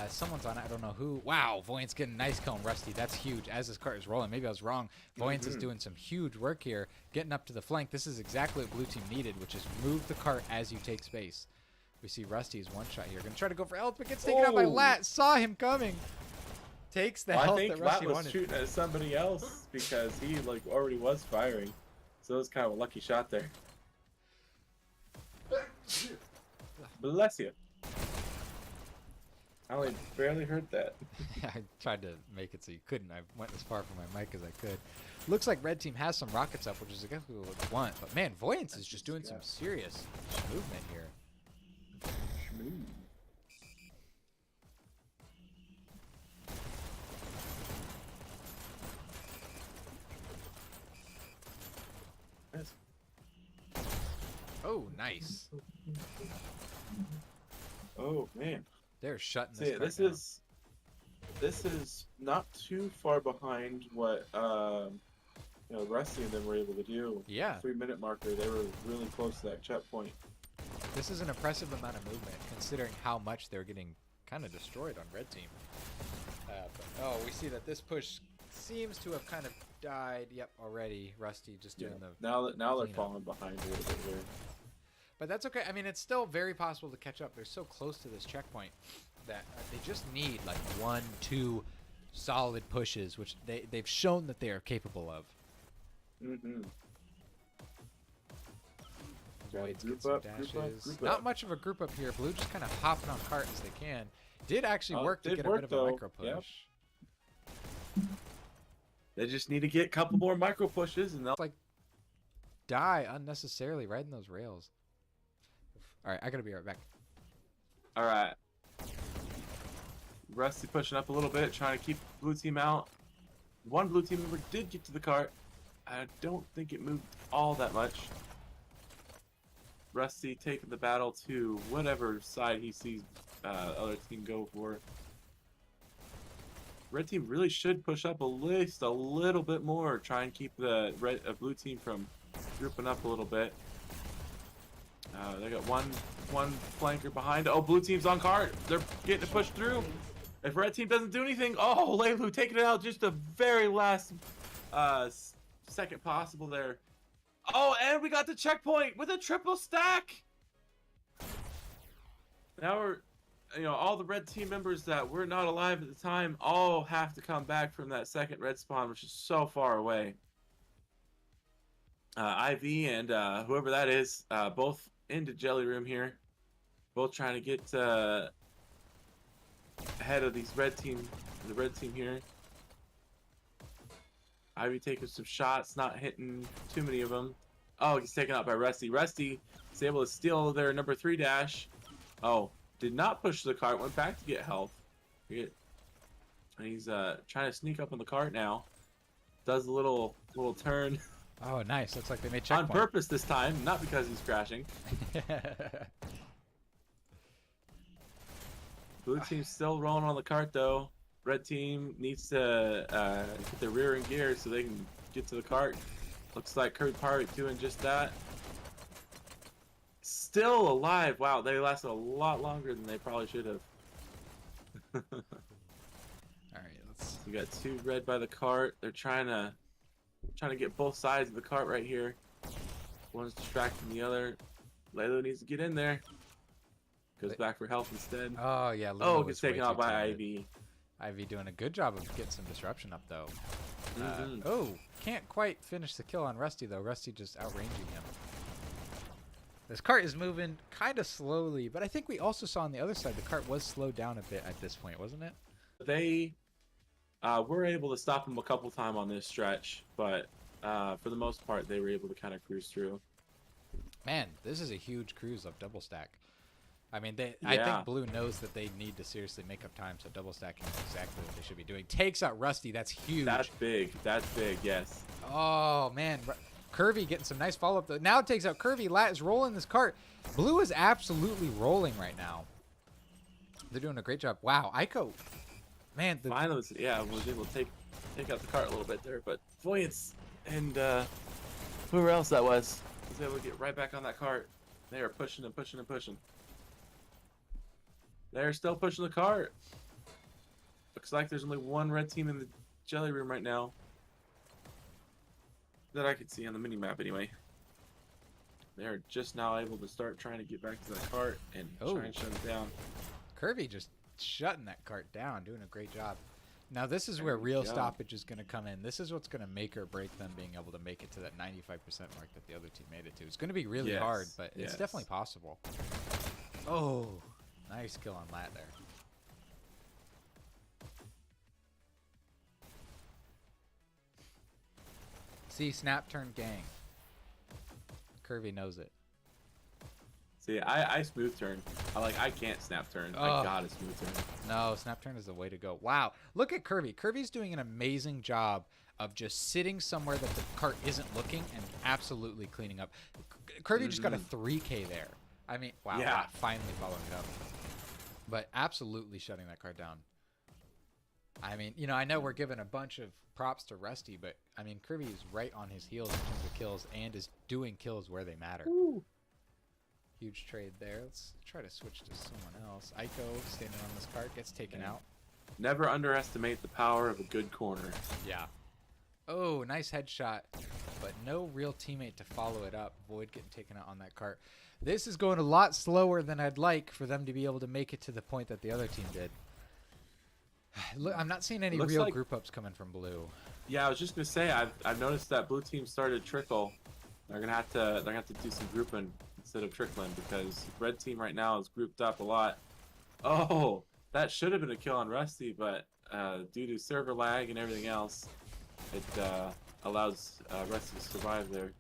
Someone's on it. I don't know who. Wow, Voyance getting a nice kill on Rusty. That's huge. As this cart is rolling, maybe I was wrong. Voyance is doing some huge work here, getting up to the flank. This is exactly what blue team needed, which is move the cart as you take space. We see Rusty's one shot here. Gonna try to go for health, but gets taken out by Lat. Saw him coming. Takes the health I think that Rusty Lat was wanted. shooting at somebody else because he like already was firing. So it was kind of a lucky shot there. Bless you. I only barely heard that. I tried to make it so you couldn't. I went as far from my mic as I could. Looks like red team has some rockets up, which is exactly what we want. But man, Voyance is just doing some serious movement here. Schmoo. Nice. Oh, nice. Oh man. They're shutting See, this card down. this is not too far behind what Rusty and them were able to do. Yeah. 3-minute marker, they were really close to that checkpoint. This is an impressive amount of movement, considering how much they're getting kind of destroyed on red team. But we see that this push seems to have kind of died. Yep, already. Rusty just doing the. Now they're cleanup. falling behind a little bit here. But that's okay. I mean, it's still very possible to catch up. They're so close to this checkpoint that they just need like 1-2 solid pushes, which they've shown that they are capable of. Mm-hmm. Voids Group get some up, group up, dashes. group Not up. much of a group up here. Blue just kind of hopping on cart as they can. Did actually Oh, work to did get a work, bit of a though. micro push. Yep. They just need to get a couple more micro pushes, and they'll. Like die unnecessarily right in those rails. All right, I gotta be right back. All right. Rusty pushing up a little bit, trying to keep blue team out. One blue team member did get to the cart. I don't think it moved all that much. Rusty taking the battle to whatever side he sees other team go for. Red team really should push up at least a little bit more. Try and keep the blue team from grouping up a little bit. They got one flanker behind. Oh, blue team's on cart. They're getting it pushed through. If red team doesn't do anything, oh, Leilu taking it out just the very last second possible there. Oh, and we got the checkpoint with a triple stack. Now we're, all the red team members that were not alive at the time all have to come back from that second red spawn, which is so far away. IV and whoever that is, both into Jelly Room here. Both trying to get ahead of the red team here. Ivy taking some shots, not hitting too many of them. Oh, he's taken out by Rusty. Rusty is able to steal their number 3 dash. Oh, did not push the cart, went back to get health. And he's trying to sneak up on the cart now. Does a little turn. Oh, nice. Looks like they made On checkpoint. purpose this time, not because he's crashing. Blue team's still rolling on the cart though. Red team needs to get their rear in gear so they can get to the cart. Looks like Kurt Pirate doing just that. Still alive. Wow, they lasted a lot longer than they probably should have. All right, let's. We got 2 red by the cart. They're trying to get both sides of the cart right here. One's distracting the other. Leilu needs to get in there. Goes back for health instead. Oh yeah. Luna Oh, was gets taken way out too by tired. Ivy. Ivy doing a good job of getting some disruption up though. Mhm. Oh, can't quite finish the kill on Rusty though. Rusty just outranging him. This cart is moving kind of slowly, but I think we also saw on the other side the cart was slowed down a bit at this point, wasn't it? They were able to stop him a couple times on this stretch, but for the most part, they were able to kind of cruise through. Man, this is a huge cruise of double stack. I mean, I Yeah. think Blue knows that they need to seriously make up time, so double stacking is exactly what they should be doing. Takes out Rusty. That's huge. That's big. That's big. Yes. Oh, man. Curvy getting some nice follow-up. Though. Now it takes out Curvy. Lat is rolling this cart. Blue is absolutely rolling right now. They're doing a great job. Wow, Aiko. Man, Finally, was able to take out the cart a little bit there, but Voyance and whoever else that was able to get right back on that cart. They are pushing and pushing and pushing. They're still pushing the cart. Looks like there's only one red team in the Jelly Room right now. That I could see on the mini-map anyway. They're just now able to start trying to get back to that cart and try and shut it down. Curvy just shutting that cart down, doing a great job. Now this is There where we real go. stoppage is going to come in. This is what's going to make or break them being able to make it to that 95% mark that the other team made it to. It's going to be really Yes, hard, but it's yes. definitely possible. Oh, nice kill on Lat there. See, snap turn gang. Kirby knows it. See, I smooth turn. I can't snap turn. I Ugh. gotta smooth turn. No, snap turn is the way to go. Wow. Look at Kirby. Kirby's doing an amazing job of just sitting somewhere that the cart isn't looking and absolutely cleaning up. Kirby just got a 3K there. I mean, wow. Yeah. Wow, finally following it up. But absolutely shutting that card down. I mean, you know, I know we're giving a bunch of props to Rusty, but I mean, Kirby is right on his heels in terms of kills and is doing kills where they matter. Ooh. Huge trade there. Let's try to switch to someone else. Aiko standing on this cart gets taken out. Never underestimate the power of a good corner. Yeah. Oh, nice headshot, but no real teammate to follow it up. Void getting taken out on that cart. This is going a lot slower than I'd like for them to be able to make it to the point that the other team did. Look, I'm not seeing any Looks real like- group ups coming from blue. Yeah, I was just gonna say I've noticed that blue team started to trickle. They're gonna have to do some grouping instead of trickling because red team right now is grouped up a lot. Oh, that should have been a kill on Rusty, but due to server lag and everything else, it allows Rusty to survive there.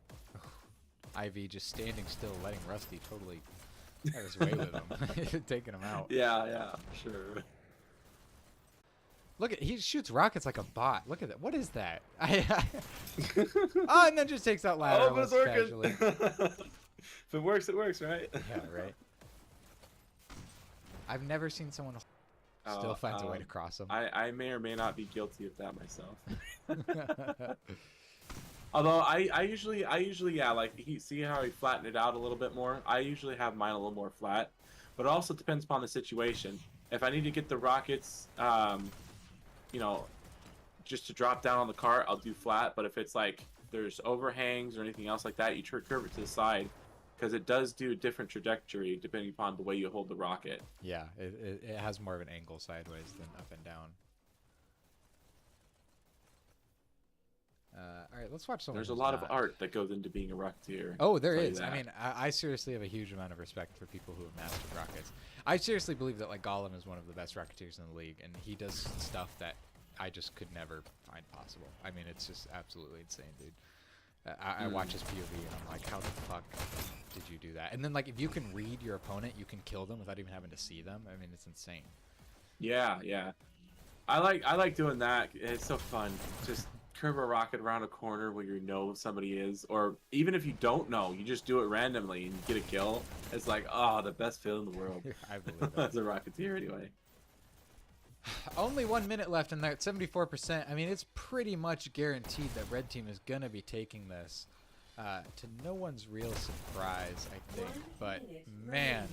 IV just standing still, letting Rusty totally have his way with him, taking him out. Yeah, sure. Look at he shoots rockets like a bot. Look at that. What is that? Oh, and then just takes out ladder. Oh, but it's working. Casually. If it works, it works, right? Yeah, right. I've never seen someone still finds a way to cross them. I may or may not be guilty of that myself. Although I usually yeah, like see how he flattened it out a little bit more. I usually have mine a little more flat, but it also depends upon the situation. If I need to get the rockets, you know, just to drop down on the cart, I'll do flat. But if it's like there's overhangs or anything else like that, you curve it to the side because it does do a different trajectory depending upon the way you hold the rocket. Yeah, it has more of an angle sideways than up and down. All right, let's watch someone. There's a who's lot of not. art that goes into being a rocketeer. Oh, there I'll tell you is. I that. mean, I seriously have a huge amount of respect for people who have mastered rockets. I seriously believe that like Gollum is one of the best rocketeers in the league, and he does stuff that I just could never find possible. I mean, it's just absolutely insane, dude. I watch his POV and I'm like, how the fuck did you do that? And then like, if you can read your opponent, you can kill them without even having to see them. I mean, it's insane. Yeah. I like doing that. It's so fun. Just curve a rocket around a corner where you know somebody is, or even if you don't know, you just do it randomly and get a kill. It's like, oh, the best feeling in the world. I believe As that. a rocketeer, anyway. Only 1 minute left, and they're at 74%. I mean, it's pretty much guaranteed that red team is gonna be taking this. To no one's real surprise, I think. 1 But minute man,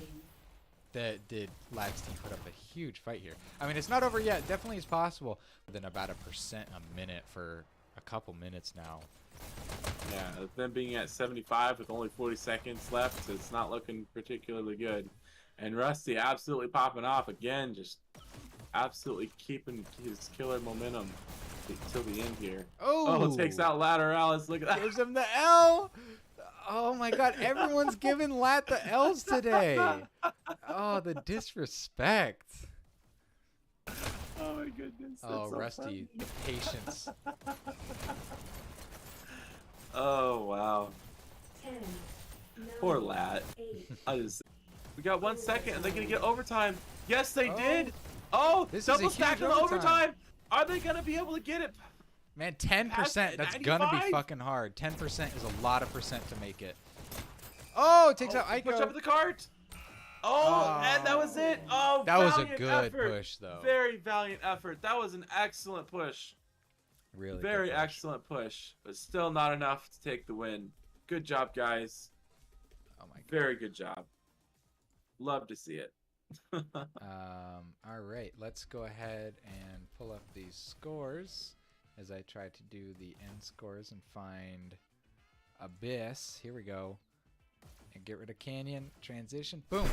remaining. did Lads team put up a huge fight here. I mean, it's not over yet. Definitely is possible. Within about 1% a minute for a couple minutes now. Yeah, them being at 75 with only 40 seconds left, it's not looking particularly good. And Rusty absolutely popping off again, just absolutely keeping his killer momentum till the end here. Oh, Takes out Lateralis. Look at that. gives him the L. Oh my God, everyone's giving Lat the L's today. Oh, the disrespect. Oh my goodness. Oh, that's so Rusty, funny. the patience. Oh wow. 10, 9, Poor Lat. 8, We got 1 second and they're gonna get overtime. Yes, they Oh. did. Oh, This is a double stack huge of overtime. overtime. Are they gonna be able to get it? Man, 10%. That's gonna be 95? fucking hard. 10% is a lot of percent to make it. Oh, it takes out Push up Aiko. the cart. Oh, and that was it. Oh, That was a valiant good effort. push, though. Very valiant effort. That was an excellent push. Really Very good push. excellent push, but still not enough to take the win. Good job, guys. Oh my God. Very good job. Love to see it. All right, let's go ahead and pull up these scores as I try to do the end scores and find Abyss. Here we go. And get rid of Canyon. Transition. Boom.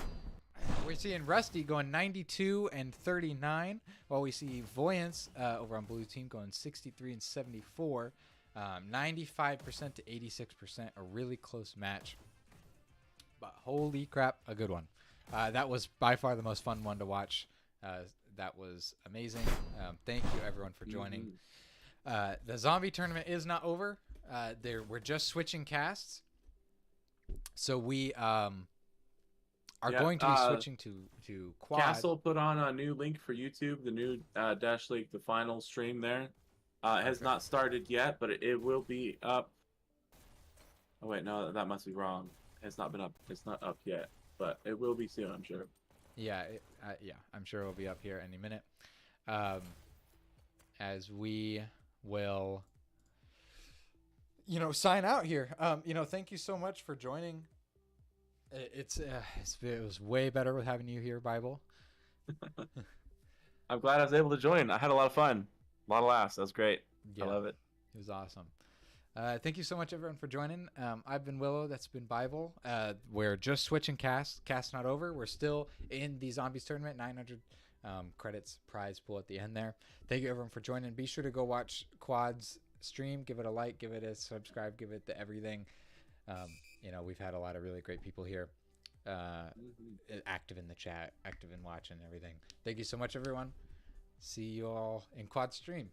We're seeing Rusty going 92 and 39, while we see Voyance over on blue team going 63 and 74. 95% to 86%. A really close match. But holy crap, a good one. That was by far the most fun one to watch. That was amazing. Thank you everyone for joining. The zombie tournament is not over. We're just switching casts, so we are Yeah, going to be switching to quad. Castle put on a new link for YouTube, the new Dash League, the final stream there. It has Okay. not started yet, but it will be up. Oh wait, no, that must be wrong. It's not been up. It's not up yet, but it will be soon, I'm sure. Yeah, I'm sure it'll be up here any minute. As we will, sign out here. Thank you so much for joining. It was way better with having you here, Bible. I'm glad I was able to join. I had a lot of fun, a lot of laughs. That was great. Yeah, I love it. It was awesome. Thank you so much, everyone, for joining. I've been Willow. That's been Bible. We're just switching cast. Cast not over. We're still in the Zombies tournament. 900 credits prize pool at the end there. Thank you, everyone, for joining. Be sure to go watch Quad's stream. Give it a like. Give it a subscribe. Give it the everything. We've had a lot of really great people here. Active in the chat. Active in watching everything. Thank you so much, everyone. See you all in Quad stream.